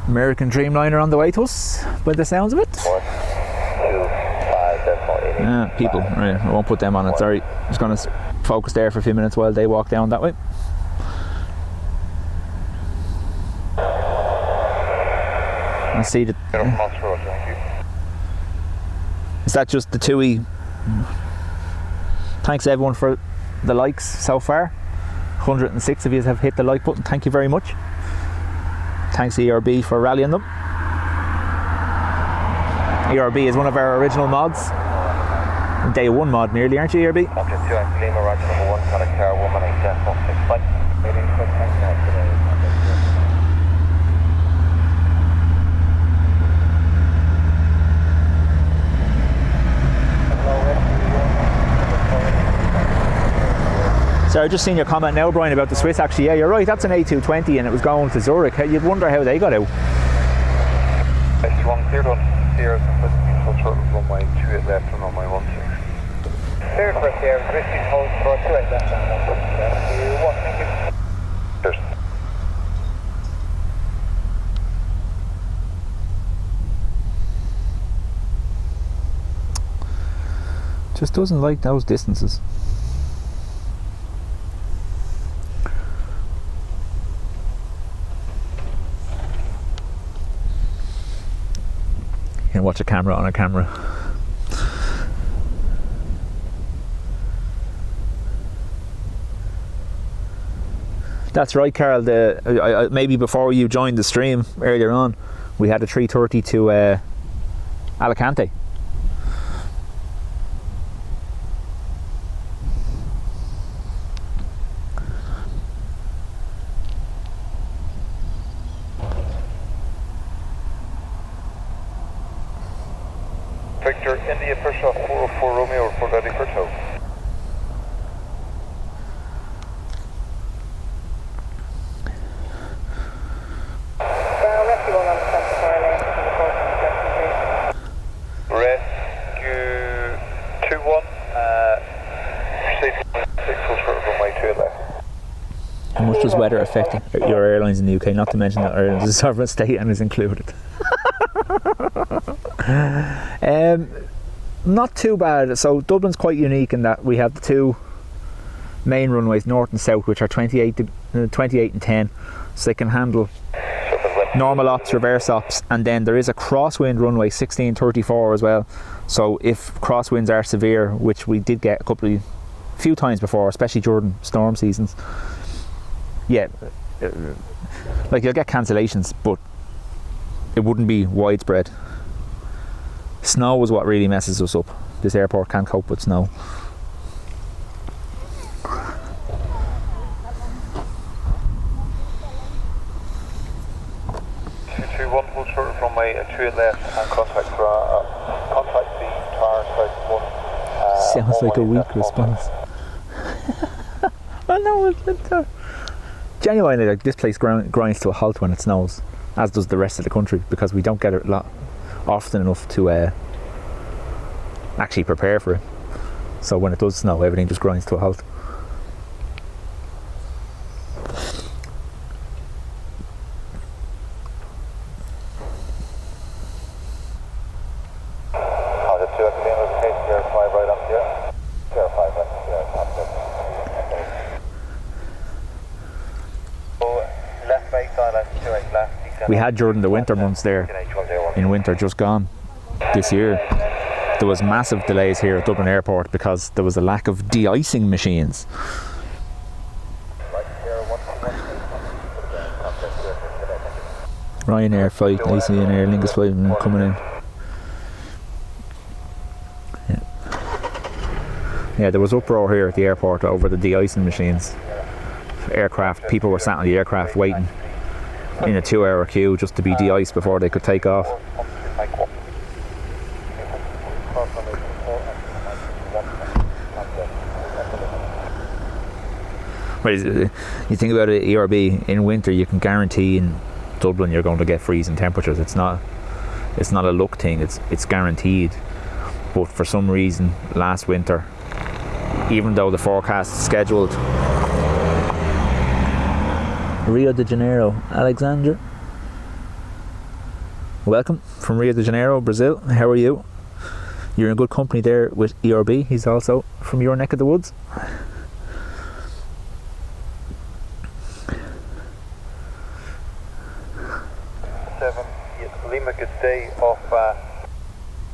Speaker 1: American Dreamliner on the way to us, by the sounds of it.
Speaker 4: 125.88.
Speaker 1: People, right, I won't put them on it, sorry. I'm just going to focus there for a few minutes while they walk down that way. I see that. Is that just the TUI? Thanks everyone for the likes so far. 106 of you have hit the like button, thank you very much. Thanks ERB for rallying them. ERB is one of our original mods. Day 1 mod nearly, aren't you, ERB?
Speaker 4: Object 2 Echo Lima, Roger number 1, contact car 118.6 flight.
Speaker 1: So I've just seen your comment now, Brian, about the Swiss. Actually, yeah, you're right, that's an A220 and it was going to Zurich. You'd wonder how they got out.
Speaker 5: S1 cleared on stairs and put the short runway 28 left and runway 16.
Speaker 4: Cleared for stairs, risky hold for 28 left and 1. Thank you.
Speaker 5: Cheers.
Speaker 1: Just doesn't like those distances. You can watch a camera on a camera. That's right, Carl. Maybe before you joined the stream earlier on, we had a 330 to Alicante.
Speaker 5: Victor, India Pershaw 404 Romeo, report ready for tow.
Speaker 2: Rescue 1 on the 74 lane,
Speaker 5: Rescue 2-1, proceed 6 full short of runway 28 left.
Speaker 1: How much does weather affect your airlines in the UK? Not to mention that Ireland is a sovereign state and is included. Not too bad. So Dublin's quite unique in that we have the two main runways, north and south, which are 28 and 10, so they can handle normal ops, reverse ops, and then there is a crosswind runway 1634 as well. So if crosswinds are severe, which we did get a few times before, especially during storm seasons, yeah, like you'll get cancellations, but it wouldn't be widespread. Snow is what really messes us up. This airport can't cope with snow.
Speaker 5: One full short of runway 28 left and contact the tower side 1.
Speaker 1: Sounds like a weak response. Well, no, genuinely, like, this place grinds to a halt when it snows, as does the rest of the country, because we don't get it often enough to actually prepare for it. So when it does snow, everything just grinds to a halt. we had during the winter months there, in winter just gone this year. There was massive delays here at Dublin Airport because there was a lack of de-icing machines. Ryanair flight, AC and Aer Lingus flight coming in. Yeah, there was uproar here at the airport over the de-icing machines. Aircraft, people were sat on the aircraft waiting in a 2-hour queue just to be de-iced before they could take off. Well, you think about it, ERB, in winter you can guarantee in Dublin you're going to get freezing temperatures. It's not a luck thing, it's guaranteed. But for some reason last winter, even though the forecast scheduled Rio de Janeiro, Alexander, welcome from Rio de Janeiro, Brazil. How are you? You're in good company there with ERB. He's also from your neck of the woods.
Speaker 5: Lima good day off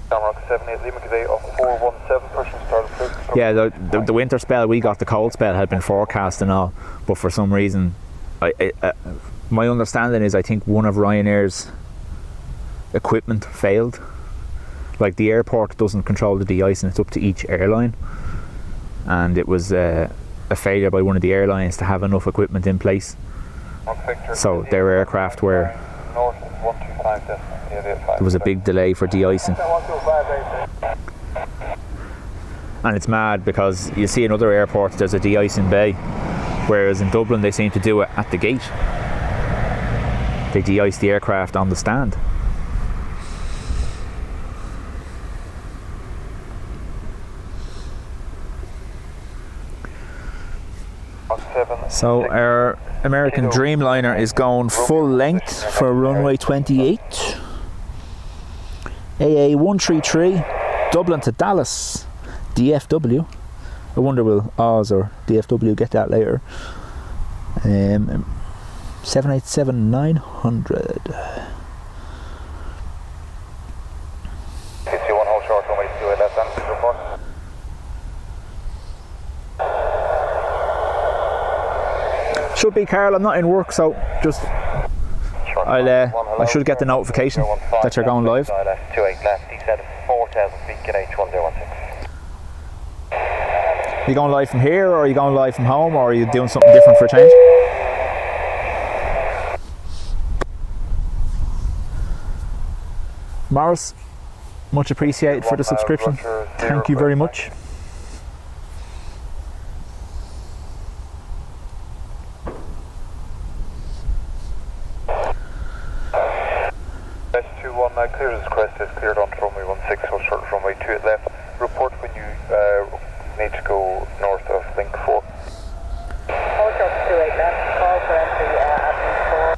Speaker 5: Shamrock 78 Lima good day off 417 pushing started.
Speaker 1: Yeah, the winter spell we got, the cold spell had been forecast and all, but for some reason my understanding is I think one of Ryanair's equipment failed. Like the airport doesn't control the de-icing, it's up to each airline, and it was a failure by one of the airlines to have enough equipment in place, so their aircraft were, there was a big delay for de-icing. And it's mad because you see in other airports there's a de-icing bay, whereas in Dublin they seem to do it at the gate. They de-ice the aircraft on the stand. So our American Dreamliner is going full length for runway 28. AA133, Dublin to Dallas, DFW. I wonder will Oz or DFW get that later. 787-900. Should be, Carl. I'm not in work, so just I should get the notification that you're going live.
Speaker 4: 28 left, descending 4,000 feet, get H1016.
Speaker 1: Are you going live from here, or are you going live from home, or are you doing something different for a change? Morris, much appreciated for the subscription. Thank you very much.
Speaker 5: Clear as crest is cleared onto runway 16, so short runway 28 left. Report when you need to go north of link 4.
Speaker 2: Hold up 28 left, call for entry at link 4.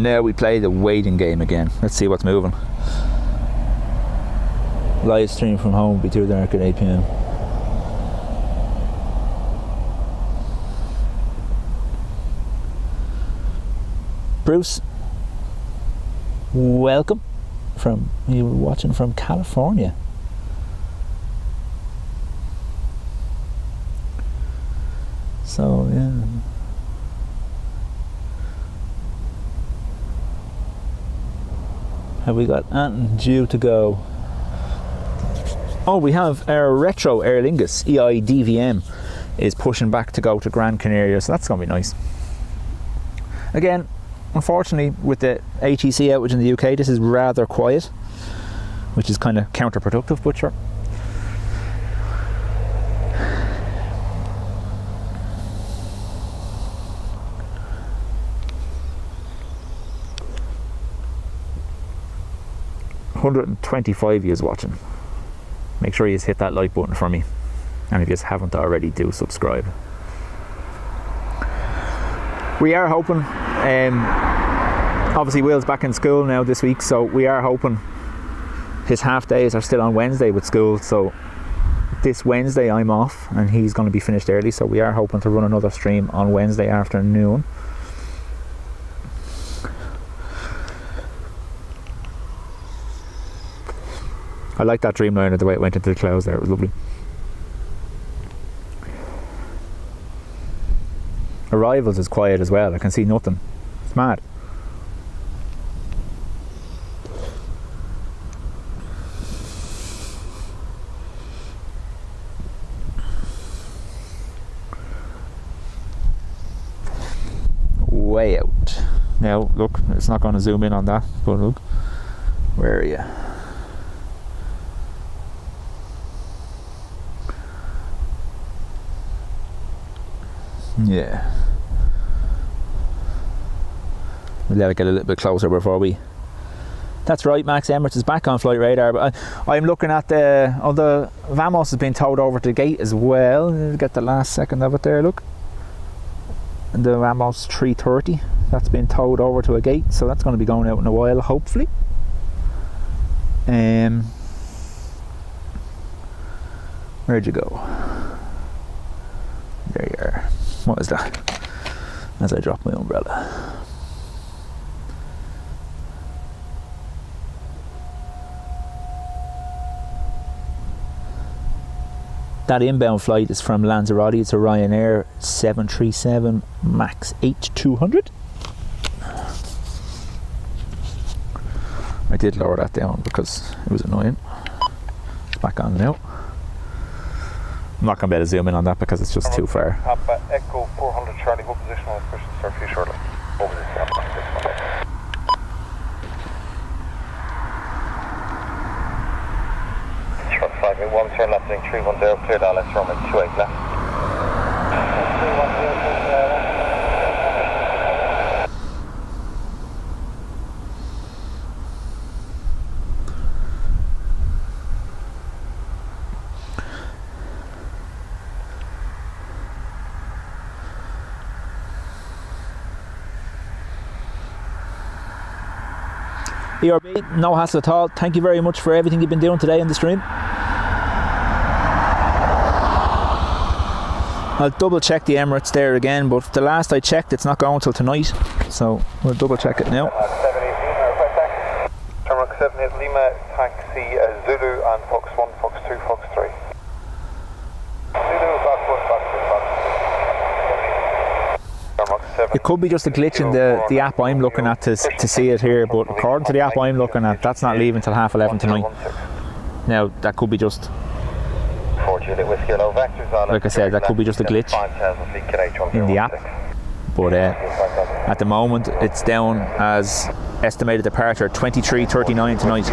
Speaker 1: And now we play the waiting game again. Let's see what's moving. Live stream from home will be too dark at 8 p.m. Bruce, welcome. You were watching from California. So yeah. Have we got anything due to go? Oh, we have our retro Aer Lingus EIDVM is pushing back to go to Gran Canaria, so that's going to be nice. Again, unfortunately, with the ATC outage in the UK, this is rather quiet, which is kind of counterproductive, but sure. $125 yous watching. Make sure you hit that like button for me, and if you haven't already, do subscribe. We are hoping, obviously Will's back in school now this week, so we are hoping his half days are still on Wednesday with school, so this Wednesday I'm off and he's going to be finished early, so we are hoping to run another stream on Wednesday afternoon. I like that Dreamliner, the way it went into the clouds there, it was lovely. Arrivals is quiet as well, I can see nothing. It's mad. Way out. Now look, it's not going to zoom in on that, but look, where are you? Yeah. We'll let it get a little bit closer before we... That's right, Max, Emirates is back on flight radar, but I'm looking at the... Oh, the Vamos has been towed over to the gate as well. Get the last second of it there, look. The Vamos 330, that's been towed over to a gate, so that's going to be going out in a while, hopefully. Where'd you go? There you are. What is that? As I drop my umbrella. That inbound flight is from Lanzarote. It's a Ryanair 737 MAX 8200. I did lower that down because it was annoying. It's back on now. I'm not going to be able to zoom in on that because it's just too far.
Speaker 5: Papa Echo 400 Charlie, what position on push and start for you shortly? Over this one. 581, turn left, 310, cleared LS, runway 28 left. 310.
Speaker 1: ERB, no hassle at all. Thank you very much for everything you've been doing today in the stream. I'll double check the Emirates there again, but the last I checked it's not going till tonight, so we'll double check it now.
Speaker 5: Terminal 78 Lima, taxi Zulu and Fox 1, Fox 2, Fox 3. Zulu, Fox 1, Fox 2, Fox 3.
Speaker 1: It could be just a glitch in the app I'm looking at to see it here, but according to the app I'm looking at, that's not leaving till 11:30 tonight. Now, that could be just... Like I said, that could be just a glitch in the app, but at the moment it's down as estimated departure 23:39 tonight.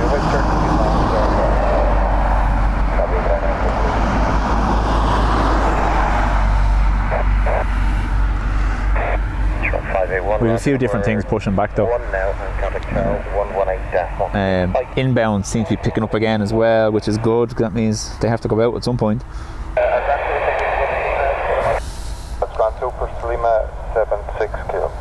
Speaker 1: We have a few different things pushing back though. Inbound seems to be picking up again as well, which is good. That means they have to go out at some point.
Speaker 5: That's Grand 2 push to Lima 76 kilo.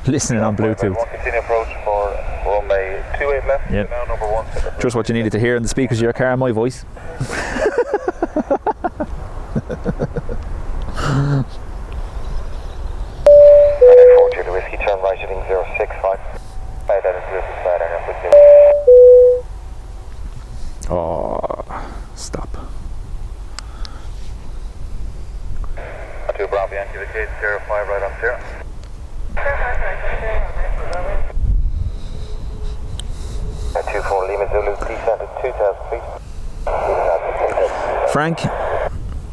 Speaker 1: listening on Bluetooth.
Speaker 5: Continue approach for runway 28 left.
Speaker 1: Yep.
Speaker 5: Now number 1.
Speaker 1: Just what you needed to hear in the speakers of your car, my voice.
Speaker 4: 40 to whiskey, turn right heading 065. That is Lucas side, and
Speaker 1: Oh, stop.
Speaker 5: 2 Bravo Yankee, the case 05 right on 0.
Speaker 4: At 24 Lima Zulu, descent at 2,000 feet.
Speaker 1: Frank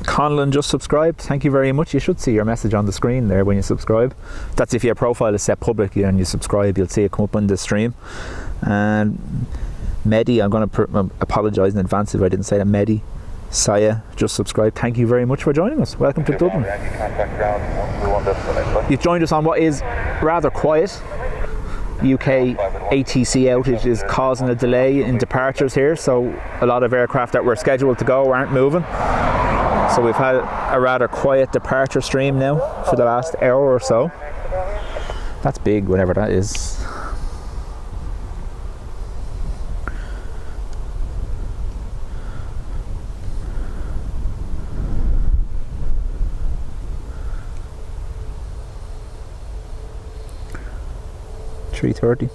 Speaker 1: Conlon just subscribed. Thank you very much. You should see your message on the screen there when you subscribe. That's if your profile is set publicly and you subscribe, you'll see it come up on the stream. And Mehdi, I'm going to apologise in advance if I didn't say that. Mehdi Saya just subscribed. Thank you very much for joining us. Welcome to Dublin. You've joined us on what is rather quiet. UK ATC outage is causing a delay in departures here, so a lot of aircraft that were scheduled to go aren't moving. So we've had a rather quiet departure stream now for the last hour or so. That's big, whatever that is. $330.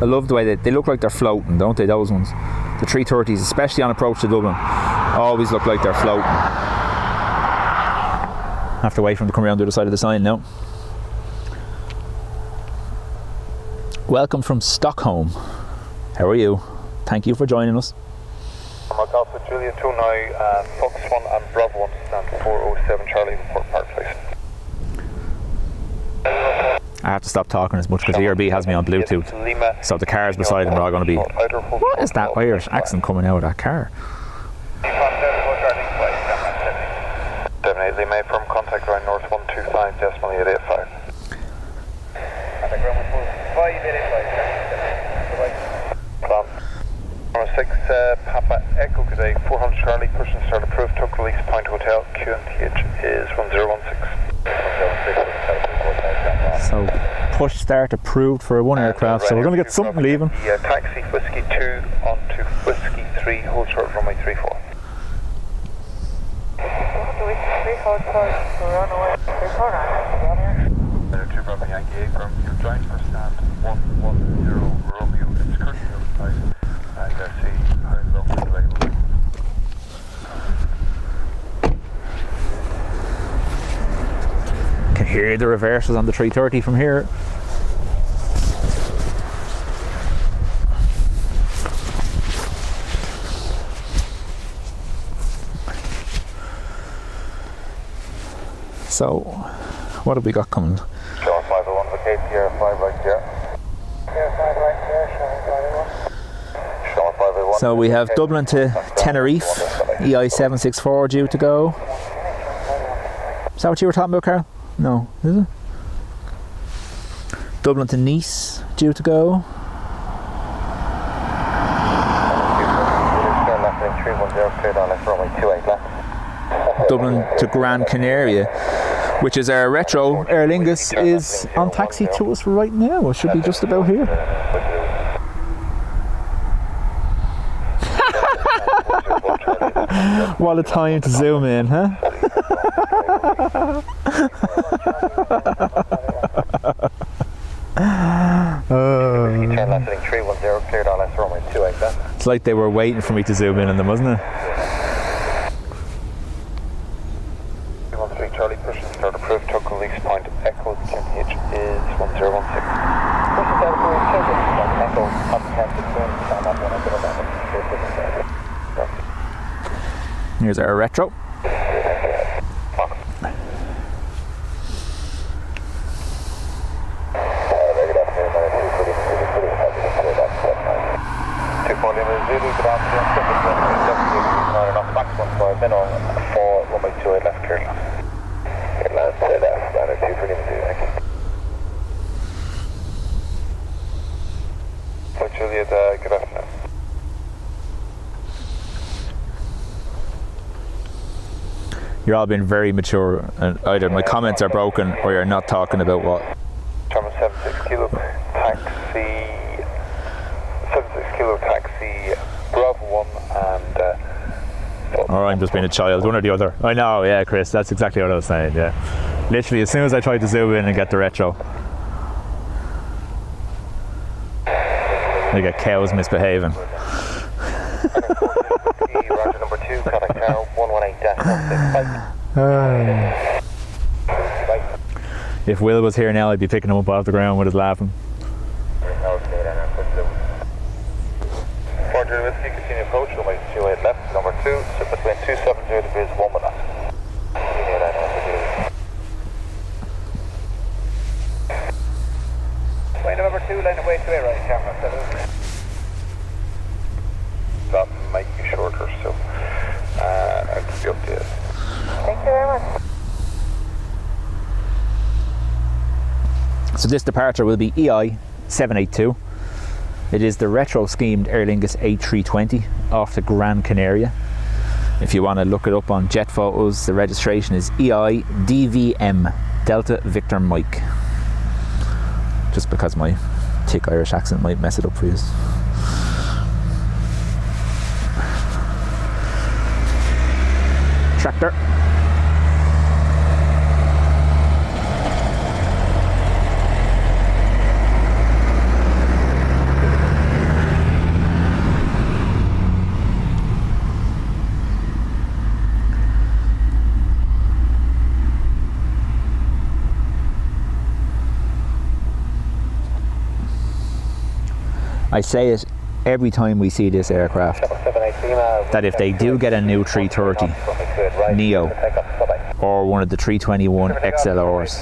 Speaker 1: I love the way they look like they're floating, don't they, those ones? The 330s, especially on approach to Dublin, always look like they're floating. Have to wait for them to come around the other side of the sign now. Welcome from Stockholm. How are you? Thank you for joining us.
Speaker 5: I'm Alpha Julia 2 now, Fox 1 and Bravo 1 stand 407 Charlie Port Park Place.
Speaker 1: I have to stop talking as much because ERB has me on Bluetooth. So the cars beside him are all going to be... What is that Irish accent coming out of that car?
Speaker 5: They made from contact line north 125 decimal 885. Plan. Number 6 Papa Echo today 400 Charlie pushing start approved took release point hotel QNTH is 1016.
Speaker 1: So push start approved for one aircraft, so we're going to get something leaving.
Speaker 5: Taxi Whiskey 2 onto Whiskey 3 hold short runway 34.
Speaker 2: Runway
Speaker 5: 2 Bravo Yankee from your joint for stand 110 Romeo. It's currently outside and see how long the delay will be.
Speaker 1: Can hear the reverses on the 330 from here. So, what have we got coming?
Speaker 5: Sean 501 for KTR 5 right here. Sean 501.
Speaker 1: So we have Dublin to Tenerife, EI 764 due to go. Is that what you were talking about, Carl? No, is it? Dublin to Nice due to go. Dublin to Gran Canaria, which is our retro. Aer Lingus is on taxi to us right now. It should be just about here. What a time to zoom in, huh? It's like they were waiting for me to zoom in on them, wasn't it?
Speaker 5: Charlie pushing start approved took release point Echo QNH is 1016.
Speaker 1: Here's our retro.
Speaker 5: Elliot, good afternoon.
Speaker 1: You're all being very mature, and either my comments are broken or you're not talking about what.
Speaker 5: Terminal 76 Kilo taxi, 76 Kilo taxi, Bravo 1 and...
Speaker 1: Or I'm just being a child, one or the other. I know, yeah, Chris, that's exactly what I was saying, yeah. Literally, as soon as I tried to zoom in and get the retro, I get cows misbehaving.
Speaker 4: Roger number 2, contact tower 118-16.
Speaker 1: If Will was here now, I'd be picking him up off the ground with his laughing.
Speaker 5: Roger, Whiskey, continue approach, runway 28 left, number 2, sit between 270 degrees 1 minute. Way number 2, line away to right, camera 7. That might be shorter, so I'll be updated.
Speaker 2: Thank you very much.
Speaker 1: So this departure will be EI 782. It is the retro schemed Aer Lingus A320 off the Gran Canaria. If you want to look it up on jet photos, the registration is EI DVM Delta Victor Mike. Just because my thick Irish accent might mess it up for you. Tractor. I say it every time we see this aircraft, that if they do get a new 330 Neo or one of the 321 XLRs,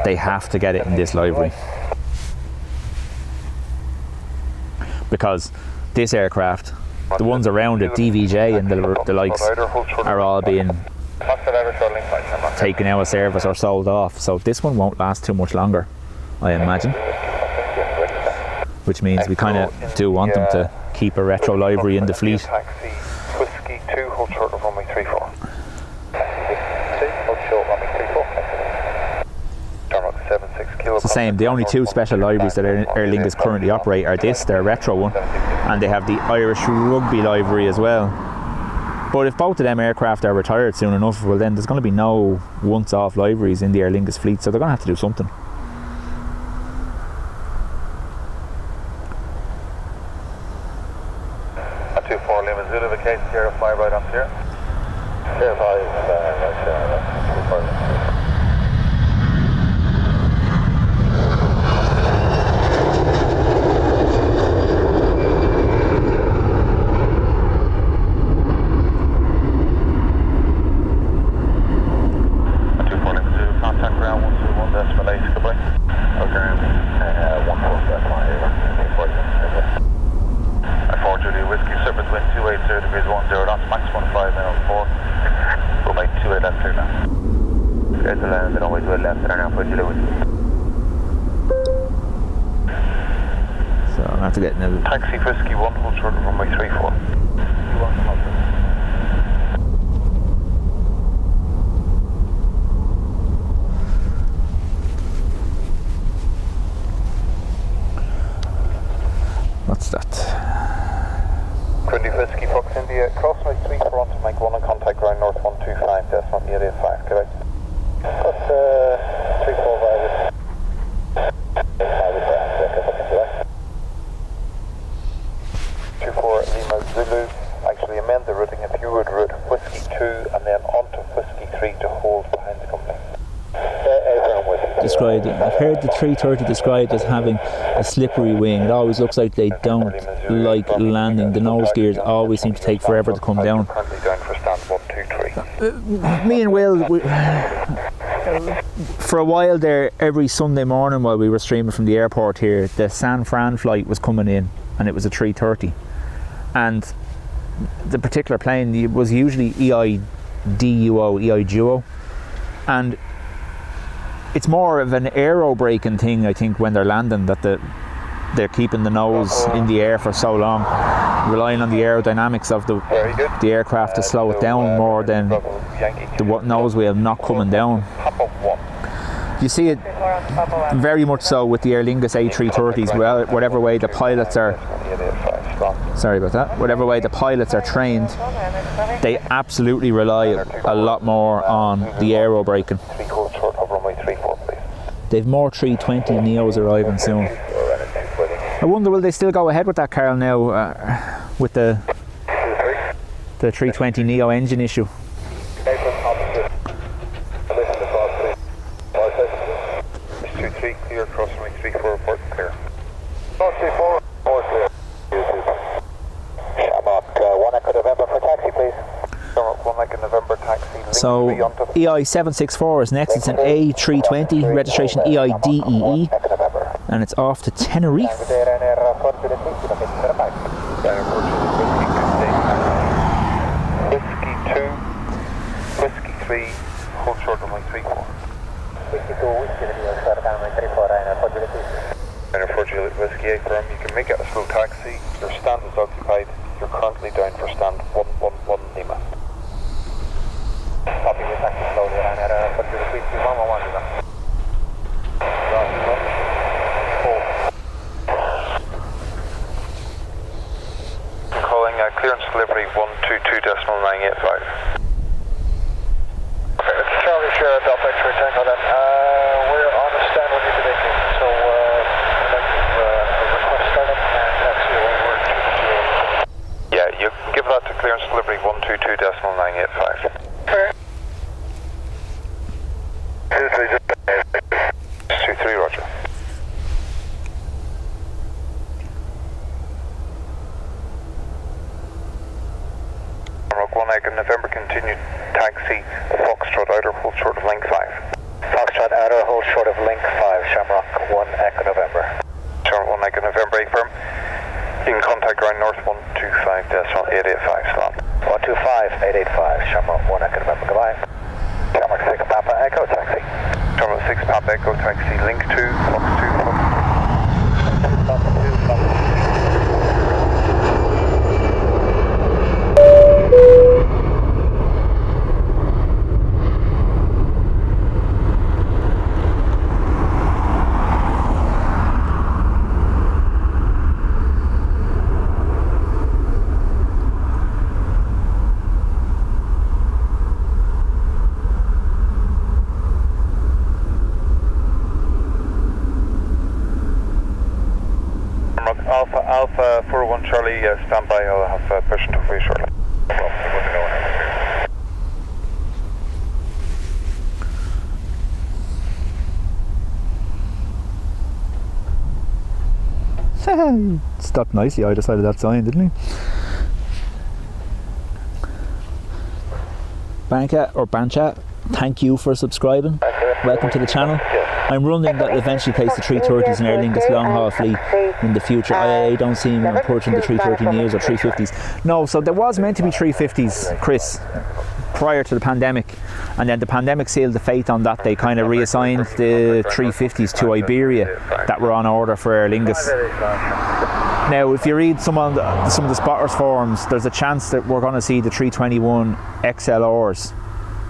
Speaker 1: they have to get it in this livery. Because this aircraft, the ones around it, DVJ and the likes, are all being taken out of service or sold off. So this one won't last too much longer, I imagine. Which means we kind of do want them to keep a retro livery in the fleet.
Speaker 5: Taxi, Whiskey 2, hold short of runway 34. Terminal 76 Kilo.
Speaker 1: It's the same. The only two special liveries that Aer Lingus currently operate are their retro one, and they have the Irish rugby livery as well. But if both of them aircraft are retired soon enough, well then there's going to be no once-off liveries in the Aer Lingus fleet, so they're going to have to do something.
Speaker 5: 24 Lima Zulu vacation, 05 right up here. 05, right, 24 Lima Zulu, contact ground 121 decimal 8, goodbye. Okay, 14, that's fine, Julie Whiskey, surface wind 280 degrees 10 knots, max 15 minutes 4. Runway 28 left clear now. There's the land, runway 28 left, and now for Julie Whiskey.
Speaker 1: So I'm going to have to get in a...
Speaker 5: Taxi Whiskey 1, hold short of runway 34.
Speaker 1: What's that?
Speaker 5: 20 Whiskey Fox India, crossway 34 on to make 1 on contact ground north 125, decimal 885, correct? That's 345. 24 Lima Zulu, actually amend the routing if you would route Whiskey 2 and then on to Whiskey 3 to hold behind the company.
Speaker 1: Described, I've heard the 330 described as having a slippery wing. It always looks like they don't like landing. The nose gears always seem to take forever to come down. Me and Will, for a while there, every Sunday morning while we were streaming from the airport here, the San Fran flight was coming in and it was a 330. And the particular plane was usually EI Duo. And it's more of an aero braking thing, I think, when they're landing, that the they're keeping the nose in the air for so long, relying on the aerodynamics of the aircraft to slow it down more than the nose wheel not coming down. You see it very much so with the Aer Lingus A330s. Well, whatever way the pilots are, whatever way the pilots are trained, they absolutely rely a lot more on the aero braking. They've more 320 Neos arriving soon. I wonder, will they still go ahead with that, Carl, now with the 320 Neo engine issue?
Speaker 5: Clear, cross runway 34, report clear.
Speaker 4: One Echo November for taxi, please.
Speaker 5: One Echo November taxi.
Speaker 1: So EI764 is next. It's an A320, registration EIDEE, and it's off to Tenerife.
Speaker 5: Whiskey 2, Whiskey 3, hold short runway 34.
Speaker 4: Whiskey 2, Whiskey 3, short runway 34,
Speaker 5: And for Juliet Whiskey 8 firm, you can make it a slow taxi. Your stand is occupied. You're currently down for stand 111 Lima.
Speaker 4: Copy, we taxi slowly around here for Juliet Whiskey 111.
Speaker 5: Calling clearance delivery 122.985. Okay, it's Charlie Sierra Delta X-ray Tango then. We're on a stand when you're taking, so I'd like to request startup and taxi away word to the GA. Yeah, you can give that to clearance delivery 122.985. Okay. 23, roger. One Echo November continued taxi Foxtrot outer hold short of link 5.
Speaker 4: Foxtrot outer hold short of link 5, Shamrock 1 Echo November.
Speaker 5: Shamrock 1 Echo November 8 firm. You can contact ground north 125.885 slot.
Speaker 4: 125.885, Shamrock 1 Echo November, goodbye. Shamrock 6 Papa Echo taxi.
Speaker 5: Shamrock 6 Papa Echo taxi link 2, Fox 2, Fox 2, Fox 2. Alpha 41 Charlie, stand by. I'll have push into for you shortly.
Speaker 1: Stopped nicely either side of that sign, didn't he? Bancha, thank you for subscribing. Welcome to the channel. I'm running that eventually place the 330s and Aer Lingus long haul fleet in the future. I don't see me approaching the 330 Neos or 350s. No, so there was meant to be 350s, Chris, prior to the pandemic, and then the pandemic sealed the fate on that. They kind of reassigned the 350s to Iberia that were on order for Aer Lingus. Now, if you read some of the spotters forums, there's a chance that we're going to see the 321 XLRs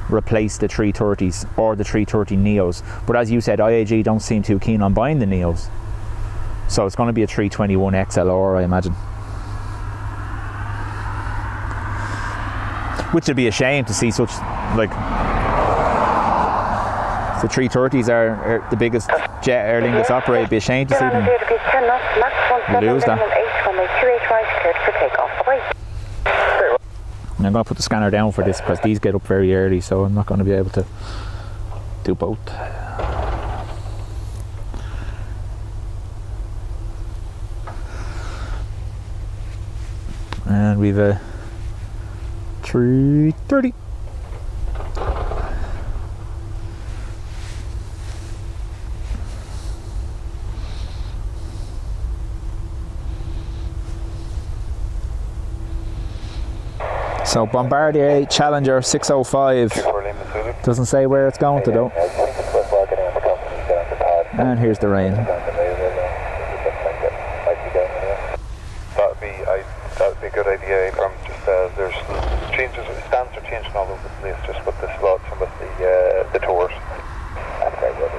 Speaker 1: replace the 330s or the 330 Neos. But as you said, IAG don't seem too keen on buying the Neos. So it's going to be a 321 XLR, I imagine. Which would be a shame to see such, like, the 330s are the biggest jet Aer Lingus operate. It'd be a shame to see them lose that. And I'm going to put the scanner down for this because these get up very early, so I'm not going to be able to do both. And we've a 330. So Bombardier Challenger 605 doesn't say where it's going to though. And here's the rain.
Speaker 5: basically. It's just with the slots and with the tours. That's very good.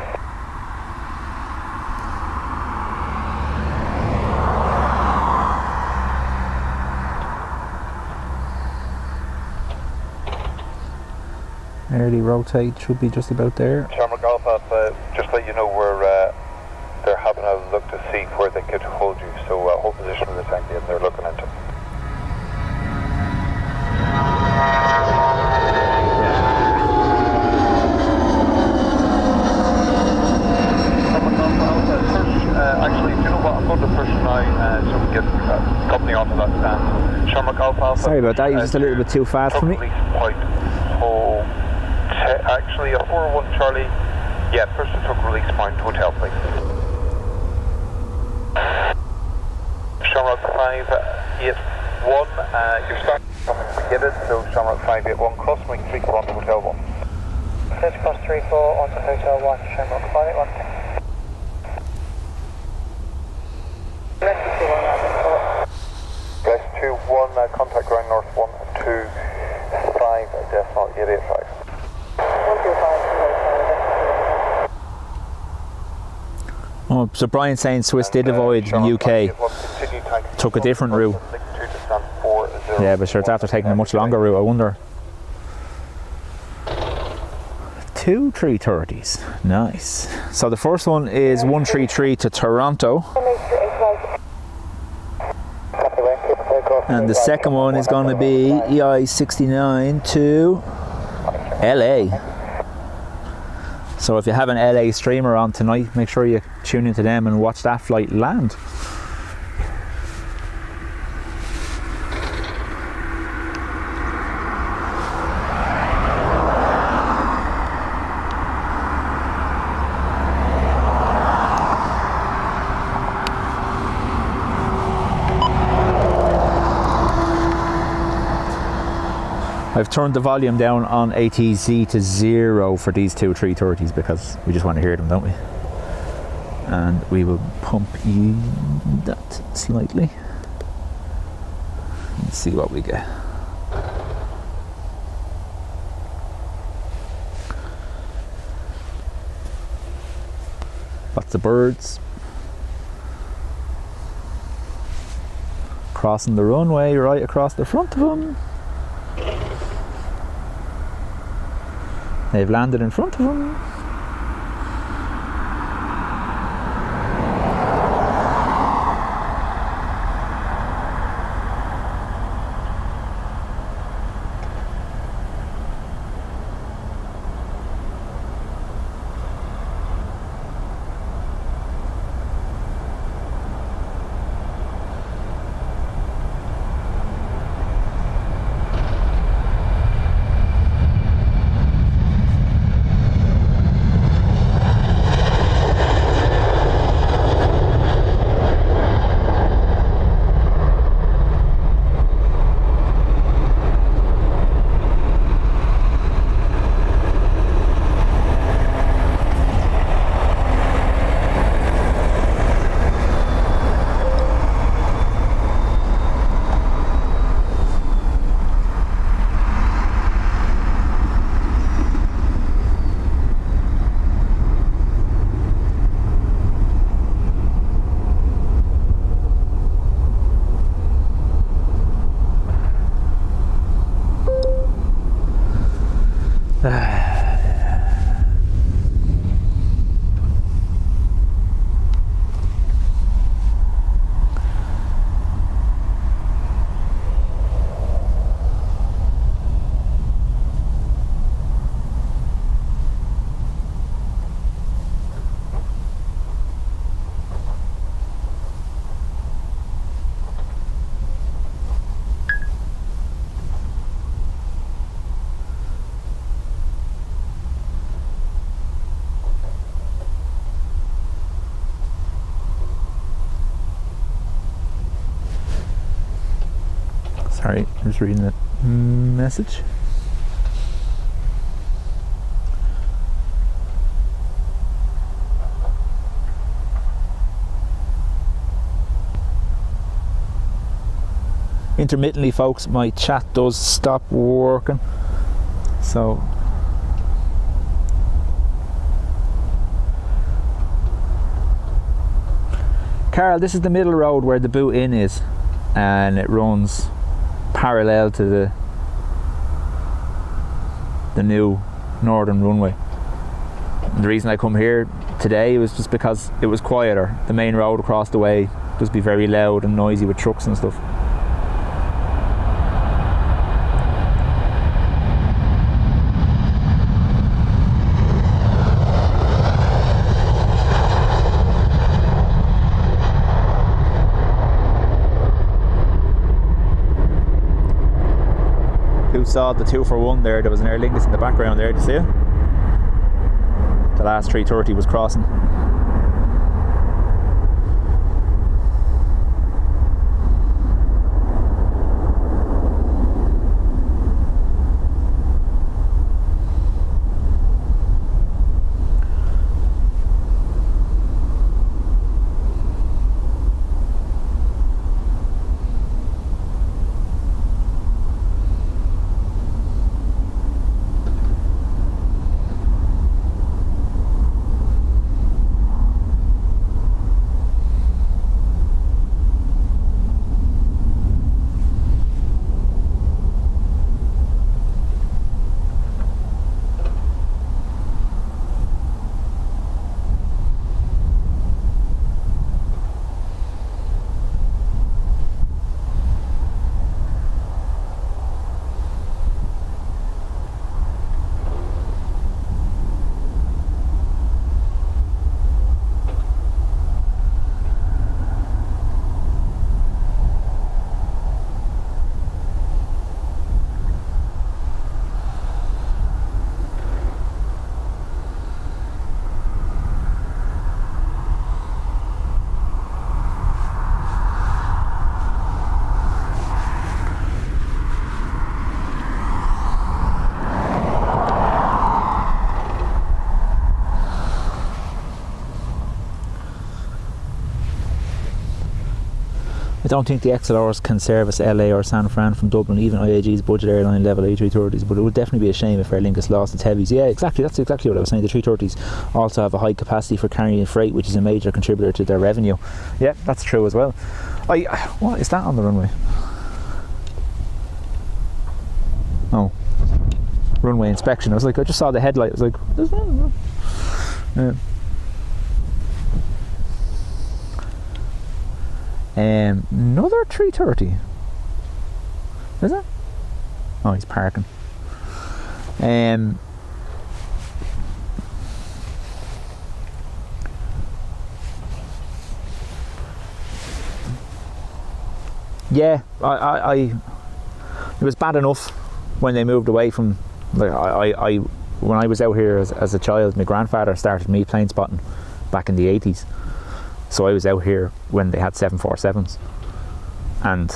Speaker 1: Early rotate should be just about there.
Speaker 5: Shamrock Alpha, just let you know they're having a look to see where they could hold you. So hold position with the tank and they're looking into. Actually, do you know what? I'm going to push now so we get company onto that stand. Shamrock Alpha.
Speaker 1: Sorry about that, you're just a little bit too fast for me.
Speaker 5: Point. So, actually, a 4-1 Charlie. Yeah, push the truck release point, hotel, please. Shamrock 581, your start coming completed, so Shamrock 581, cross wing 341 to hotel 1.
Speaker 2: Let's cross 34 onto hotel 1, Shamrock 581.
Speaker 5: West 21, contact ground north 1 and 25, decimal 885.
Speaker 2: 125.
Speaker 1: Oh, so Brian's saying Swiss did avoid the UK, took a different route. Yeah, but sure, it's after taking a much longer route, I wonder. 2 330s, nice. So the first one is 133 to Toronto. And the second one is going to be EI69 to LA. So if you have an LA streamer on tonight, make sure you tune into them and watch that flight land. I've turned the volume down on ATC to 0 for these 2 330s because we just want to hear them, don't we? And we will pump that slightly and see what we get. Lots of birds crossing the runway right across the front of them. They've landed in front of them. Sorry, I'm just reading the message. Intermittently, folks, my chat does stop working, So Carl, this is the middle road where the boot in is, and it runs parallel to the new northern runway. And the reason I come here today was just because it was quieter. The main road across the way just be very loud and noisy with trucks and stuff. Who saw the 2-for-1 there? There was an Aer Lingus in the background there, did you see it? The last 330 was crossing. I don't think the XLRs can service LA or San Fran from Dublin, even IAG's budget airline level A330s, but it would definitely be a shame if Aer Lingus lost its heavies. Yeah, exactly, that's exactly what I was saying. The 330s also have a high capacity for carrying freight, which is a major contributor to their revenue. Yeah, that's true as well. What is that on the runway? Oh, runway inspection. I was like, I just saw the headlight. I was like, there's one. Yeah. Another 330. Is it? Oh, he's parking. Yeah, it was bad enough when they moved away from. Like, when I was out here as a child, my grandfather started me Planespotting back in the 80s. So I was out here when they had 747s, and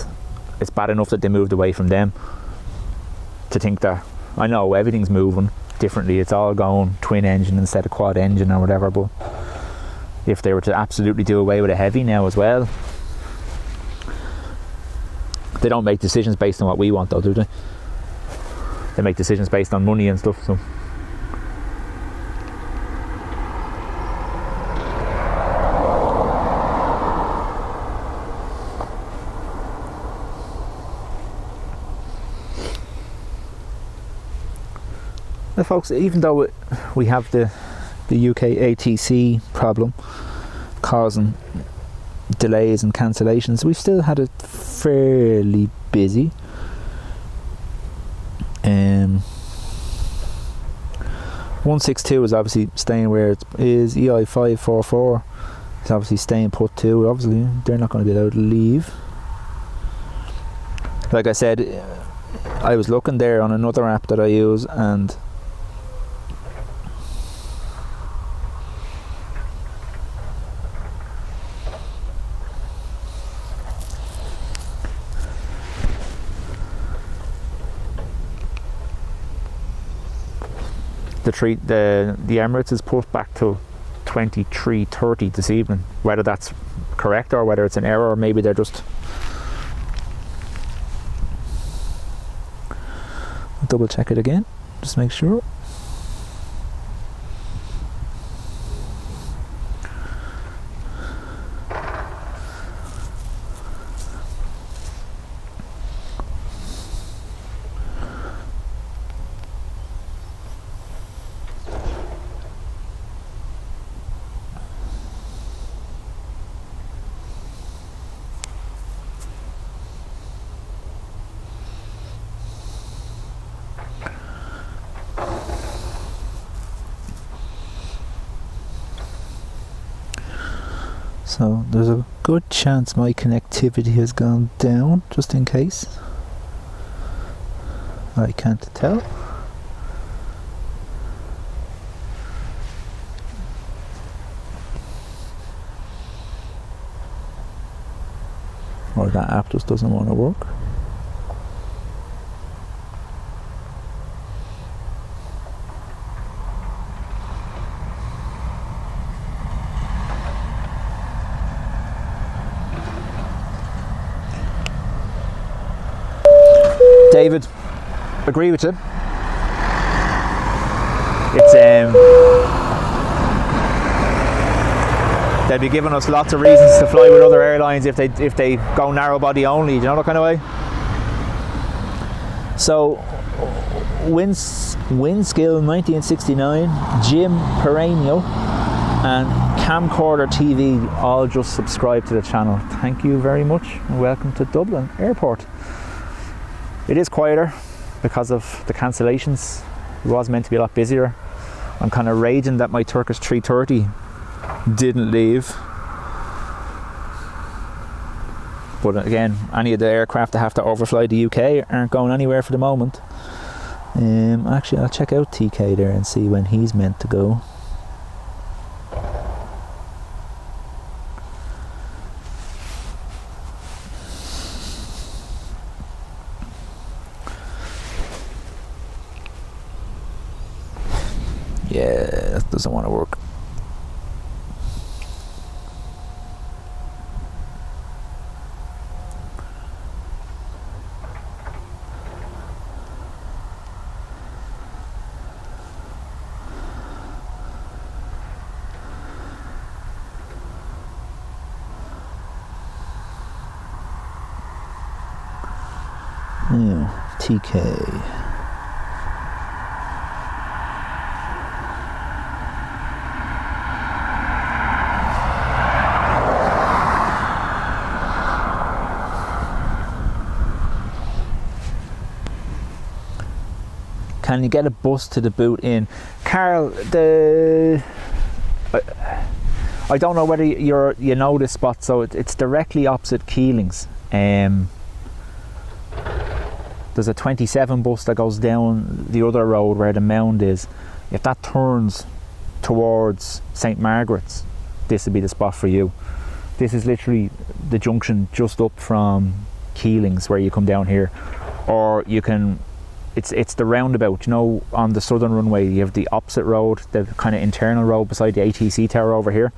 Speaker 1: it's bad enough that they moved away from them. To think that, I know everything's moving differently, it's all going twin engine instead of quad engine or whatever, but if they were to absolutely do away with a heavy now as well, they don't make decisions based on what we want though, do they? They make decisions based on money and stuff, so. Now folks, even though we have the UK ATC problem causing delays and cancellations, we've still had it fairly busy. 162 is obviously staying where it is. EI 544 is obviously staying put too. Obviously they're not going to be allowed to leave. Like I said, I was looking there on another app that I use, and the Emirates is put back to 23:30 this evening. Whether that's correct or whether it's an error, or maybe they're just. I'll double check it again. Just make sure. So there's a good chance my connectivity has gone down, just in case. I can't tell. Or that app just doesn't want to work. David, agree with you. It's they'll be giving us lots of reasons to fly with other airlines if they go narrow body only. Do you know that kind of way? So, Windskill 1969, Jim Perenio, and Camcorder TV all just subscribe to the channel. Thank you very much, and welcome to Dublin Airport. It is quieter because of the cancellations. It was meant to be a lot busier. I'm kind of raging that my Turkish 330 didn't leave. But again, any of the aircraft that have to overfly the UK aren't going anywhere for the moment. Actually, I'll check out TK there and see when he's meant to go. Yeah, that doesn't want to work. Yeah, TK. Can you get a bus to the boot in? Carl, I don't know whether you know this spot, so it's directly opposite Keelings. There's a 27 bus that goes down the other road where the mound is. If that turns towards St. Margaret's, this would be the spot for you. This is literally the junction just up from Keelings where you come down here. Or you can, it's the roundabout, you know, on the southern runway you have the opposite road, the kind of internal road beside the ATC tower over here.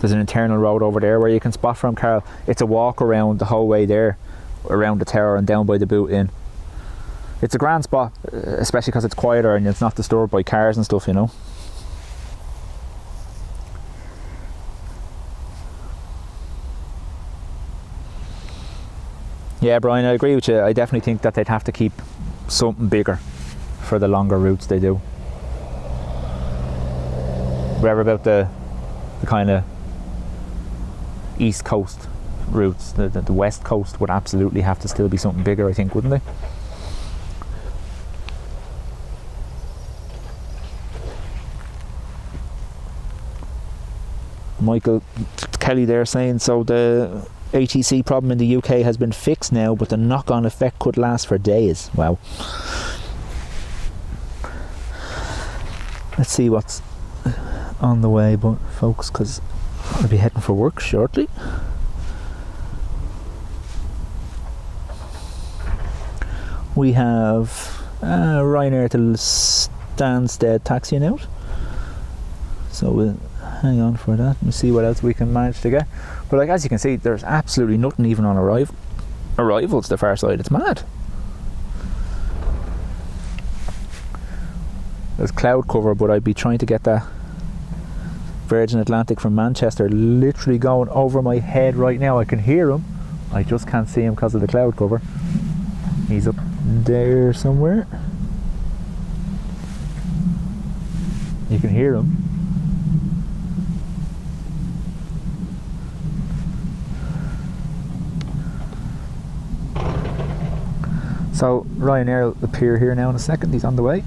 Speaker 1: There's an internal road over there where you can spot from, Carl. It's a walk around the whole way there, around the tower and down by the boot in. It's a grand spot, especially because it's quieter and it's not disturbed by cars and stuff, you know. Yeah, Brian, I agree with you. I definitely think that they'd have to keep something bigger for the longer routes they do. Whatever about the kind of east coast routes, the west coast would absolutely have to still be something bigger, I think, wouldn't they? Michael Kelly there saying, so the ATC problem in the UK has been fixed now, but the knock-on effect could last for days. Wow. Let's see what's on the way, but folks, because I'll be heading for work shortly. We have Ryanair to Stansted taxiing out, so we'll hang on for that and see what else we can manage to get. But like, as you can see, there's absolutely nothing even on arrivals the far side. It's mad. There's cloud cover, but I'd be trying to get that Virgin Atlantic from Manchester literally going over my head right now. I can hear him, I just can't see him because of the cloud cover. He's up there somewhere. You can hear him. So Ryanair will appear here now in a second. He's on the way.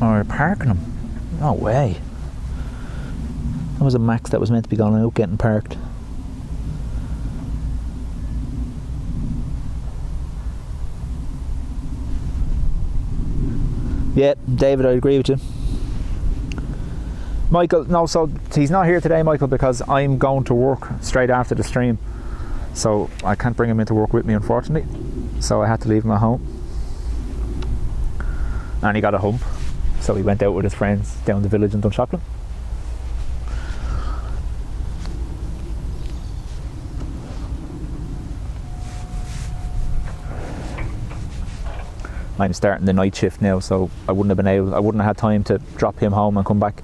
Speaker 1: Oh, we're parking him. No way. That was a Max that was meant to be going out getting parked. Yeah, David, I agree with you. Michael, no, so he's not here today, Michael, because I'm going to work straight after the stream. So I can't bring him into work with me, unfortunately. So I had to leave him at home. And he got a hump. So he went out with his friends down the village in Dunshaughlin. I'm starting the night shift now, so I wouldn't have had time to drop him home and come back.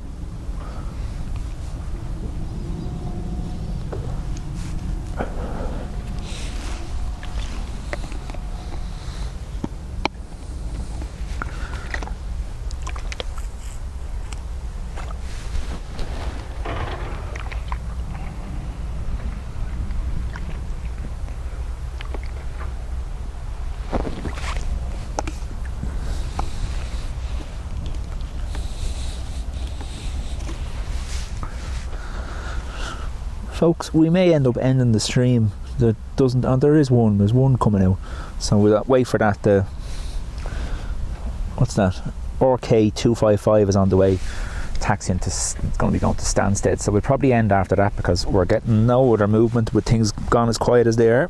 Speaker 1: Folks, we may end up ending the stream. There is one coming out, so we'll wait for that. What's that? RK255 is on the way, taxiing to, it's going to be going to Stansted, so we'll probably end after that because we're getting no other movement with things gone as quiet as they are.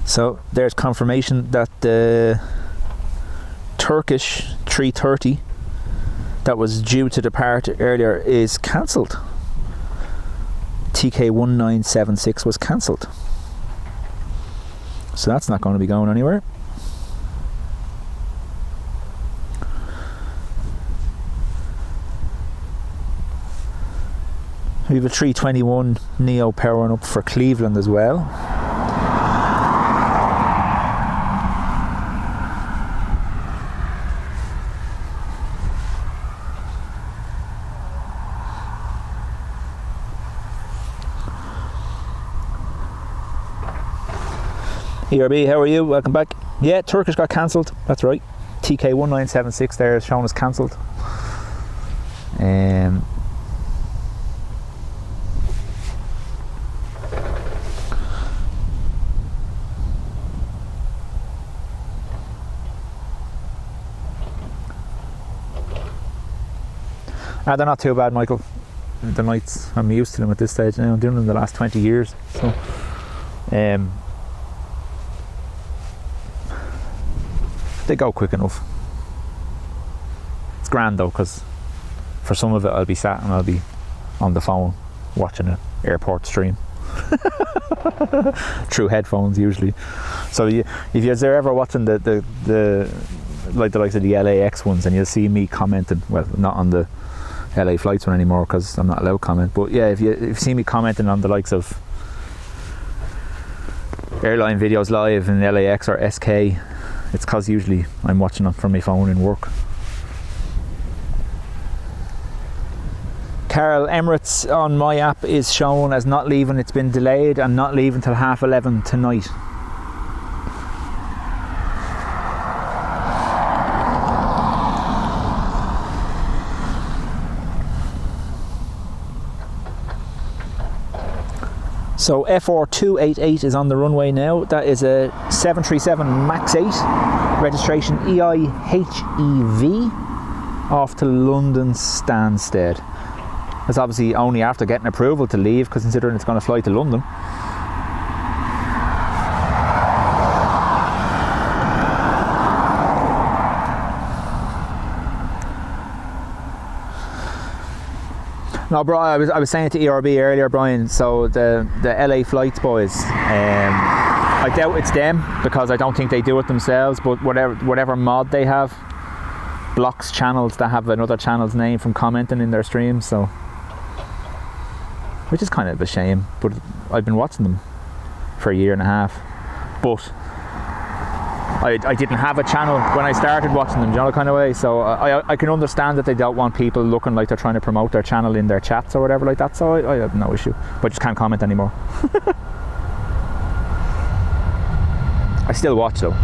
Speaker 1: So there's confirmation that the Turkish 330 that was due to depart earlier is cancelled. TK1976 was cancelled, so that's not going to be going anywhere. We have a 321 Neo powering up for Cleveland as well. ERB, how are you? Welcome back. Yeah, Turkish got cancelled, that's right. TK1976 there is shown as cancelled. They're not too bad, Michael. The nights, I'm used to them at this stage now. I'm doing them the last 20 years. So, they go quick enough. It's grand though, because for some of it I'll be sat and I'll be on the phone watching an airport stream through headphones usually. So if you're ever watching the like the likes of the LAX ones, and you'll see me commenting, well, not on the LA flights one anymore because I'm not allowed to comment, but yeah, if you see me commenting on the likes of airline videos live in LAX or SK, it's because usually I'm watching them from my phone in work. Carol, Emirates on my app is shown as not leaving. It's been delayed and not leaving till 11:30 tonight. So FR288 is on the runway now. That is a 737 MAX 8, registration EIHEV, off to London Stansted. That's obviously only after getting approval to leave, because considering it's going to fly to London. No, bro, I was saying to ERB earlier, Brian, so the LA Flights boys, I doubt it's them because I don't think they do it themselves, but whatever mod they have blocks channels that have another channel's name from commenting in their streams, so which is kind of a shame, but I've been watching them for a year and a half, but I didn't have a channel when I started watching them, you know, the kind of way, so I can understand that they don't want people looking like they're trying to promote their channel in their chats or whatever like that, so I have no issue, but just can't comment anymore. I still watch though.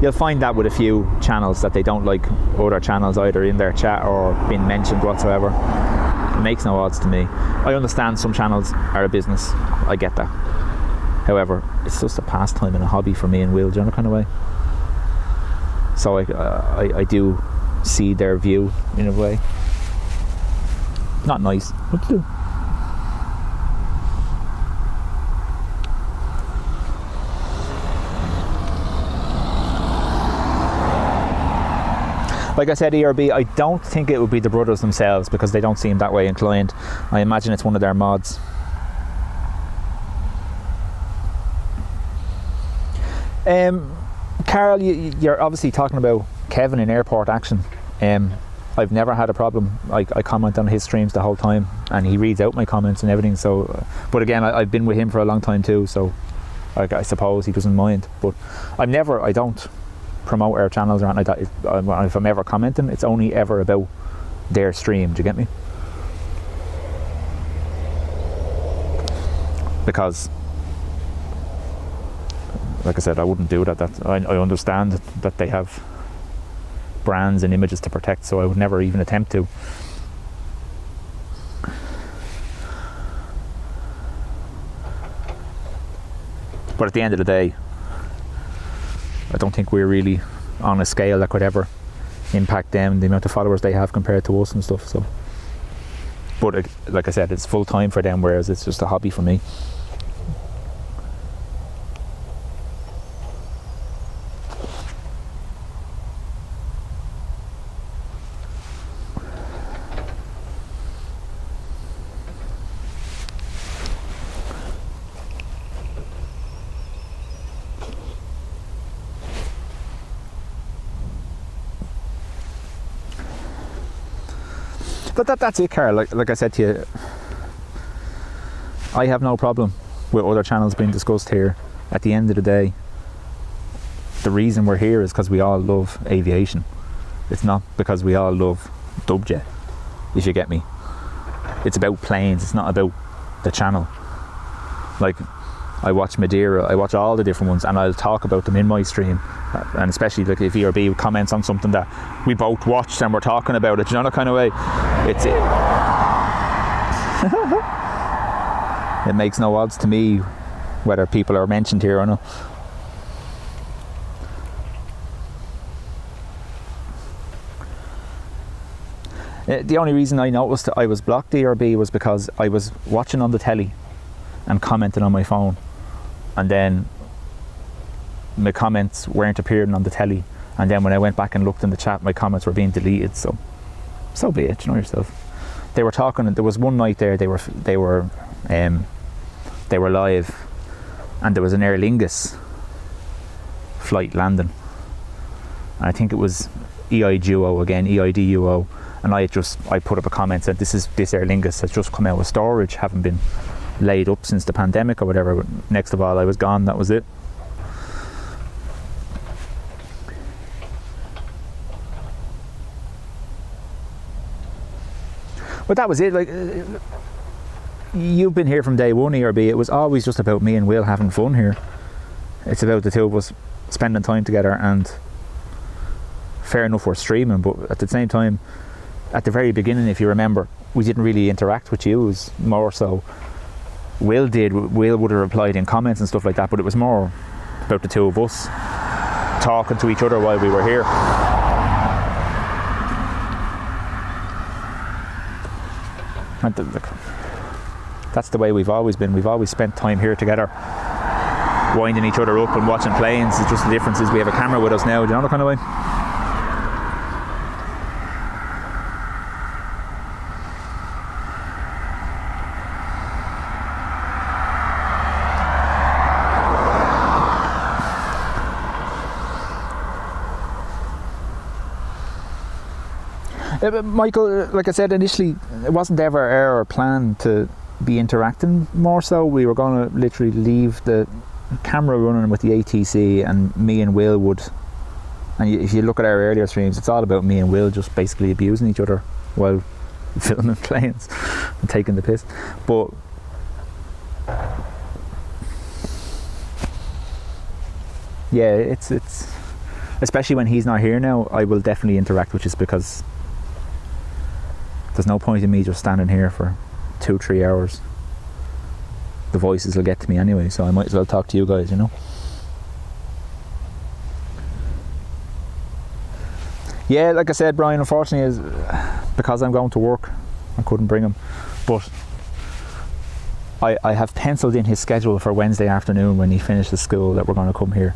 Speaker 1: You'll find that with a few channels that they don't like other channels either in their chat or being mentioned whatsoever. It makes no odds to me. I understand some channels are a business, I get that. However, it's just a pastime and a hobby for me and Will, do you know, kind of way. So I do see their view in a way. Not nice, but do. Like I said, ERB, I don't think it would be the brothers themselves because they don't seem that way inclined. I imagine it's one of their mods. Carl, you're obviously talking about Kevin in airport action. I've never had a problem. I comment on his streams the whole time and he reads out my comments and everything. So, but again, I've been with him for a long time too, so I suppose he doesn't mind. But I don't promote our channels or anything like that. If I'm ever commenting, it's only ever about their stream, do you get me? Because like I said, I wouldn't do that. I understand that they have brands and images to protect, so I would never even attempt to. But at the end of the day, I don't think we're really on a scale that could ever impact them, the amount of followers they have compared to us and stuff. So, but like I said, it's full time for them, whereas it's just a hobby for me. But that's it, Carl. Like I said to you, I have no problem with other channels being discussed here. At the end of the day, the reason we're here is because we all love aviation. It's not because we all love dubjet, if you get me. It's about planes, it's not about the channel. Like, I watch Madeira, I watch all the different ones, and I'll talk about them in my stream. And especially like if ERB comments on something that we both watched and we're talking about it, you know, that kind of way. It makes no odds to me whether people are mentioned here or not. The only reason I noticed that I was blocked ERB was because I was watching on the telly and commenting on my phone, and then my comments weren't appearing on the telly, and then when I went back and looked in the chat, my comments were being deleted. So be it, you know yourself. They were talking. There was one night there they were live, and there was an Aer Lingus flight landing, and I think it was EIDUO, and I put up a comment said this Aer Lingus has just come out of storage, haven't been laid up since the pandemic or whatever. But next of all, I was gone. That was it. But that was it. Like, you've been here from day one, ERB. It was always just about me and Will having fun here. It's about the two of us spending time together, and fair enough, we're streaming, but at the same time, at the very beginning, if you remember, we didn't really interact with you. It was more so Will would have replied in comments and stuff like that, but it was more about the two of us talking to each other while we were here. That's the way we've always been. We've always spent time here together, winding each other up and watching planes. It's just the difference is we have a camera with us now. Do you know the kind of way? But Michael, like I said initially, it wasn't ever our plan to be interacting more so. We were going to literally leave the camera running with the ATC, and me and Will would, and if you look at our earlier streams, it's all about me and Will just basically abusing each other while filming planes and taking the piss. But yeah, it's especially when he's not here now, I will definitely interact, which is because there's no point in me just standing here for 2-3 hours. The voices will get to me anyway, so I might as well talk to you guys, you know. Yeah, like I said, Brian, unfortunately, is because I'm going to work, I couldn't bring him. But I have penciled in his schedule for Wednesday afternoon when he finishes school that we're going to come here.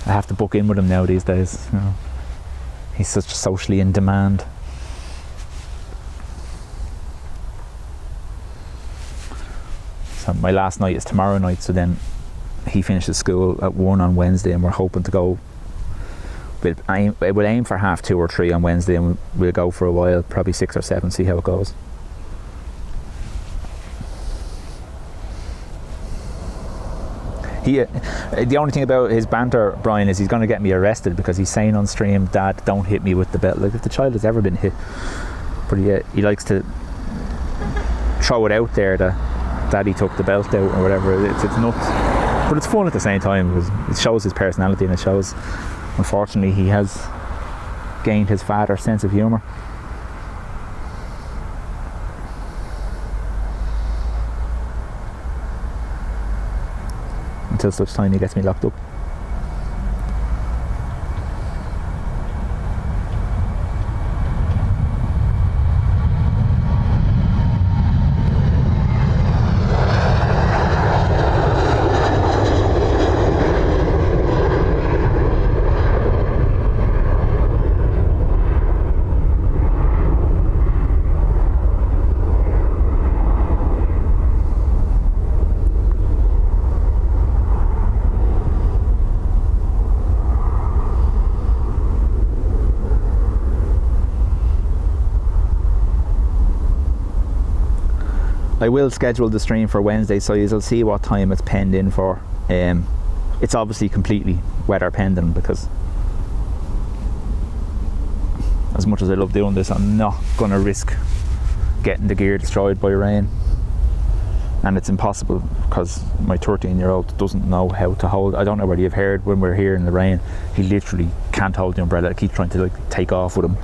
Speaker 1: I have to book in with him now these days. You know. He's such socially in demand. So my last night is tomorrow night, so then he finishes school at 1 on Wednesday, and we're hoping to go. We'll aim for 2:30 or 3 on Wednesday, and we'll go for a while, probably 6 or 7, see how it goes. The only thing about his banter, Brian, is he's going to get me arrested because he's saying on stream, "Dad, don't hit me with the belt." Like, if the child has ever been hit, but he likes to throw it out there that Daddy took the belt out or whatever. It's nuts, but it's fun at the same time because it shows his personality, and it shows, unfortunately, he has gained his father's sense of humour. Until such time he gets me locked up. I will schedule the stream for Wednesday, so you'll see what time it's penned in for. It's obviously completely weather pending, because as much as I love doing this, I'm not going to risk getting the gear destroyed by rain. And it's impossible because my 13-year-old doesn't know how to hold. I don't know whether you've heard when we're here in the rain, he literally can't hold the umbrella. I keep trying to take off with him.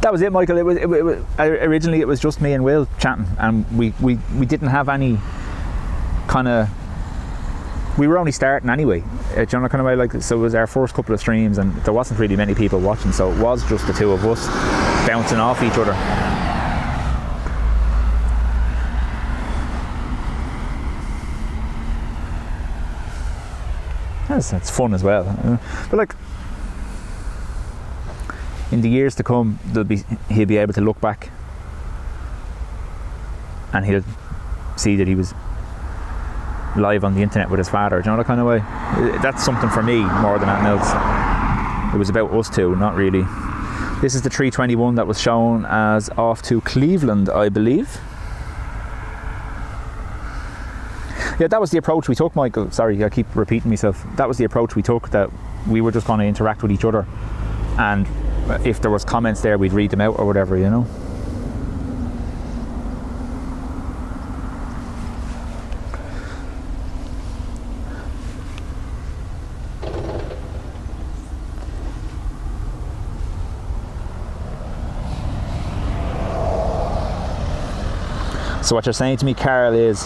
Speaker 1: That was it, Michael. It was originally it was just me and Will chatting, and we didn't have any kind of. We were only starting anyway. Do you know, kind of way, like, so it was our first couple of streams, and there wasn't really many people watching, so it was just the two of us bouncing off each other. That's fun as well. But like, in the years to come, he'll be able to look back and he'll see that he was live on the internet with his father. Do you know that kind of way? That's something for me more than anything else. It was about us two, not really. This is the 321 that was shown as off to Cleveland, I believe. Yeah, that was the approach we took, Michael. Sorry, I keep repeating myself. That was the approach we took, that we were just going to interact with each other, and if there was comments there, we'd read them out or whatever, you know. So what you're saying to me, Carl, is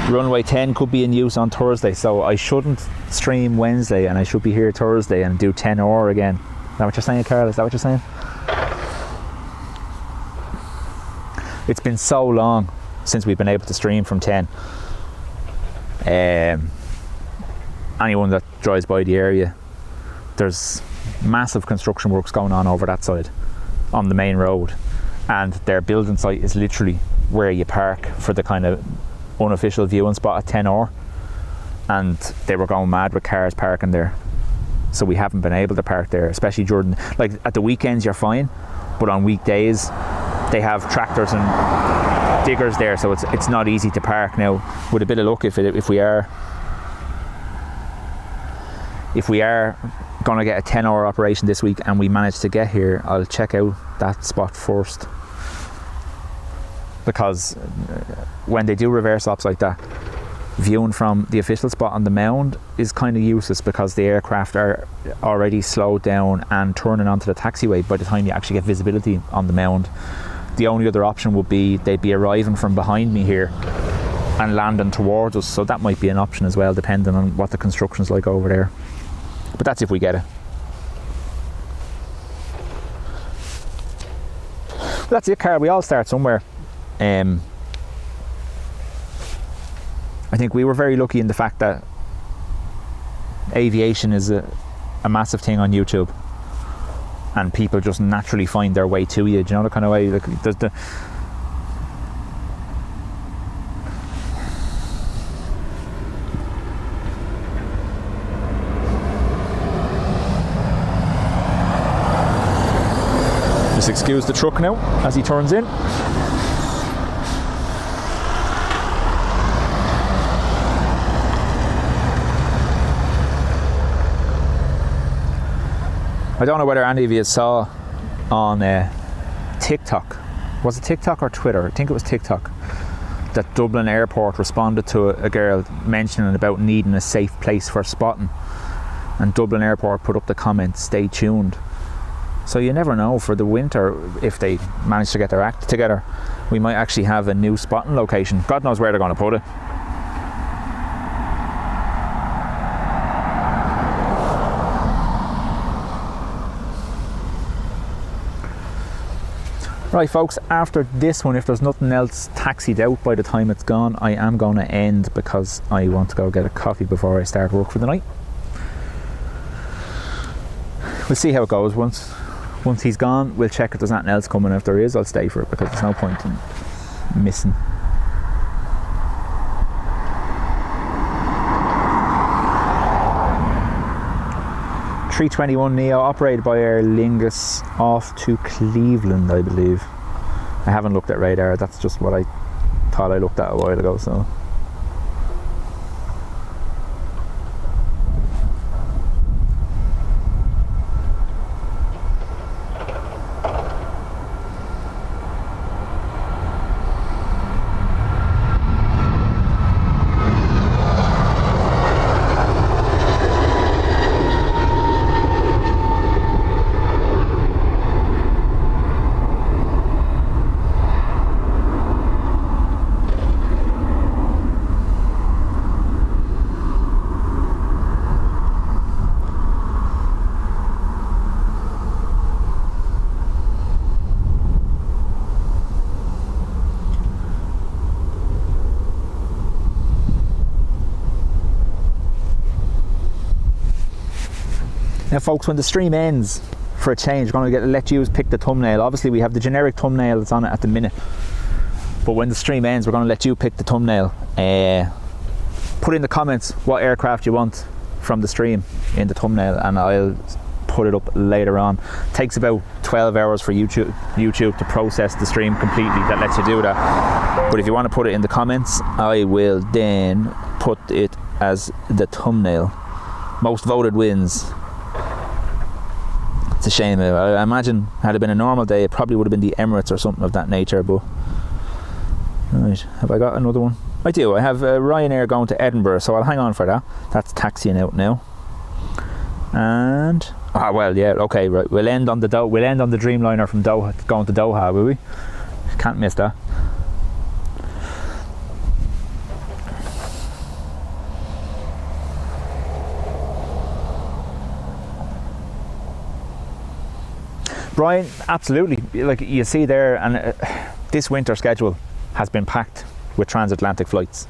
Speaker 1: Runway 10 could be in use on Thursday, so I shouldn't stream Wednesday and I should be here Thursday and do 10 hour again. Is that what you're saying, Carl? Is that what you're saying? It's been so long since we've been able to stream from 10. Anyone that drives by the area, there's massive construction works going on over that side on the main road, and their building site is literally where you park for the kind of unofficial viewing spot at 10 hour, and they were going mad with cars parking there, so we haven't been able to park there, especially during, like, at the weekends you're fine, but on weekdays they have tractors and diggers there, so it's not easy to park. Now, with a bit of luck, if we are going to get a 10 hour operation this week and we manage to get here, I'll check out that spot first, because when they do reverse ops like that, viewing from the official spot on the mound is kind of useless, because the aircraft are already slowed down and turning onto the taxiway by the time you actually get visibility on the mound. The only other option would be they'd be arriving from behind me here and landing towards us, so that might be an option as well, depending on what the construction's like over there. But that's if we get it. But that's it, Carl. We all start somewhere. I think we were very lucky in the fact that aviation is a massive thing on YouTube, and people just naturally find their way to you. Do you know the kind of way? Like, there's the just excuse the truck now as he turns in. I don't know whether any of you saw on TikTok, was it TikTok or Twitter? I think it was TikTok, that Dublin Airport responded to a girl mentioning about needing a safe place for spotting, and Dublin Airport put up the comment, "Stay tuned." So you never know, for the winter, if they manage to get their act together, we might actually have a new spotting location. God knows where they're going to put it. Right folks, after this one, if there's nothing else taxied out by the time it's gone, I am going to end, because I want to go get a coffee before I start work for the night. We'll see how it goes. Once he's gone, we'll check if there's nothing else coming. If there is, I'll stay for it, because there's no point in missing. A321neo operated by Aer Lingus off to Cleveland, I believe. I haven't looked at radar, that's just what I thought I looked at a while ago, so. Now folks, when the stream ends, for a change, we're going to let you pick the thumbnail. Obviously we have the generic thumbnail that's on it at the minute, but when the stream ends, we're going to let you pick the thumbnail. Put in the comments what aircraft you want from the stream in the thumbnail, and I'll put it up later on. It takes about 12 hours for YouTube to process the stream completely. That lets you do that. But if you want to put it in the comments, I will then put it as the thumbnail. Most voted wins. It's a shame. I imagine had it been a normal day, it probably would have been the Emirates or something of that nature. But right, have I got another one? I do. I have Ryanair going to Edinburgh, so I'll hang on for that. That's taxiing out now. And well, yeah, okay, right. We'll end on the Dreamliner from Doha, going to Doha, will we? Can't miss that. Brian, absolutely. Like you see there, and this winter schedule has been packed with transatlantic flights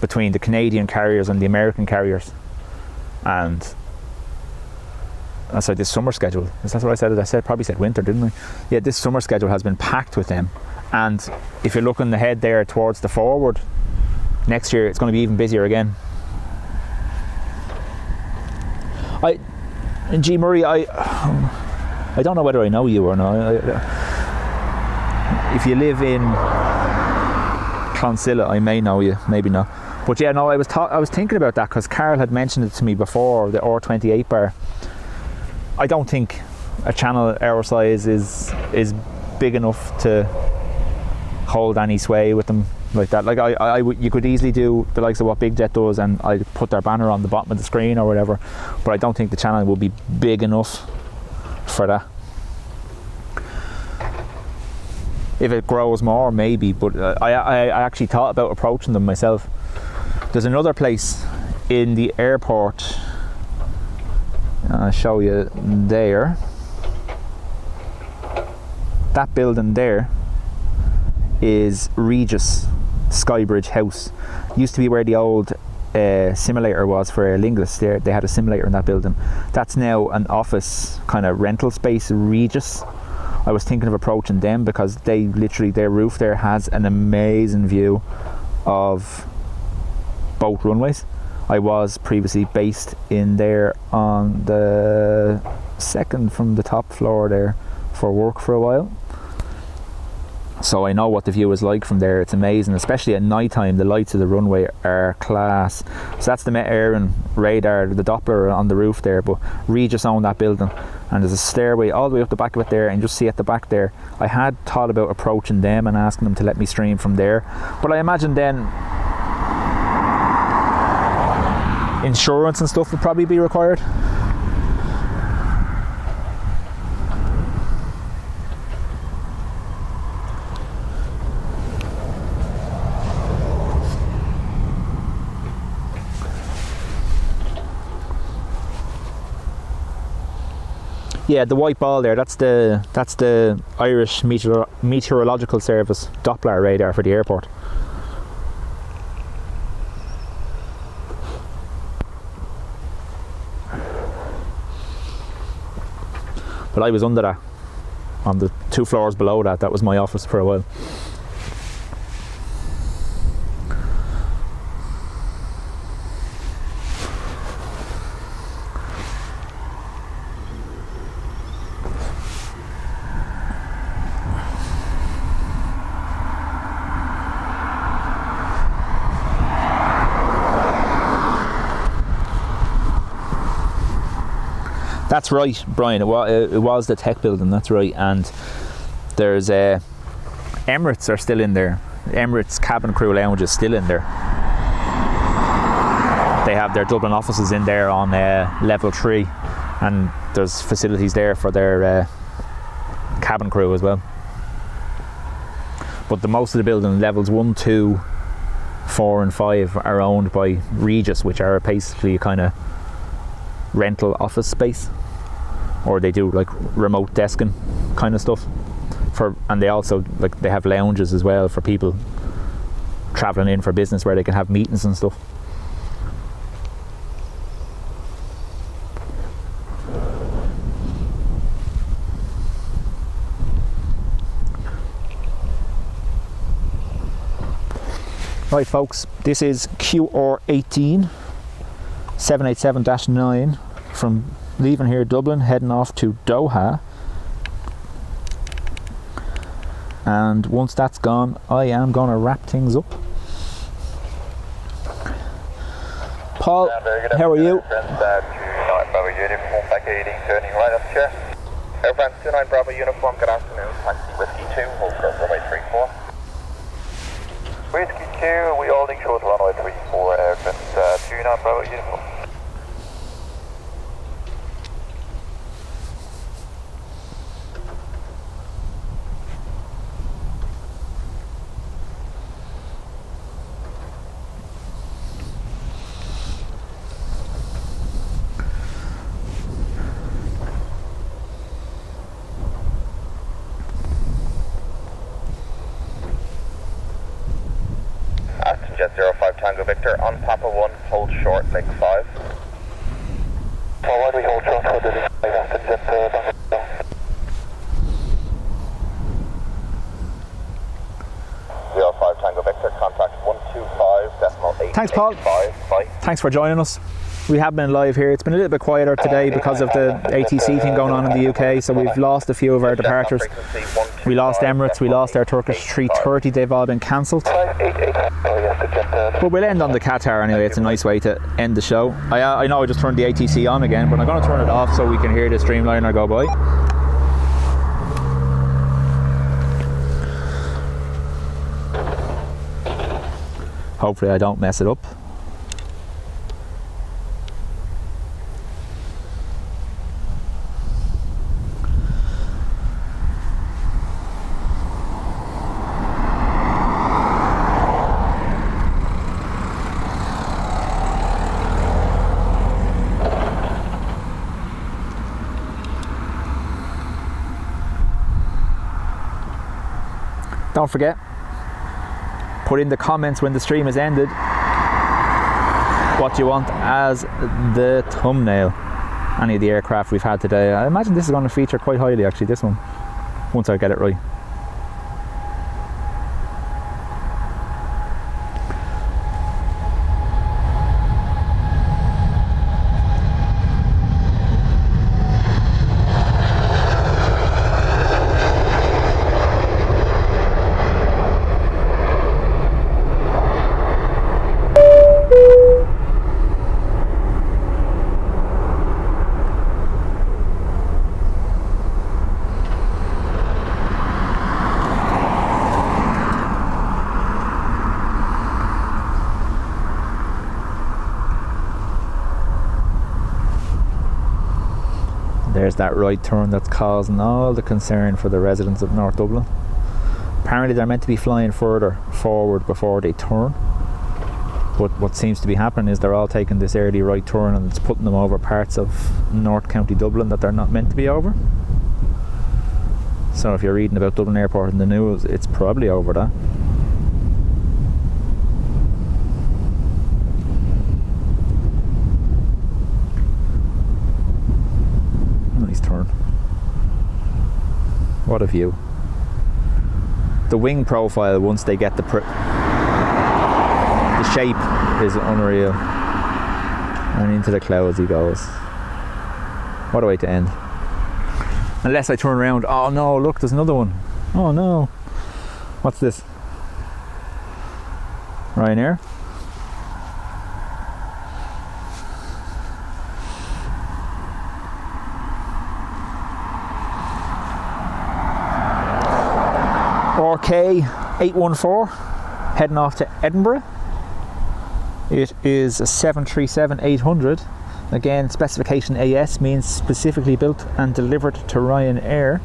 Speaker 1: between the Canadian carriers and the American carriers. And I said this summer schedule. Is that what I said? Probably said winter, didn't I? Yeah, this summer schedule has been packed with them. And if you're looking ahead there towards the forward, next year it's going to be even busier again. G. Murray, I don't know whether I know you or not. If you live in Clonsilla, I may know you, maybe not. But yeah, no, I was thinking about that because Carl had mentioned it to me before, the R28 bar. I don't think a channel our size is big enough to hold any sway with them like that. Like you could easily do the likes of what Big Jet does, and I put their banner on the bottom of the screen or whatever. But I don't think the channel will be big enough for that. If it grows more, maybe. But I actually thought about approaching them myself. There's another place in the airport. I'll show you there. That building there is Regis Skybridge House. Used to be where the old simulator was for Aer Lingus. They had a simulator in that building. That's now an office kind of rental space, Regis. I was thinking of approaching them because they literally, their roof there has an amazing view of both runways. I was previously based in there on the second from the top floor there for work for a while. So I know what the view is like from there. It's amazing, especially at night time. The lights of the runway are class. So that's the Met Air radar, the Doppler on the roof there. But Regis owned that building, and there's a stairway all the way up the back of it there, and just see at the back there. I had thought about approaching them and asking them to let me stream from there, but I imagine then insurance and stuff would probably be required. Yeah, the white ball there, that's the Irish Meteorological Service Doppler radar for the airport. But I was under that, on the 2 floors below that. That was my office for a while. That's right, Brian. It was the tech building. That's right. And there's Emirates are still in there. Emirates cabin crew lounge is still in there. They have their Dublin offices in there on level 3, and there's facilities there for their cabin crew as well. But the most of the building, levels 1, 2, 4 and 5, are owned by Regis, which are basically a kind of rental office space, or they do like remote desking kind of stuff and they also they have lounges as well for people travelling in for business where they can have meetings and stuff. Right folks, this is QR18 787-9 from leaving here Dublin, heading off to Doha, and once that's gone I am going to wrap things up. Paul, how are you?
Speaker 5: Bravo uniform, back 18, turning right up chair. Air France 29 Bravo uniform, good afternoon, taxi Whiskey 2, hold for runway 34. Whiskey 2, we holding short runway 34, Air France 29 Bravo uniform.
Speaker 4: Tango Victor, on Papa 1, hold short, link 5. Forward, we hold short for the link 5 after jet 05 Tango Victor, contact 125.8.
Speaker 1: Thanks, Paul.
Speaker 4: Bye.
Speaker 1: Thanks for joining us. We have been live here. It's been a little bit quieter today because of the ATC thing going on in the UK, so we've lost a few of our departures. We lost Emirates, we lost our Turkish 330, they've all been cancelled. But we'll end on the Qatar anyway, it's a nice way to end the show. I know I just turned the ATC on again, but I'm going to turn it off so we can hear the Streamliner go by. Hopefully I don't mess it up. Don't forget, put in the comments when the stream has ended what you want as the thumbnail. Any of the aircraft we've had today. I imagine this is going to feature quite highly actually, this one, once I get it right. There's that right turn that's causing all the concern for the residents of North Dublin. Apparently they're meant to be flying further forward before they turn, but what seems to be happening is they're all taking this early right turn and it's putting them over parts of North County Dublin that they're not meant to be over. So if you're reading about Dublin Airport in the news, it's probably over that. Nice turn. What a view. The wing profile, once they get the shape, is unreal. And into the clouds he goes. What a way to end. Unless I turn around. Oh no, look, there's another one. Oh no. What's this? Ryanair? RK 814 heading off to Edinburgh. It is a 737-800. Again, specification AS means specifically built and delivered to Ryanair.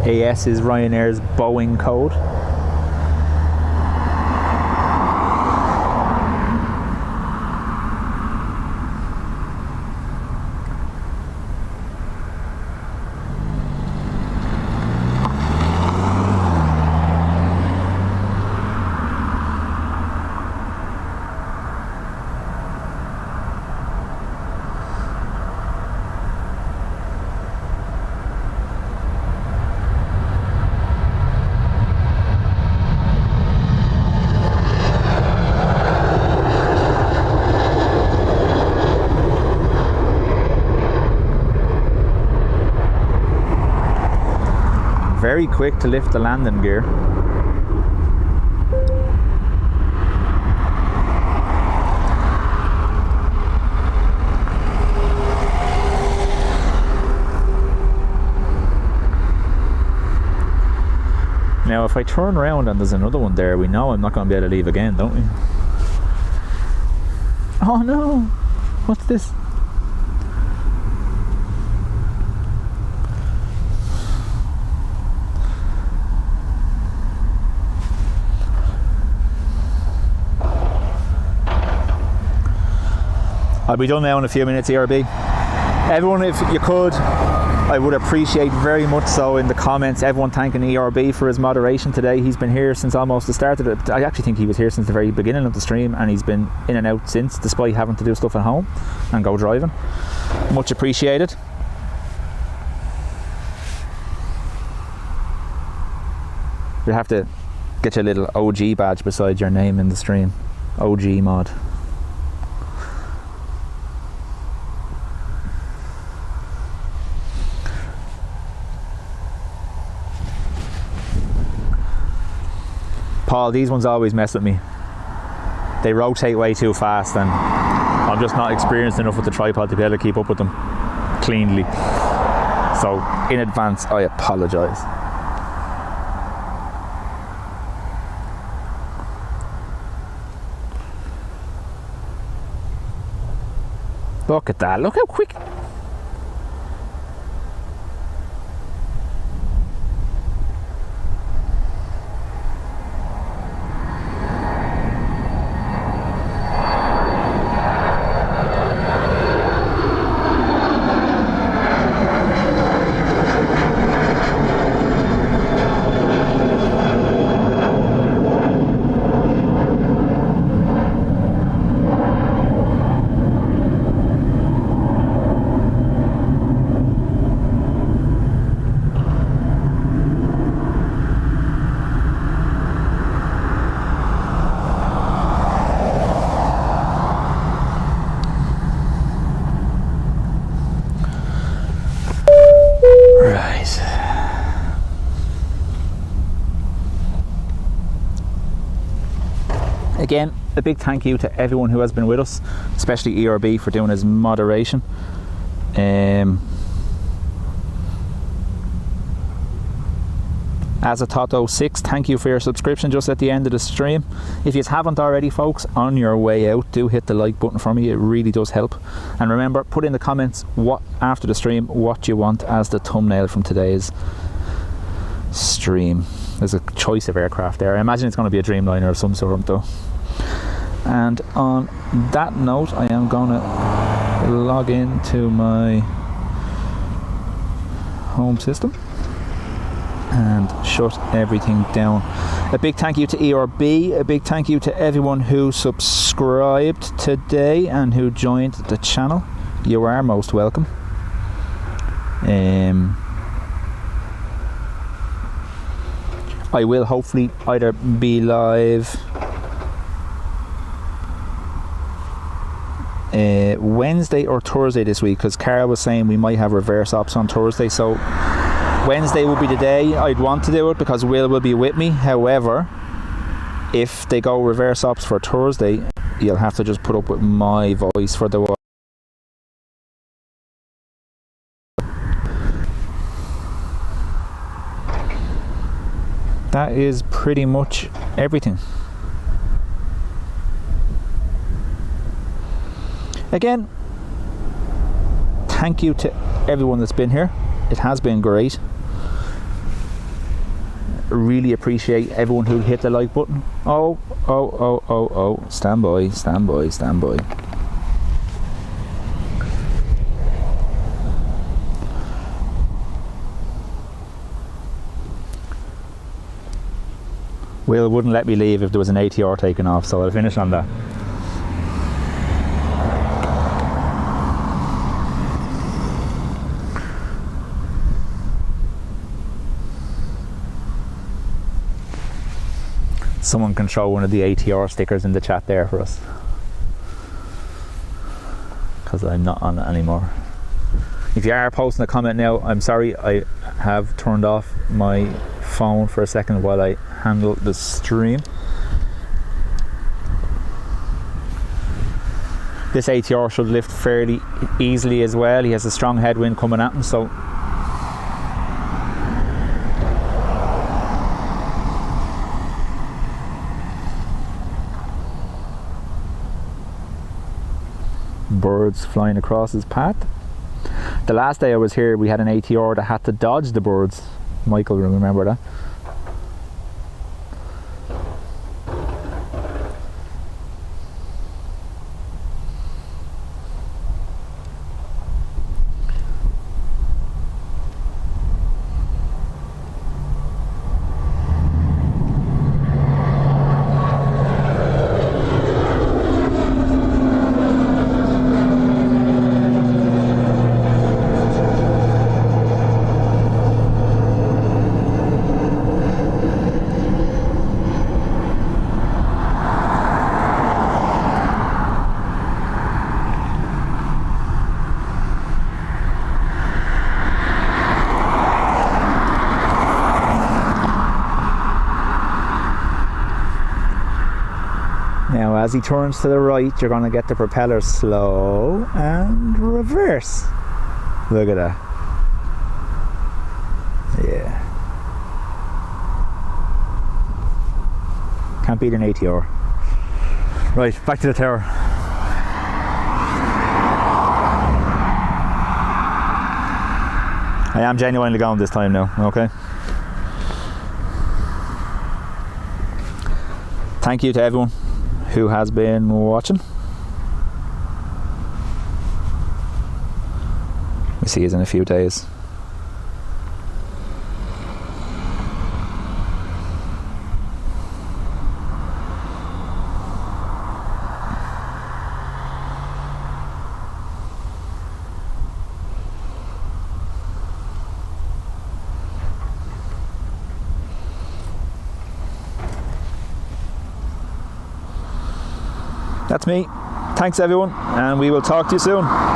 Speaker 1: AS is Ryanair's Boeing code. Very quick to lift the landing gear. Now if I turn around and there's another one there, we know I'm not going to be able to leave again, don't we? Oh no! What's this? I'll be done now in a few minutes, ERB. Everyone, if you could, I would appreciate very much so in the comments everyone thanking ERB for his moderation today. He's been here since almost the start of it. I actually think he was here since the very beginning of the stream, and he's been in and out since, despite having to do stuff at home and go driving. Much appreciated. You'll have to get your little OG badge beside your name in the stream. OG mod. Paul, these ones always mess with me. They rotate way too fast and I'm just not experienced enough with the tripod to be able to keep up with them cleanly. So in advance, I apologise. Look at that, look how quick. Again, a big thank you to everyone who has been with us, especially ERB for doing his moderation. As a Toto 6, thank you for your subscription just at the end of the stream. If you haven't already, folks, on your way out, do hit the like button for me. It really does help. And remember, put in the comments what after the stream what you want as the thumbnail from today's stream. There's a choice of aircraft there. I imagine it's going to be a Dreamliner of some sort though. And on that note, I am going to log into my home system and shut everything down. A big thank you to ERB, a big thank you to everyone who subscribed today and who joined the channel. You are most welcome. I will hopefully either be live Wednesday or Thursday this week, because Cara was saying we might have reverse ops on Thursday, so Wednesday will be the day I'd want to do it because Will be with me. However, if they go reverse ops for Thursday, you'll have to just put up with my voice for the while. That is pretty much everything. Again, thank you to everyone that's been here. It has been great. Really appreciate everyone who hit the like button. Oh, stand by. Will wouldn't let me leave if there was an ATR taking off, so I'll finish on that. Someone can throw one of the ATR stickers in the chat there for us, because I'm not on it anymore. If you are posting a comment now, I'm sorry, I have turned off my phone for a second while I handle the stream. This ATR should lift fairly easily as well. He has a strong headwind coming at him, so birds flying across his path. The last day I was here, we had an ATR that had to dodge the birds. Michael will remember that. Now as he turns to the right, you're going to get the propeller slow and reverse. Look at that. Yeah. Can't beat an ATR. Right, back to the tower. I am genuinely going this time now, okay? Thank you to everyone who has been watching. We'll see you in a few days. That's me. Thanks everyone, and we will talk to you soon.